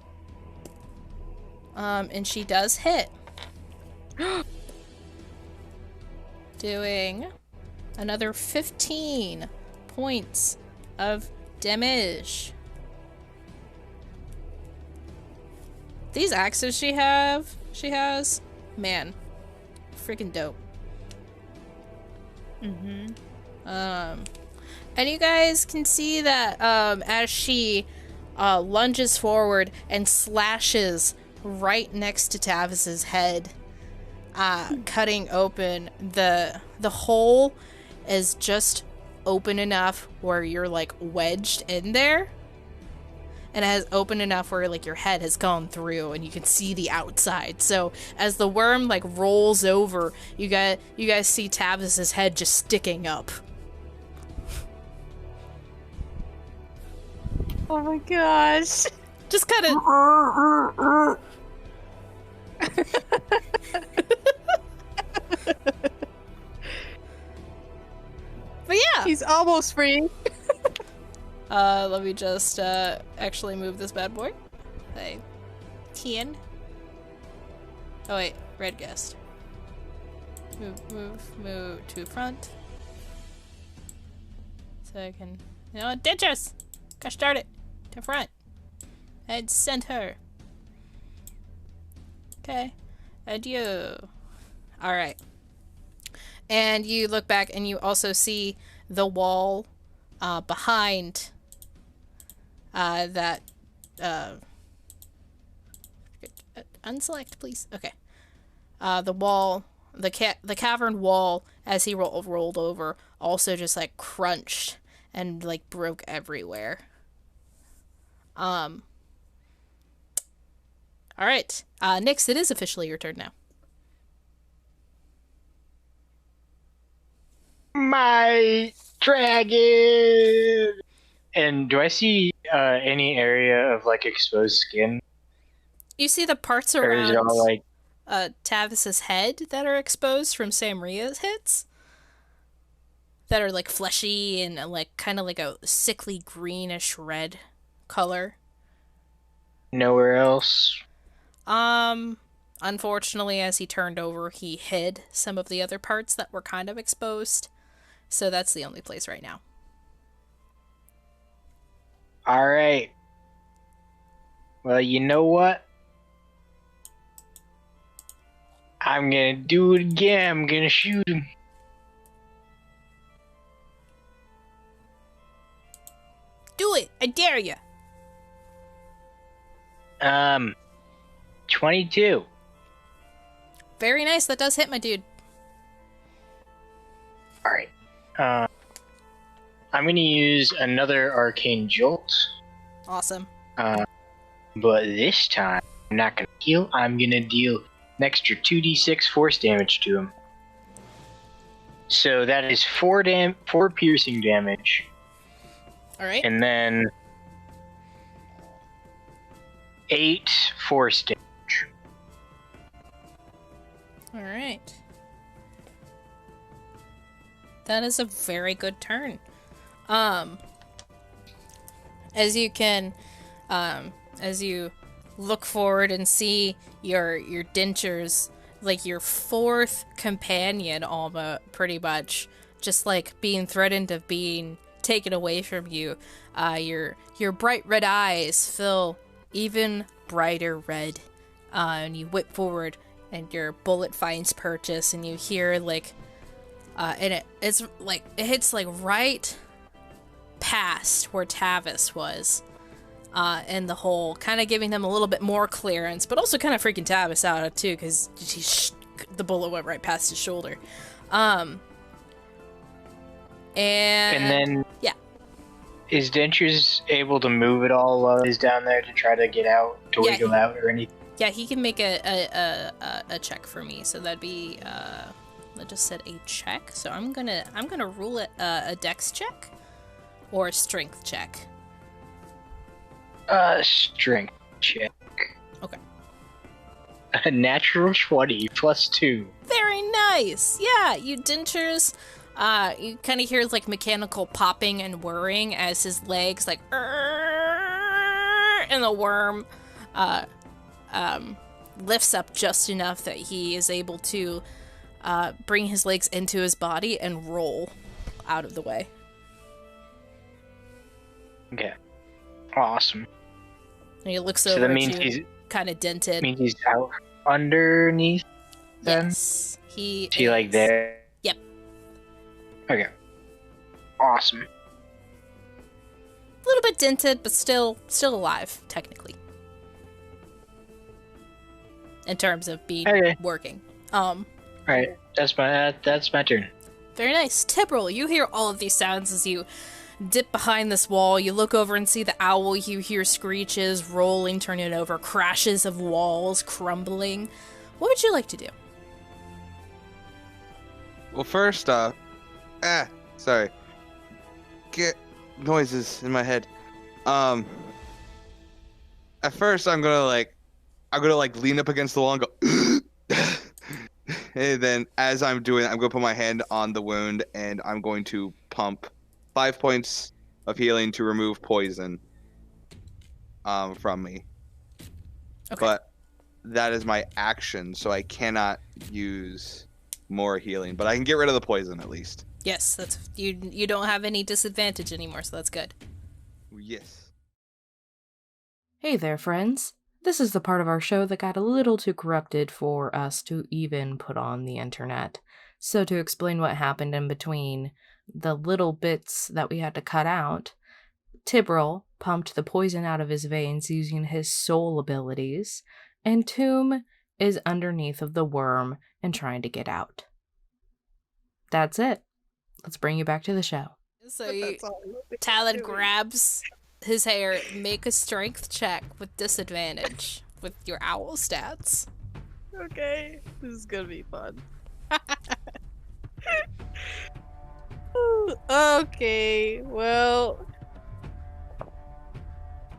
Speaker 3: And she does hit. Doing another 15 points of damage. These axes she has, man, freaking dope.
Speaker 6: Mm-hmm.
Speaker 3: And you guys can see that as she lunges forward and slashes right next to Tavis's head, cutting open the hole is just open enough where you're like wedged in there, and it has open enough where like your head has gone through and you can see the outside. So as the worm like rolls over, you guys see Tavis's head just sticking up.
Speaker 6: Oh my gosh.
Speaker 3: Just kind of but yeah,
Speaker 6: He's almost free.
Speaker 3: let me just actually move this bad boy. I can. Oh wait, red guest. Move to front. So I can You know, ditches! Gosh darn it. To front. And send her. Okay. Adieu. Alright. And you look back and you also see the wall behind that unselect, please. Okay. The wall, the cavern wall, as he rolled over, also just like crunched and like broke everywhere. All right, Nyx, it is officially your turn now.
Speaker 5: My dragon. And do I see any area of like exposed skin?
Speaker 3: You see the parts
Speaker 5: Or is it
Speaker 3: around
Speaker 5: all like
Speaker 3: Tavis's head that are exposed from Samria's hits, that are like fleshy and like kind of like a sickly greenish red color.
Speaker 5: nowhere else?
Speaker 3: Unfortunately, as he turned over, he hid some of the other parts that were kind of exposed. So that's the only place right now.
Speaker 5: All right. Well, you know what? I'm gonna do it again. I'm gonna shoot him.
Speaker 3: Do it! I dare you!
Speaker 5: 22.
Speaker 3: Very nice, that does hit, my dude.
Speaker 5: All right. I'm gonna use another arcane jolt.
Speaker 3: Awesome.
Speaker 5: But this time I'm not gonna heal. I'm gonna deal an extra 2d6 force damage to him. So that is 4 piercing damage,
Speaker 3: Alright.
Speaker 5: and then 8 force damage.
Speaker 3: Alright. That is a very good turn. As you can, as you look forward and see your dentures, like your fourth companion almost, pretty much, just like being threatened of being taken away from you, your bright red eyes fill even brighter red, and you whip forward and your bullet finds purchase, and you hear like and it's like it hits like right past where Tavis was in the hole, kind of giving them a little bit more clearance, but also kind of freaking Tavis out too, because the bullet went right past his shoulder. And
Speaker 5: then
Speaker 3: yeah,
Speaker 5: is Dentures able to move at all while he's down there to try to get out, to
Speaker 3: Yeah,
Speaker 5: wiggle out or anything?
Speaker 3: yeah, he can make a check for me, so that'd be I just said a check, so I'm gonna rule it a dex check or a strength check.
Speaker 5: Strength check.
Speaker 3: Okay.
Speaker 5: A natural 20 plus 2.
Speaker 3: Very nice. Yeah, you dentures. You kind of hear like mechanical popping and whirring as his legs like, and the worm lifts up just enough that he is able to bring his legs into his body and roll out of the way.
Speaker 5: Okay. Awesome.
Speaker 3: And he looks
Speaker 5: So
Speaker 3: over
Speaker 5: that
Speaker 3: at
Speaker 5: means
Speaker 3: you,
Speaker 5: he's
Speaker 3: kind of dented.
Speaker 5: means he's out underneath then?
Speaker 3: Yes, he
Speaker 5: Is he like there?
Speaker 3: Yep.
Speaker 5: Okay. Awesome.
Speaker 3: A little bit dented, but still alive, technically. In terms of being working.
Speaker 5: Alright, that's my turn.
Speaker 3: Very nice. Tibril, you hear all of these sounds as you dip behind this wall. You look over and see the owl. You hear screeches, rolling, turning over, crashes of walls, crumbling. What would you like to do?
Speaker 7: Well, first off, sorry. Get noises in my head. At first I'm gonna lean up against the wall and go, and then as I'm doing it, I'm gonna put my hand on the wound and I'm going to pump 5 points of healing to remove poison from me.
Speaker 3: Okay.
Speaker 7: But that is my action, so I cannot use more healing, but I can get rid of the poison at least.
Speaker 3: Yes, that's you don't have any disadvantage anymore, so that's good.
Speaker 7: Yes.
Speaker 1: Hey there, friends. This is the part of our show that got a little too corrupted for us to even put on the internet. So to explain what happened in between the little bits that we had to cut out, Tibril pumped the poison out of his veins using his soul abilities, and Tomb is underneath of the worm and trying to get out. That's it. Let's bring you back to the show.
Speaker 3: So Talon grabs his hair. Make a strength check with disadvantage with your owl stats.
Speaker 6: Okay, this is gonna be fun. Okay, well.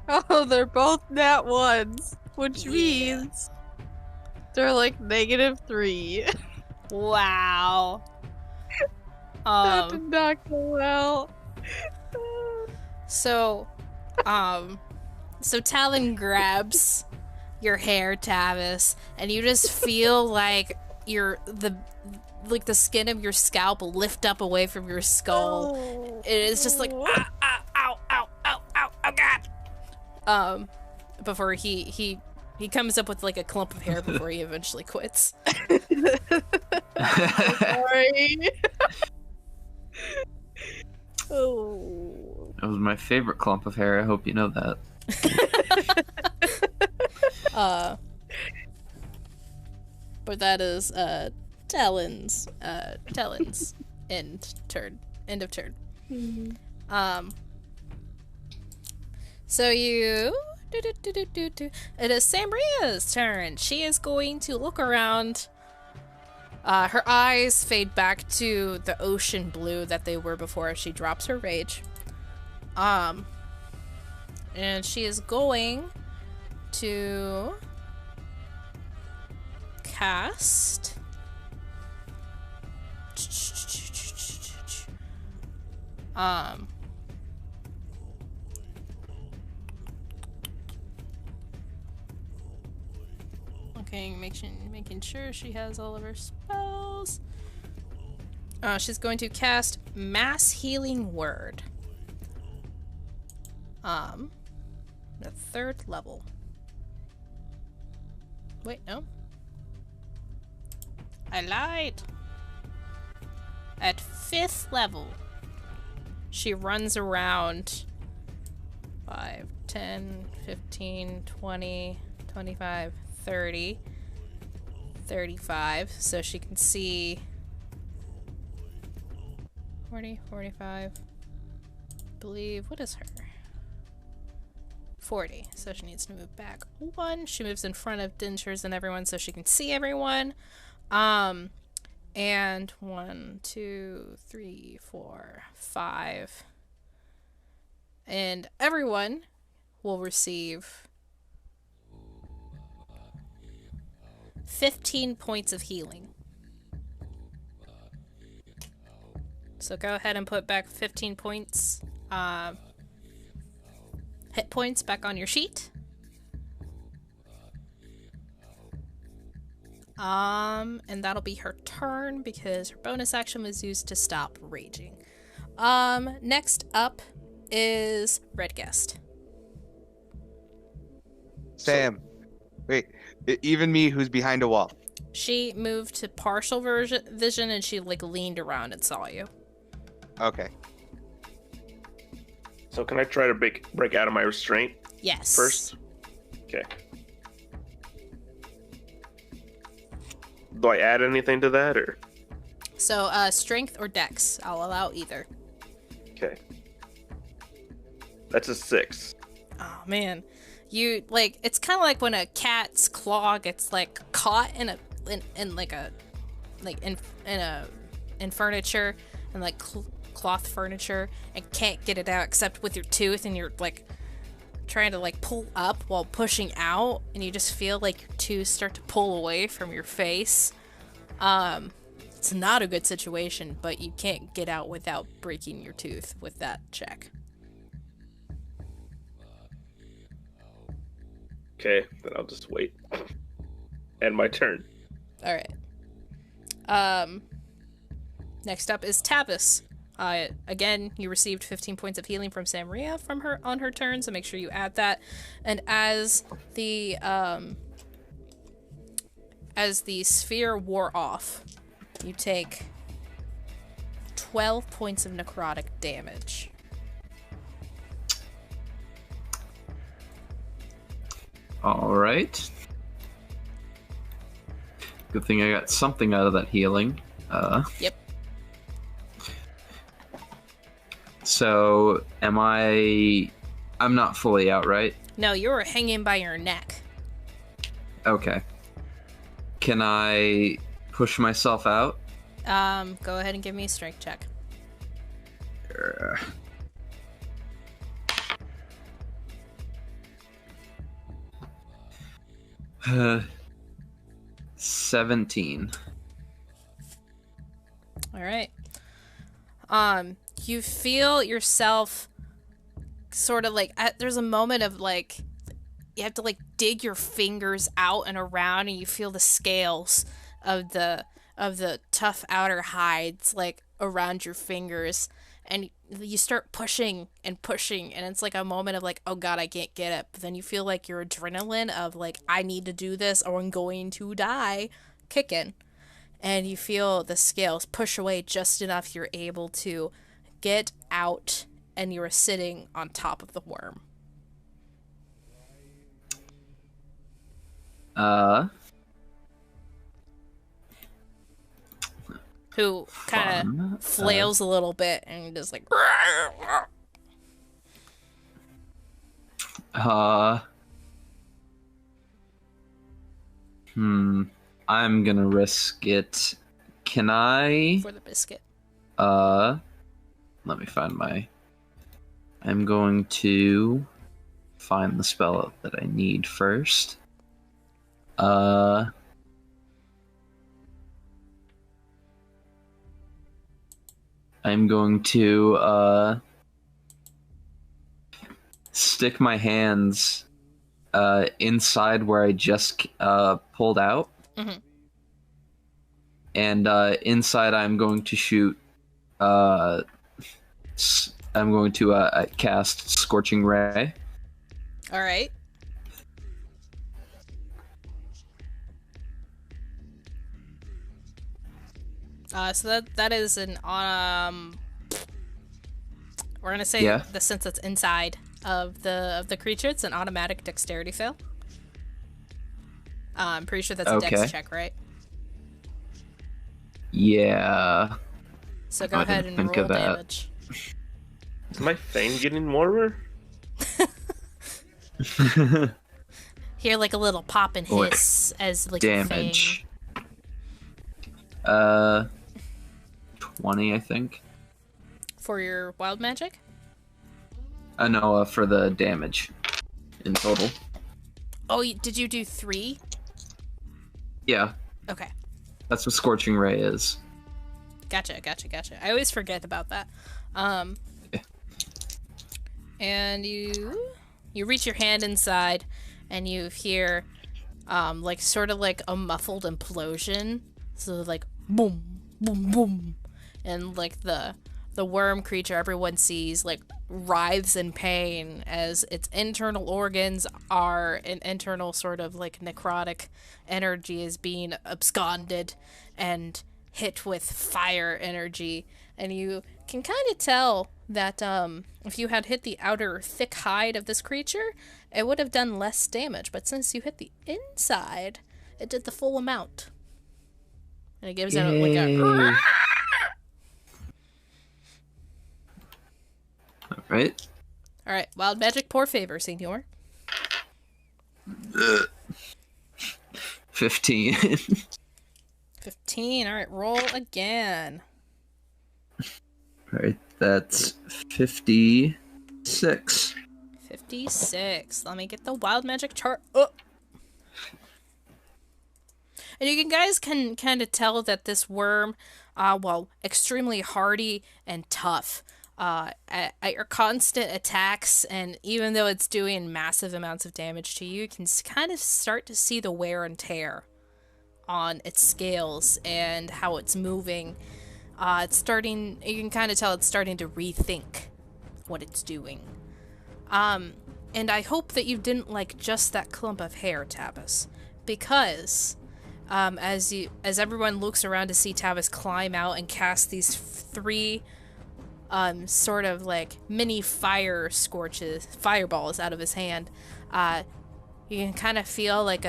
Speaker 6: Oh, they're both nat ones, which means they're like -3.
Speaker 3: Wow.
Speaker 6: That did not go well.
Speaker 3: So Talon grabs your hair, Tavis, and you just feel like the skin of your scalp lift up away from your skull. It is just like ow, ow, ow, ow, ow, oh god. Before he comes up with like a clump of hair before he eventually quits.
Speaker 6: Sorry. Oh.
Speaker 4: That was my favorite clump of hair. I hope you know that.
Speaker 3: But that is Talon's end of turn. So you it is Sambria's turn. She is going to look around. Her eyes fade back to the ocean blue that they were before she drops her rage. And she is going to cast okay, making sure she has all of her spells. She's going to cast Mass Healing Word. The 3rd level. Wait, no. I lied. At 5th level, she runs around 5, 10, 15, 20, 25, 30, 35, so she can see 40, 45, believe, what is her? 40, so she needs to move back 1. She moves in front of dentures and everyone so she can see everyone. And 1, 2, 3, 4, 5. And everyone will receive 15 points of healing. So go ahead and put back 15 points, hit points back on your sheet. And that'll be her turn because her bonus action was used to stop raging. Next up is Red Guest.
Speaker 7: Sam. Wait, even me who's behind a wall.
Speaker 3: She moved to partial vision and she like leaned around and saw you.
Speaker 7: Okay.
Speaker 2: So can I try to break out of my restraint?
Speaker 3: Yes.
Speaker 2: First? Okay. Do I add anything to that, or?
Speaker 3: So, strength or dex. I'll allow either.
Speaker 2: Okay. That's a 6.
Speaker 3: Oh, man. You, like, it's kind of like when a cat's claw gets, like, caught in furniture, and, like, cloth furniture, and can't get it out except with your tooth, and you're, like, trying to, like, pull up while pushing out, and you just feel like your tooth start to pull away from your face. It's not a good situation, but you can't get out without breaking your tooth with that check.
Speaker 2: Okay, then I'll just wait. End my turn.
Speaker 3: Alright. Next up is Tavis. Again, you received 15 points of healing from Samria from her on her turn, so make sure you add that. And as the sphere wore off, you take 12 points of necrotic damage.
Speaker 4: All right. Good thing I got something out of that healing.
Speaker 3: Yep.
Speaker 4: So, I'm not fully out, right?
Speaker 3: No, you were hanging by your neck.
Speaker 4: Okay. Can I push myself out?
Speaker 3: Go ahead and give me a strength check.
Speaker 4: 17.
Speaker 3: All right. You feel yourself sort of like there's a moment of like you have to like dig your fingers out and around, and you feel the scales of the tough outer hides like around your fingers, and you start pushing and pushing, and it's like a moment of like, oh god, I can't get it. But then you feel like your adrenaline of like, I need to do this or I'm going to die kick in, and you feel the scales push away just enough you're able to get out, and you are sitting on top of the worm. Who kind of flails a little bit and just like
Speaker 4: I'm gonna risk it. Can I
Speaker 3: for the biscuit.
Speaker 4: Let me find I'm going to find the spell that I need first. I'm going to stick my hands inside where I just pulled out.
Speaker 3: Mm-hmm.
Speaker 4: And inside I'm going to shoot I'm going to cast Scorching Ray.
Speaker 3: All right. So that is an we're gonna say the since it's inside of the creature, it's an automatic dexterity fail. I'm pretty sure that's a dex check, right?
Speaker 4: Yeah.
Speaker 3: So go ahead and roll damage.
Speaker 2: Is my fang getting warmer?
Speaker 3: Hear like a little pop and hiss as like
Speaker 4: damage. 20, I think.
Speaker 3: For your wild magic?
Speaker 4: No, for the damage in total.
Speaker 3: Oh, did you do 3?
Speaker 4: Yeah.
Speaker 3: Okay.
Speaker 4: That's what Scorching Ray is.
Speaker 3: Gotcha. I always forget about that. And you reach your hand inside, and you hear, like sort of like a muffled implosion. So like boom, boom, boom, and like the worm creature everyone sees like writhes in pain as its internal organs are an internal sort of like necrotic energy is being absconded and hit with fire energy, and you can kind of tell that if you had hit the outer thick hide of this creature, it would have done less damage, but since you hit the inside, it did the full amount. And it gives out like a... Alright, wild magic pour favor, senor.
Speaker 4: 15.
Speaker 3: 15, alright, roll again.
Speaker 4: Alright, that's 56.
Speaker 3: 56. Let me get the wild magic chart up. And you guys can kind of tell that this worm, extremely hardy and tough. At your constant attacks, and even though it's doing massive amounts of damage to you, you can kind of start to see the wear and tear on its scales and how it's moving. It's starting, you can kind of tell it's starting to rethink what it's doing. And I hope that you didn't like just that clump of hair, Tavis, because as everyone looks around to see Tavis climb out and cast these 3 sort of like mini fireballs out of his hand, you can kind of feel like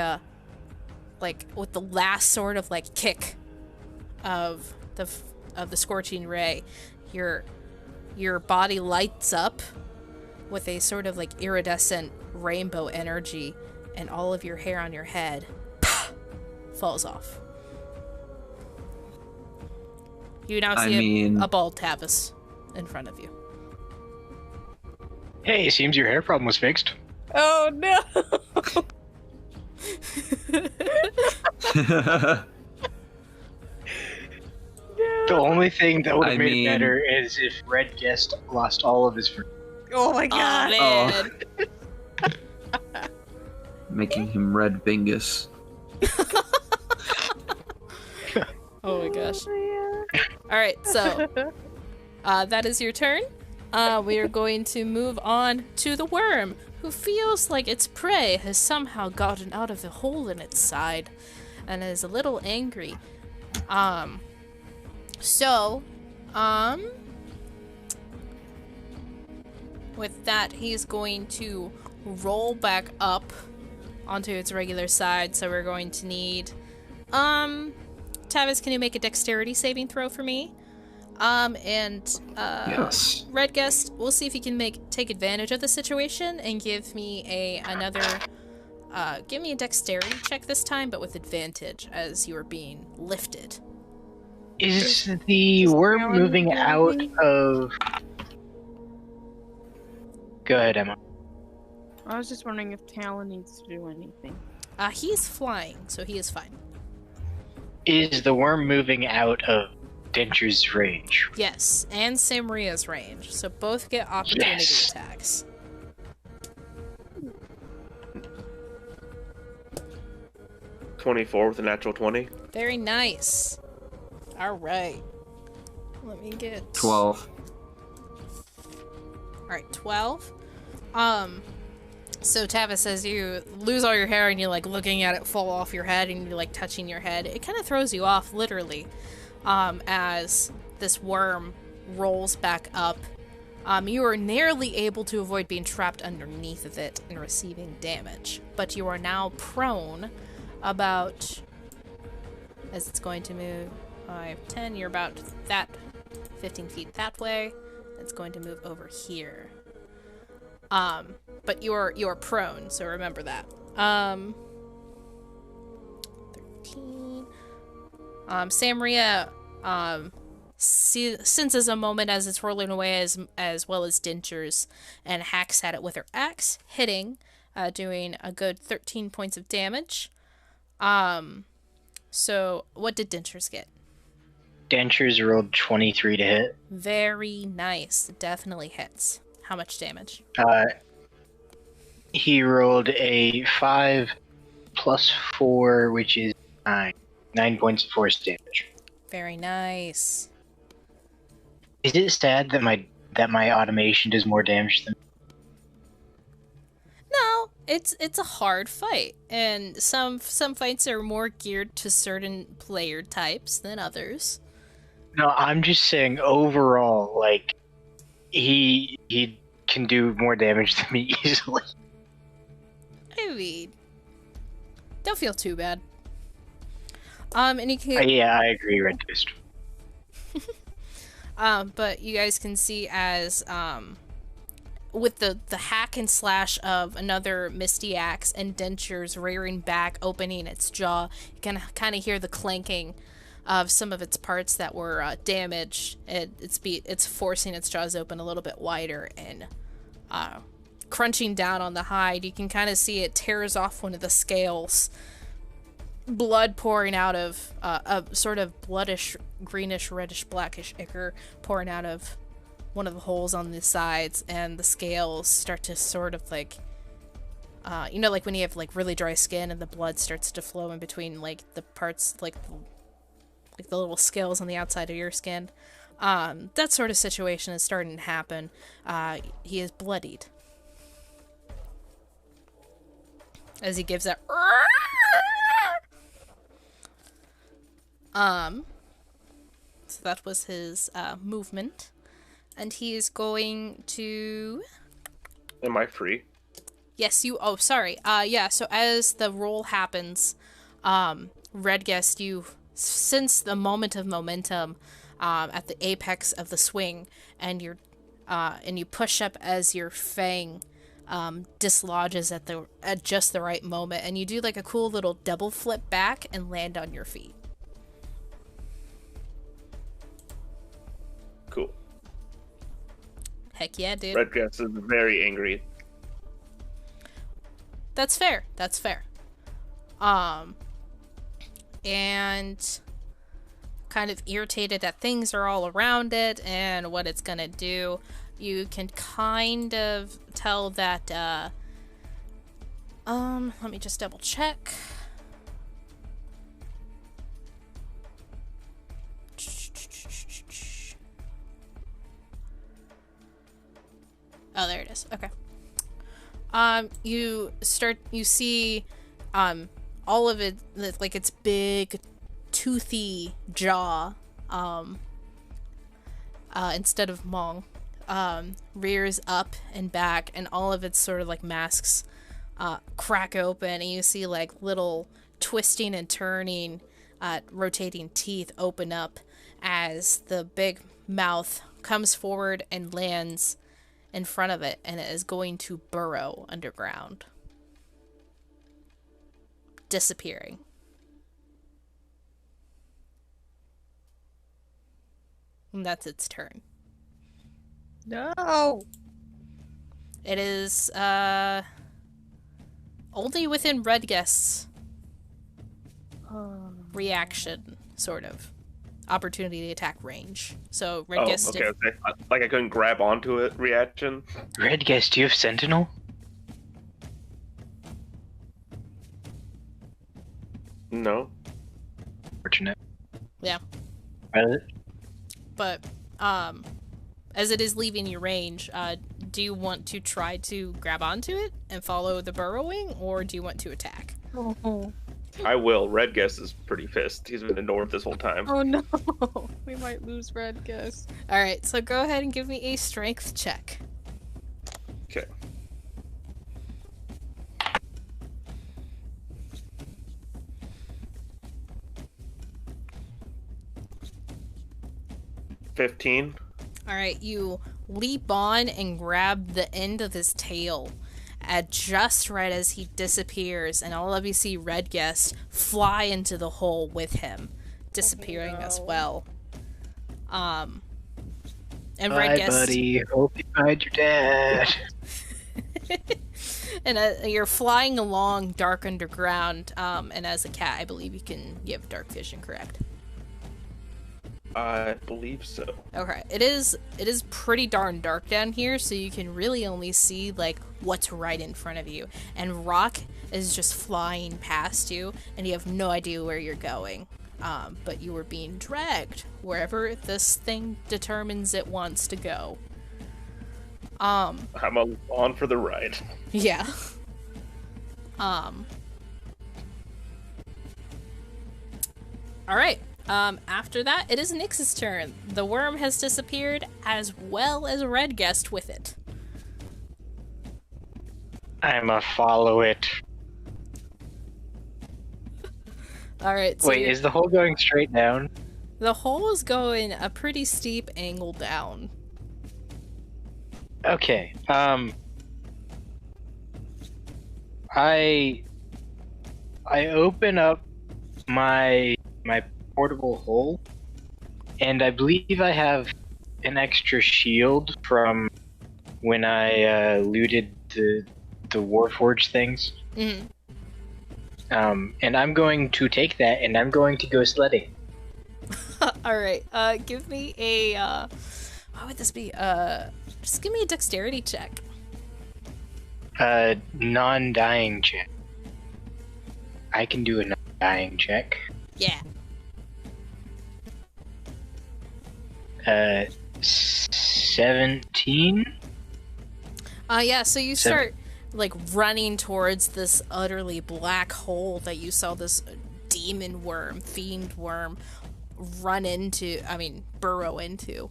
Speaker 3: with the last sort of like kick of the scorching ray, your body lights up with a sort of like iridescent rainbow energy, and all of your hair on your head falls off. You now see a bald Tavis in front of you.
Speaker 5: Hey, it seems your hair problem was fixed.
Speaker 6: Oh no!
Speaker 5: The only thing that would have made it better is if Red Guest lost all of his friends.
Speaker 6: Oh my god!
Speaker 3: Oh, man.
Speaker 4: Making him Red Bingus.
Speaker 3: Oh my gosh. Alright, so that is your turn. We are going to move on to the worm, who feels like its prey has somehow gotten out of the hole in its side and is a little angry. With that, he's going to roll back up onto its regular side, so we're going to need, Tavis, can you make a dexterity saving throw for me?
Speaker 4: Yes.
Speaker 3: Red Guest, we'll see if you can take advantage of the situation and give me give me a dexterity check this time, but with advantage as you are being lifted.
Speaker 5: Is the worm moving out of... Go ahead, Emma.
Speaker 6: I was just wondering if Talon needs to do anything.
Speaker 3: He's flying, so he is fine.
Speaker 5: Is the worm moving out of Denture's range?
Speaker 3: Yes, and Samria's range, so both get opportunity attacks.
Speaker 2: $24 with a natural 20.
Speaker 3: Very nice. Alright. Let me get...
Speaker 4: 12.
Speaker 3: Alright, 12. So Tavis, as you lose all your hair and you're like looking at it fall off your head and you're like touching your head, it kind of throws you off, literally, as this worm rolls back up. You are nearly able to avoid being trapped underneath of it and receiving damage, but you are now prone about, as it's going to move 5, 10, you're about that 15 feet that way. It's going to move over here. But you're prone, so remember that. 13. Samria senses a moment as it's rolling away, as well as Denture's, and hacks at it with her axe, hitting, doing a good 13 points of damage. So what did Denture's get?
Speaker 5: Denture's rolled 23 to hit.
Speaker 3: Very nice. Definitely hits. How much damage?
Speaker 5: He rolled a 5 plus 4, which is 9. 9 points of force damage.
Speaker 3: Very nice.
Speaker 5: Is it sad that my automation does more damage than...
Speaker 3: No, it's a hard fight, and some fights are more geared to certain player types than others.
Speaker 5: No, I'm just saying overall, like, he can do more damage than me easily.
Speaker 3: I mean, don't feel too bad. And you can...
Speaker 5: Yeah, I agree, Red Fist.
Speaker 3: But you guys can see as, with the hack and slash of another Misty Axe and Denture's rearing back, opening its jaw, you can kind of hear the clanking of some of its parts that were damaged. It's forcing its jaws open a little bit wider and crunching down on the hide. You can kind of see it tears off one of the scales, blood pouring out of a sort of bloodish, greenish, reddish, blackish ichor pouring out of one of the holes on the sides, and the scales start to sort of like You know, like when you have like really dry skin and the blood starts to flow in between like the parts, like the little scales on the outside of your skin. That sort of situation is starting to happen. He is bloodied. As he gives that so that was his movement. And he is going to...
Speaker 2: Am I free?
Speaker 3: Yes, you... Oh, sorry. Yeah, so as the roll happens, Redguest, you sense the moment of momentum at the apex of the swing, and you push up as your fang dislodges at just the right moment, and you do like a cool little double flip back and land on your feet.
Speaker 2: Cool.
Speaker 3: Heck yeah, dude.
Speaker 2: Redguest is very angry.
Speaker 3: That's fair. That's fair. And kind of irritated that things are all around it and what it's gonna do. You can kind of tell that, let me just double check. Oh, there it is. Okay. You see, all of it, like its big, toothy jaw, instead of maw, rears up and back, and all of its sort of like masks, crack open, and you see like little twisting and turning, rotating teeth open up as the big mouth comes forward and lands in front of it, and it is going to burrow underground, disappearing. And that's its turn.
Speaker 6: No!
Speaker 3: It is, only within Redguest's reaction, sort of. Opportunity to attack range. So Redguest...
Speaker 2: Oh, okay. Like I couldn't grab onto it reaction?
Speaker 5: Redguest, do you have Sentinel?
Speaker 2: No.
Speaker 5: Fortunate.
Speaker 3: Yeah. But, as it is leaving your range, do you want to try to grab onto it and follow the burrowing, or do you want to attack?
Speaker 6: Oh,
Speaker 2: I will. Redguest is pretty pissed. He's been ignored this whole time.
Speaker 6: oh no! We might lose Redguest.
Speaker 3: Alright, so go ahead and give me a strength check.
Speaker 2: Okay. $15.
Speaker 3: Alright, you leap on and grab the end of his tail at just right as he disappears, and all of you see Redguest fly into the hole with him, disappearing as well. And
Speaker 5: Bye,
Speaker 3: Redguest...
Speaker 5: buddy. Hope you find your dad.
Speaker 3: And you're flying along dark underground, and as a cat, I believe you have dark vision, correct?
Speaker 2: I believe so.
Speaker 3: Okay, it is pretty darn dark down here, so you can really only see like what's right in front of you, and rock is just flying past you, and you have no idea where you're going. But you are being dragged wherever this thing determines it wants to go.
Speaker 2: I'm on for the ride.
Speaker 3: Yeah. Alright. After that, it is Nyx's turn. The worm has disappeared, as well as Redguest with it.
Speaker 5: I'ma follow it.
Speaker 3: Alright, so
Speaker 5: Wait, is the hole going straight down?
Speaker 3: the hole is going a pretty steep angle down.
Speaker 5: Okay, I open up my portable hole, and I believe I have an extra shield from when I looted the Warforged things.
Speaker 3: Mm-hmm.
Speaker 5: And I'm going to take that, and I'm going to go sledding.
Speaker 3: Alright, give me a, what would this be? Just give me a dexterity check.
Speaker 5: Non-dying check. I can do a non-dying check.
Speaker 3: Yeah.
Speaker 5: 17?
Speaker 3: Yeah, so you start, like, running towards this utterly black hole that you saw this demon worm, fiend worm, burrow into.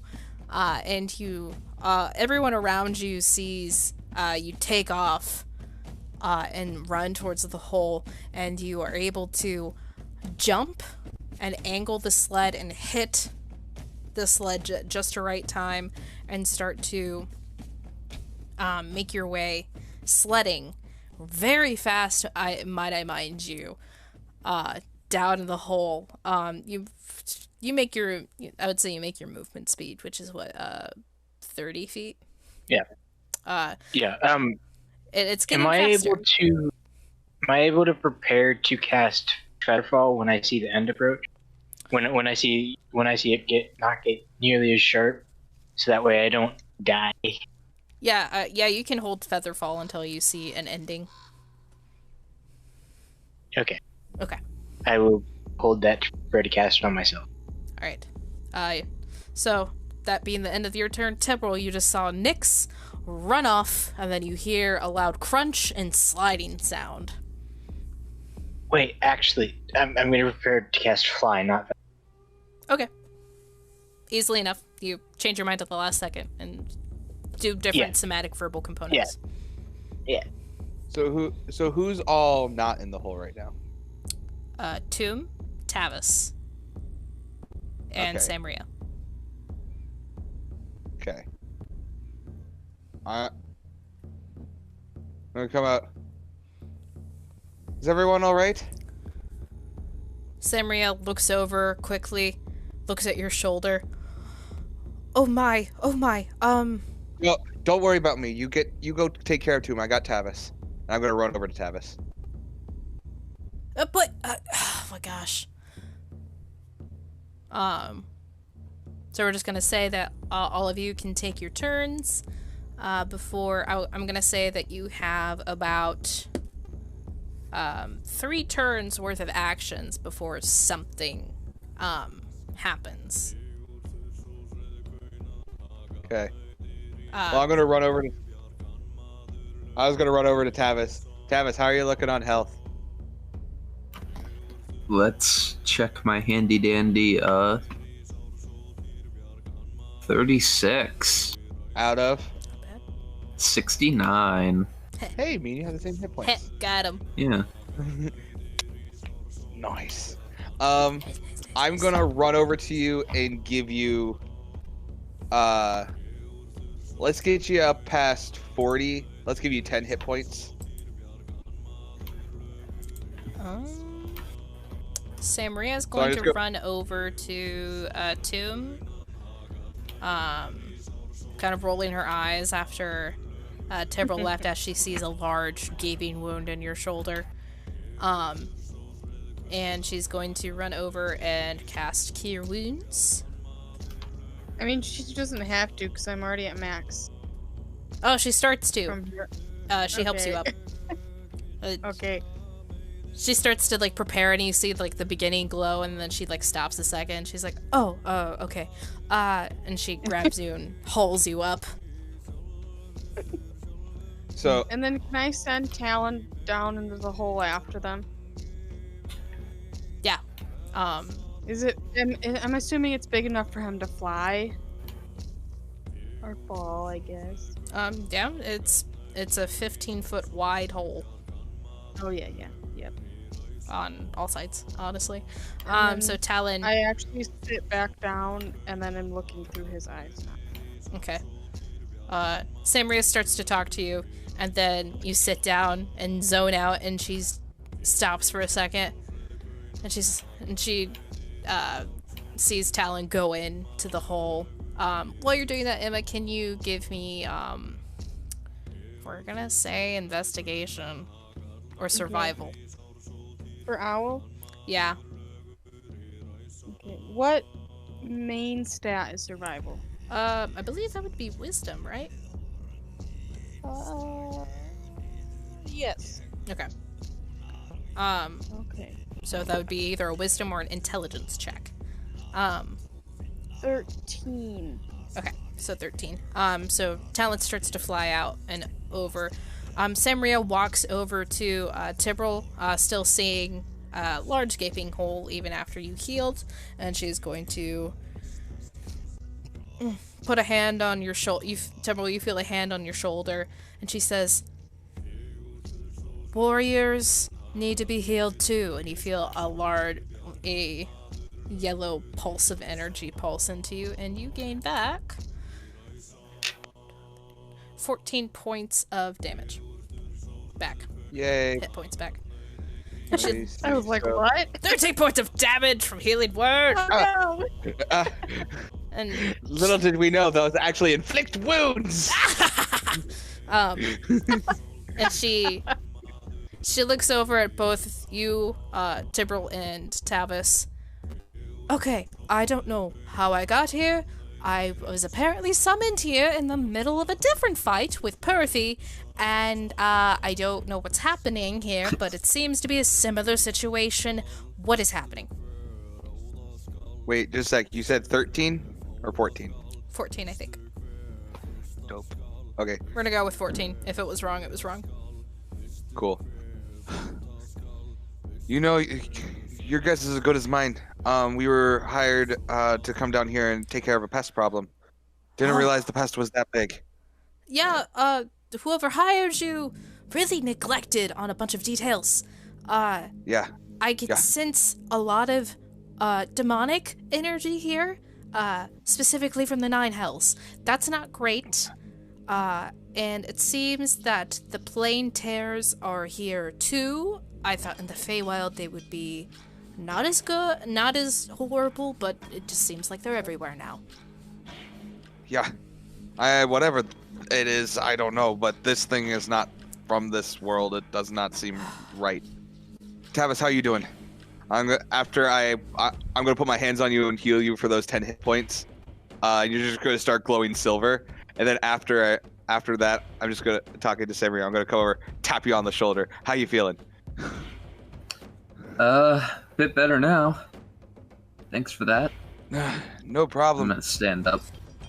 Speaker 3: And you, everyone around you sees, you take off, and run towards the hole, and you are able to jump and angle the sled and hit the sled just the right time and start to make your way sledding very fast, I mind you, down in the hole. You make your, I would say you make your movement speed, which is what, 30 feet?
Speaker 5: Yeah.
Speaker 3: Yeah. It's getting
Speaker 5: am I
Speaker 3: faster.
Speaker 5: am I able to prepare to cast Featherfall when I see the end approach? When I see it not get nearly as sharp, so that way I don't die.
Speaker 3: Yeah, you can hold Featherfall until you see an ending.
Speaker 5: Okay.
Speaker 3: Okay.
Speaker 5: I will hold that ready to cast it on myself.
Speaker 3: Alright. So, that being the end of your turn, Temporal, you just saw Nyx run off, and then you hear a loud crunch and sliding sound.
Speaker 5: Wait, actually, I'm going to prepare to cast Fly, not Feather.
Speaker 3: Okay. Easily enough. You change your mind at the last second and do different somatic verbal components.
Speaker 5: Yeah.
Speaker 7: So who's all not in the hole right now?
Speaker 3: Tomb, Tavis, and
Speaker 7: Okay.
Speaker 3: Samria.
Speaker 7: Okay. I'm gonna come out. Is everyone all right?
Speaker 3: Samria looks over quickly, looks at your shoulder. Oh my.
Speaker 7: No, don't worry about me. You go take care of Tomb. I got Tavis. And I'm gonna run over to Tavis.
Speaker 3: Oh my gosh. So we're just gonna say that all of you can take your turns. I'm gonna say that you have about 3 turns worth of actions before something happens.
Speaker 7: Okay. Well, I'm gonna run over to. I was gonna run over to Tavis. Tavis, how are you looking on health?
Speaker 4: Let's check my handy dandy 36.
Speaker 7: Out of.
Speaker 4: 69.
Speaker 7: Hey, me and you have the same hit points.
Speaker 3: Got him.
Speaker 4: Yeah.
Speaker 7: Nice. I'm gonna run over to you and give you. Let's get you up past 40. Let's give you 10 hit points.
Speaker 3: Samria's going to run over to Tomb, kind of rolling her eyes after Temporal left as she sees a large gaping wound in your shoulder. And she's going to run over and cast Cure Wounds.
Speaker 6: I mean, she doesn't have to because I'm already at max.
Speaker 3: Oh, she starts to. She helps you up.
Speaker 6: Okay.
Speaker 3: She starts to like prepare, and you see like the beginning glow, and then she like stops a second. She's like, "Oh, okay," and she grabs you and hauls you up.
Speaker 7: So.
Speaker 6: And then can I send Talon down into the hole after them?
Speaker 3: Yeah.
Speaker 6: Is it? I'm assuming it's big enough for him to fly. Or fall, I guess.
Speaker 3: Yeah. It's a 15-foot wide hole.
Speaker 6: Oh yeah. Yep.
Speaker 3: On all sides, honestly. So Talon.
Speaker 6: I actually sit back down, and then I'm looking through his eyes now.
Speaker 3: Okay. Samria starts to talk to you, and then you sit down and zone out, and she stops for a second, and she sees Talon go in to the hole. While you're doing that, Emma, can you give me we're gonna say investigation or survival?
Speaker 6: For Owl?
Speaker 3: Yeah.
Speaker 6: Okay. What main stat is survival?
Speaker 3: I believe that would be wisdom, right?
Speaker 6: Yes.
Speaker 3: Okay.
Speaker 6: Okay.
Speaker 3: So that would be either a wisdom or an intelligence check.
Speaker 6: 13.
Speaker 3: Okay, so 13. So talent starts to fly out and over. Samria walks over to Tibril, still seeing a large gaping hole even after you healed, and she's going to put a hand on your shoulder. Tibril, you feel a hand on your shoulder, and she says, "Warriors need to be healed too," and you feel a yellow pulse of energy pulse into you, and you gain back 14 points of damage. Back.
Speaker 7: Yay.
Speaker 3: Hit points back.
Speaker 7: Nice.
Speaker 6: I was like, what?
Speaker 3: 13 points of damage from healing word!
Speaker 6: Oh, no.
Speaker 3: And
Speaker 7: Little did we know those actually inflict wounds.
Speaker 3: and she looks over at both you, Tibril and Tavis. Okay, I don't know how I got here. I was apparently summoned here in the middle of a different fight with Perthy, and I don't know what's happening here, but it seems to be a similar situation. What is happening?
Speaker 7: Wait, just a sec. You said 13 or 14?
Speaker 3: 14, I think.
Speaker 7: Dope. Okay,
Speaker 3: We're gonna go with 14. If it was wrong, it was wrong.
Speaker 7: cool. You know, your guess is as good as mine. We were hired to come down here and take care of a pest problem. Didn't realize the pest was that big.
Speaker 3: Yeah, whoever hired you really neglected on a bunch of details.
Speaker 7: Yeah.
Speaker 3: I can sense a lot of demonic energy here, specifically from the Nine Hells. That's not great. And it seems that the Plain Tears are here too. I thought in the Feywild they would be not as good, not as horrible, but it just seems like they're everywhere now.
Speaker 7: Yeah. Whatever it is, I don't know, but this thing is not from this world. It does not seem right. Tavis, how you doing? I'm gonna put my hands on you and heal you for those 10 hit points. You're just gonna start glowing silver, and then after that, I'm just gonna talking to Samri. I'm gonna come over, tap you on the shoulder. How you feeling?
Speaker 4: Bit better now. Thanks for that.
Speaker 7: No
Speaker 4: I'm
Speaker 7: problem.
Speaker 4: gonna stand up.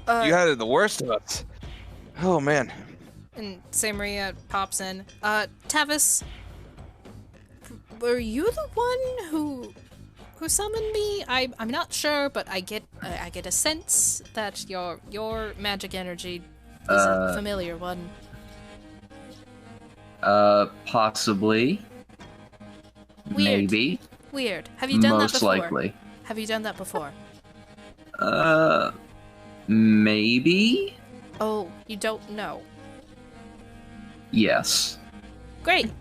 Speaker 7: You had it the worst of us. Oh man.
Speaker 3: And Samria pops in. Tavis, were you the one who summoned me? I'm not sure, but I get a sense that your magic energy is a familiar one.
Speaker 4: Possibly.
Speaker 3: Weird.
Speaker 4: Maybe.
Speaker 3: Weird. Have you done that
Speaker 4: Most
Speaker 3: before?
Speaker 4: likely.
Speaker 3: Have you done that before?
Speaker 4: Maybe?
Speaker 3: Oh, you don't know.
Speaker 4: Yes.
Speaker 3: Great.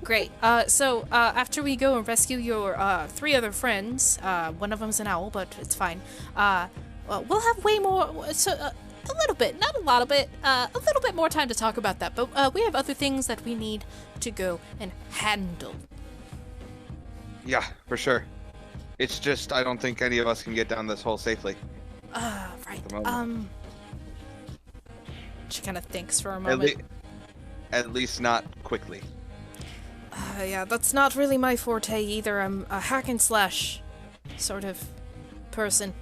Speaker 3: So after we go and rescue your 3 other friends, one of them's an owl, but it's fine. We'll have way more. So a little bit, not a lot of it. A little bit more time to talk about that. But we have other things that we need to go and handle.
Speaker 7: Yeah, for sure. It's just I don't think any of us can get down this hole safely.
Speaker 3: Right.
Speaker 7: the moment.
Speaker 3: She kind of thinks for a moment.
Speaker 7: At least not quickly.
Speaker 3: Yeah, that's not really my forte either. I'm a hack and slash sort of person.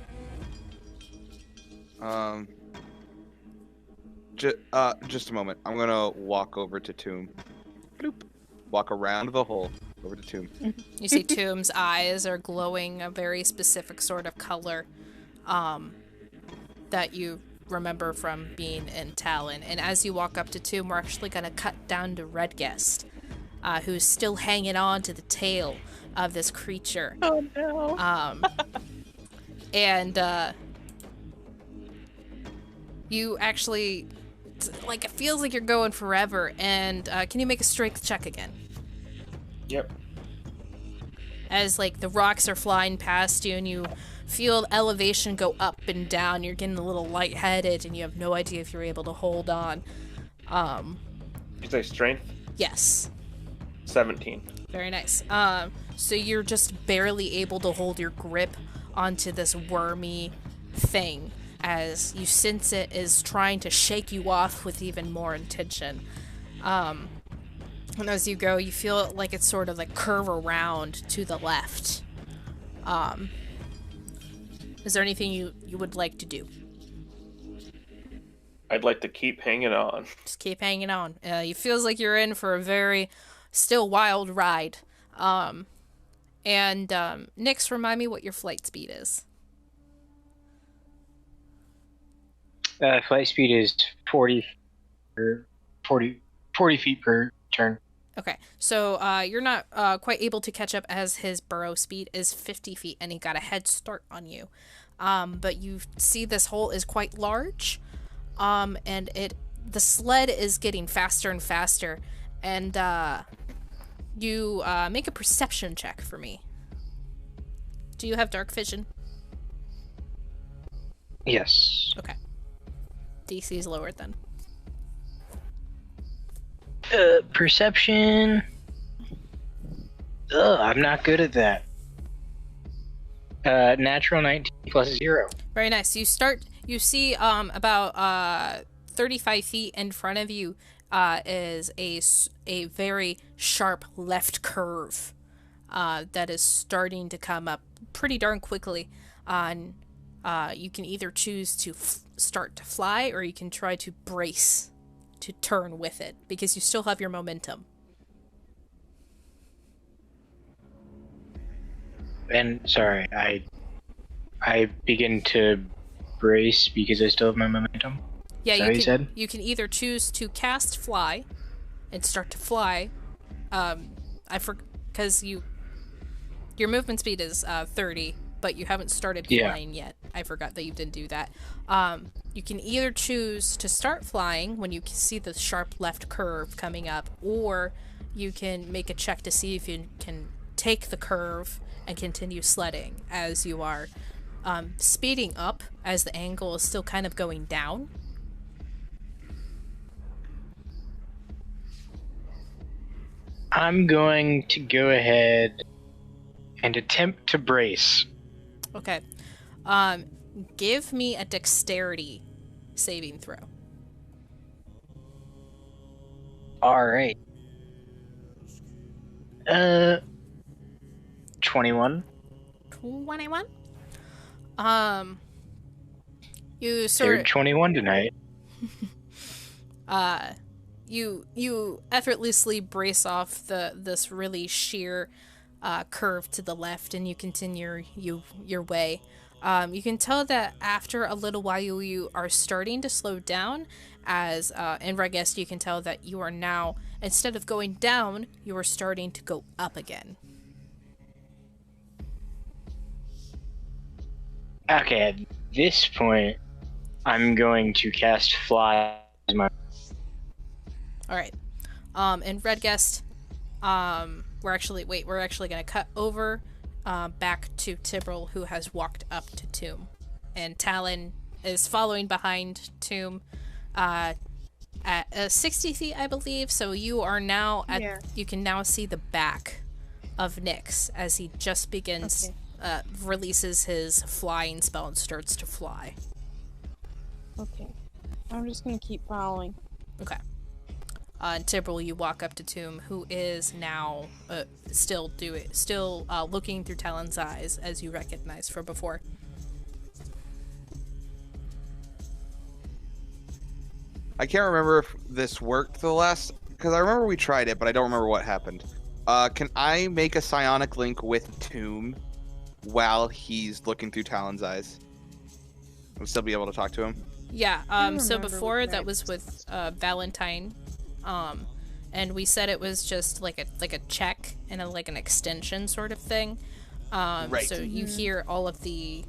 Speaker 7: Just a moment. I'm gonna walk over to Tomb. Bloop. Walk around the hole over to Tomb.
Speaker 3: You see Tomb's eyes are glowing a very specific sort of color that you remember from being in Talon. And as you walk up to Tomb, we're actually going to cut down to Redguest, who's still hanging on to the tail of this creature.
Speaker 6: Oh no.
Speaker 3: And you actually, like, it feels like you're going forever. And can you make a strength check again?
Speaker 2: Yep.
Speaker 3: As, like, the rocks are flying past you and you feel elevation go up and down. You're getting a little lightheaded and you have no idea if you're able to hold on.
Speaker 2: You say strength?
Speaker 3: Yes.
Speaker 2: 17.
Speaker 3: Very nice. So you're just barely able to hold your grip onto this wormy thing as you sense it is trying to shake you off with even more intention. And as you go, you feel like it's sort of like curve around to the left. Is there anything you would like to do?
Speaker 2: I'd like to keep hanging on.
Speaker 3: Just keep hanging on. It feels like you're in for a very still wild ride. Nyx, remind me what your flight speed is.
Speaker 5: Flight speed is 40 feet per turn.
Speaker 3: Okay, so you're not quite able to catch up as his burrow speed is 50 feet, and he got a head start on you. But you see this hole is quite large, and the sled is getting faster and faster, and you make a perception check for me. Do you have dark vision?
Speaker 5: Yes.
Speaker 3: Okay. DC is lowered then.
Speaker 5: Perception. Ugh, I'm not good at that. Natural 19 plus 0.
Speaker 3: Very nice. You see about 35 feet in front of you is a very sharp left curve that is starting to come up pretty darn quickly. You can either choose to start to fly, or you can try to brace to turn with it, because you still have your momentum.
Speaker 5: And sorry, I begin to brace because I still have my momentum.
Speaker 3: Yeah,
Speaker 5: said?
Speaker 3: You can either choose to cast fly and start to fly. Because your movement speed is 30, but you haven't started flying yet. I forgot that you didn't do that. You can either choose to start flying when you see the sharp left curve coming up, or you can make a check to see if you can take the curve and continue sledding as you are speeding up as the angle is still kind of going down.
Speaker 5: I'm going to go ahead and attempt to brace.
Speaker 3: Okay. Give me a dexterity saving throw.
Speaker 5: Alright. 21.
Speaker 3: 21? You sort
Speaker 5: Third 21 tonight.
Speaker 3: You effortlessly brace off this really sheer curve to the left, and you continue your way. You can tell that after a little while you are starting to slow down, as in Regest you can tell that you are now, instead of going down, you are starting to go up again.
Speaker 5: Okay, at this point, I'm going to cast Fly as my...
Speaker 3: Alright. In Redguest, we're actually going to cut over back to Tibril, who has walked up to Tomb. And Talon is following behind Tomb at 60 feet, I believe. So you are now you can now see the back of Nyx as he just begins, releases his flying spell and starts to fly.
Speaker 6: Okay. I'm just gonna keep following.
Speaker 3: Okay. And Tibril, you walk up to Tomb, who is now still looking through Talon's eyes, as you recognize from before.
Speaker 7: I can't remember if this worked the last, because I remember we tried it, but I don't remember what happened. Can I make a psionic link with Tomb while he's looking through Talon's eyes? I'll still be able to talk to him?
Speaker 3: Yeah, so before that was with Valentine, and we said it was just like a check and an extension sort of thing.
Speaker 7: Right.
Speaker 3: So you hear all of the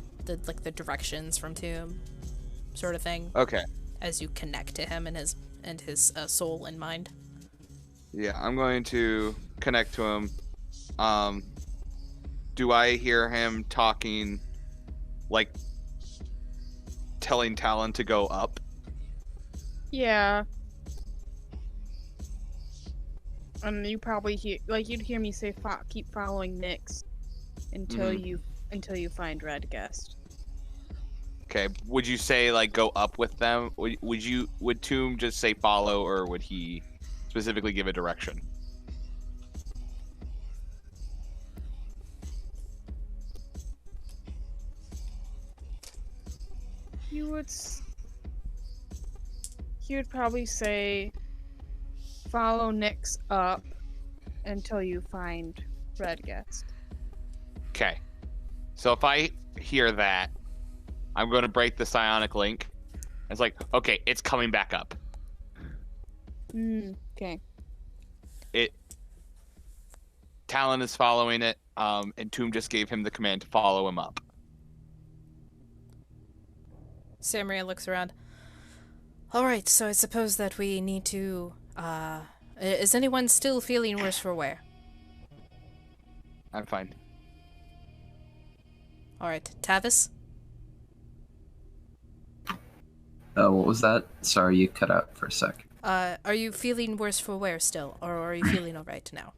Speaker 3: directions from Tomb, sort of thing.
Speaker 7: Okay.
Speaker 3: As you connect to him and his soul and mind.
Speaker 7: Yeah, I'm going to connect to him. Do I hear him talking, like, telling Talon to go up?
Speaker 6: Yeah. And you probably you'd hear me say, keep following Nyx until you find Redguest.
Speaker 7: Okay. Would you say like go up with them? Would Tomb just say follow, or would he specifically give a direction?
Speaker 6: You would probably say follow Nyx up until you find Redguest.
Speaker 12: Okay. So if I hear that, I'm going to break the psionic link. It's like, okay, it's coming back up.
Speaker 6: Okay.
Speaker 12: Talon is following it, and Tomb just gave him the command to follow him up.
Speaker 3: Samria looks around. Alright, so I suppose that we need to, is anyone still feeling worse for wear?
Speaker 12: I'm fine.
Speaker 3: Alright, Tavis?
Speaker 4: What was that? Sorry, you cut out for a sec.
Speaker 3: Are you feeling worse for wear still, or are you feeling alright now?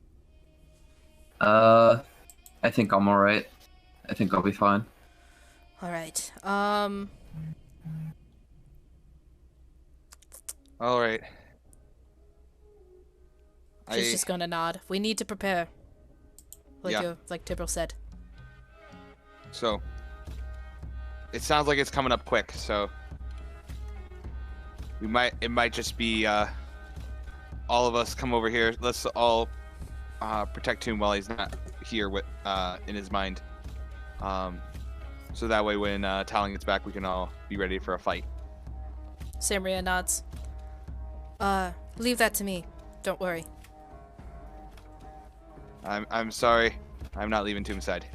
Speaker 4: I think I'm alright. I think I'll be fine.
Speaker 3: Alright,
Speaker 12: All right.
Speaker 3: She's just gonna nod. We need to prepare.
Speaker 12: Yeah.
Speaker 3: Like Tibril said.
Speaker 12: So, it sounds like it's coming up quick, so it might just be all of us come over here. Let's all protect Tomb while he's not here with in his mind. So that way when Talon gets back, we can all be ready for a fight.
Speaker 3: Samria nods. Leave that to me. Don't worry.
Speaker 12: I'm sorry. I'm not leaving Tomb's side.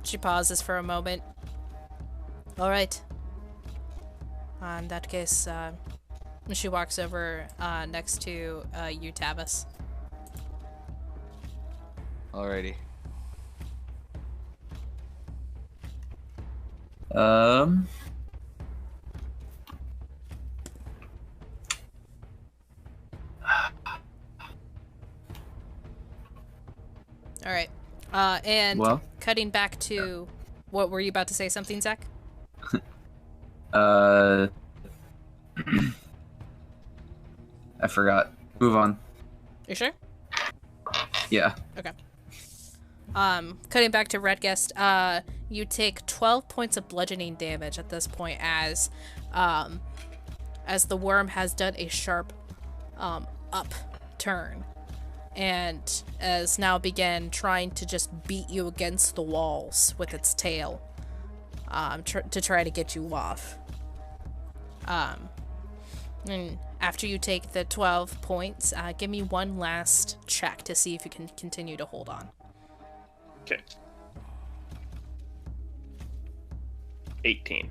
Speaker 3: She pauses for a moment. Alright. In that case, she walks over next to you, Tavis.
Speaker 12: Alrighty.
Speaker 3: Alright. And
Speaker 4: Well?
Speaker 3: cutting back to... What, were you about to say something, Zach?
Speaker 4: I forgot. Move on.
Speaker 3: You sure?
Speaker 4: Yeah.
Speaker 3: Okay. Cutting back to Redguest, you take 12 points of bludgeoning damage at this point as the worm has done a sharp upturn and has now began trying to just beat you against the walls with its tail to try to get you off. And after you take the 12 points, give me one last check to see if you can continue to hold on.
Speaker 2: Okay. 18.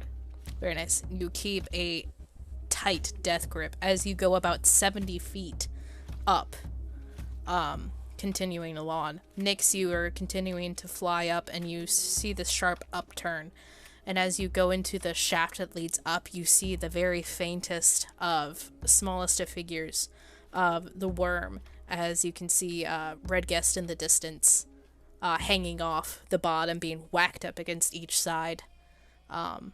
Speaker 3: Very nice. You keep a tight death grip as you go about 70 feet up, continuing along. Nyx, you are continuing to fly up, and you see this sharp upturn. And as you go into the shaft that leads up, you see the very faintest of, smallest of figures of the worm, as you can see Redguest in the distance, hanging off the bottom, being whacked up against each side. And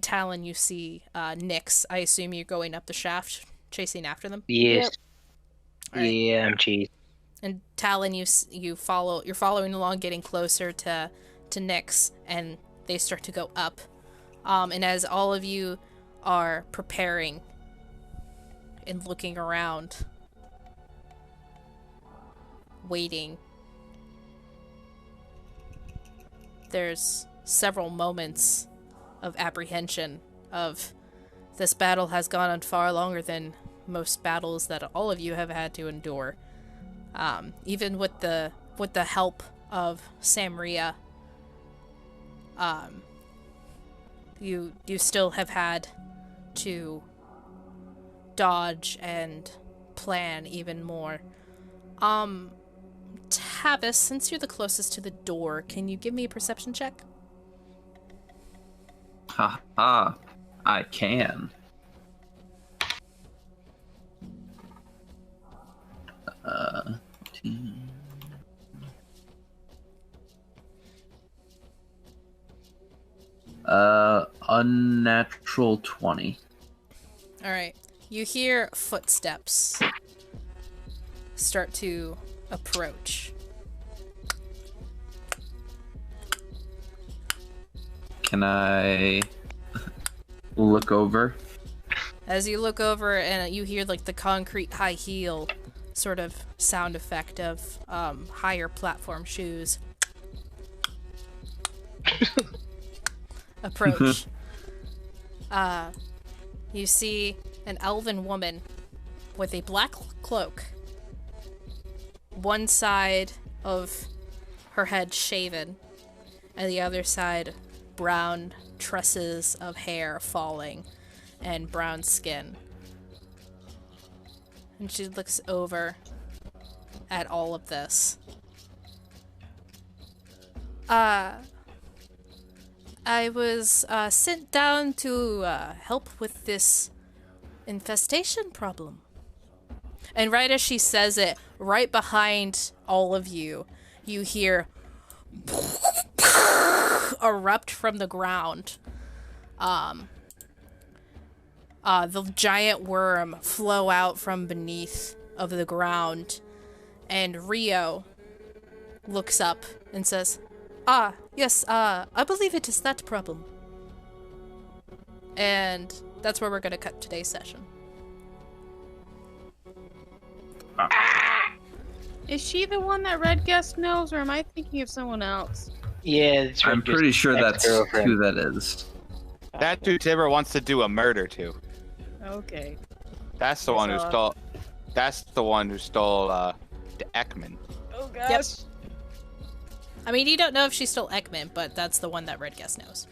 Speaker 3: Talon, you see Nyx. I assume you're going up the shaft, chasing after them?
Speaker 5: Yes.
Speaker 3: Yep. Right.
Speaker 5: Yeah, I'm cheese.
Speaker 3: And Talon, you're following along, getting closer to Nyx, and they start to go up. And as all of you are preparing and looking around, waiting, there's several moments of apprehension of this battle has gone on far longer than most battles that all of you have had to endure. Even with the help of Samria, you still have had to dodge and plan even more. Tavis, since you're the closest to the door, can you give me a perception check?
Speaker 4: Ha ha. I can. Unnatural 20.
Speaker 3: Alright. You hear footsteps start to approach.
Speaker 4: Can I look over?
Speaker 3: As you look over and you hear like the concrete high heel sort of sound effect of higher platform shoes approach. You see an elven woman with a black cloak. One side of her head shaven, and the other side brown tresses of hair falling and brown skin. And she looks over at all of this. I was sent down to help with this infestation problem. And right as she says it, right behind all of you, you hear erupt from the ground. The giant worm flow out from beneath of the ground, and Rio looks up and says, yes, I believe it is that problem. And that's where we're going to cut today's session.
Speaker 6: Is she the one that Red Guest knows, or am I thinking of someone else?
Speaker 5: Yeah, it's
Speaker 4: I'm pretty sure that's who that is.
Speaker 12: That dude Tibber wants to do a murder too.
Speaker 6: Okay.
Speaker 12: That's the one who stole. That's the one who stole the Ekman.
Speaker 6: Oh gosh.
Speaker 3: Yep. I mean, you don't know if she stole Ekman, but that's the one that Red Guest knows.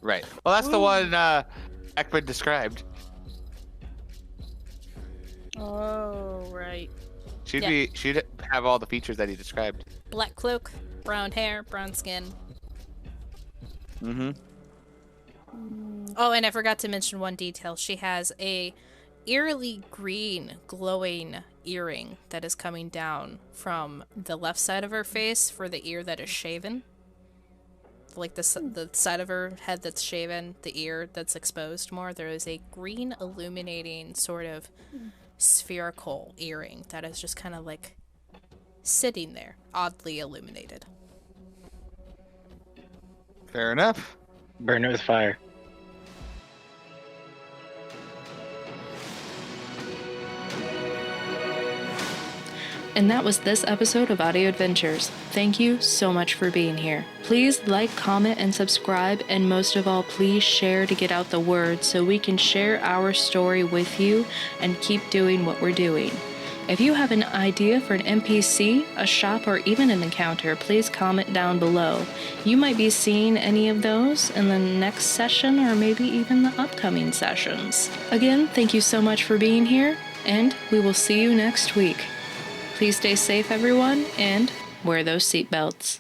Speaker 12: Right. Well, that's the one Ekman described.
Speaker 6: Oh, right.
Speaker 12: She'd have all the features that he described.
Speaker 3: Black cloak, brown hair, brown skin.
Speaker 12: Mm-hmm.
Speaker 3: Oh, and I forgot to mention one detail. She has a eerily green, glowing earring that is coming down from the left side of her face for the ear that is shaven. Like the side of her head that's shaven, the ear that's exposed more. There is a green, illuminating sort of spherical earring that is just kind of like sitting there, oddly illuminated.
Speaker 12: Fair enough.
Speaker 5: Burn it with fire.
Speaker 1: And that was this episode of Audio Adventures. Thank you so much for being here. Please like, comment, and subscribe, and most of all, please share to get out the word so we can share our story with you and keep doing what we're doing. If you have an idea for an NPC, a shop, or even an encounter, please comment down below. You might be seeing any of those in the next session or maybe even the upcoming sessions. Again, thank you so much for being here, and we will see you next week. Please stay safe, everyone, and wear those seatbelts.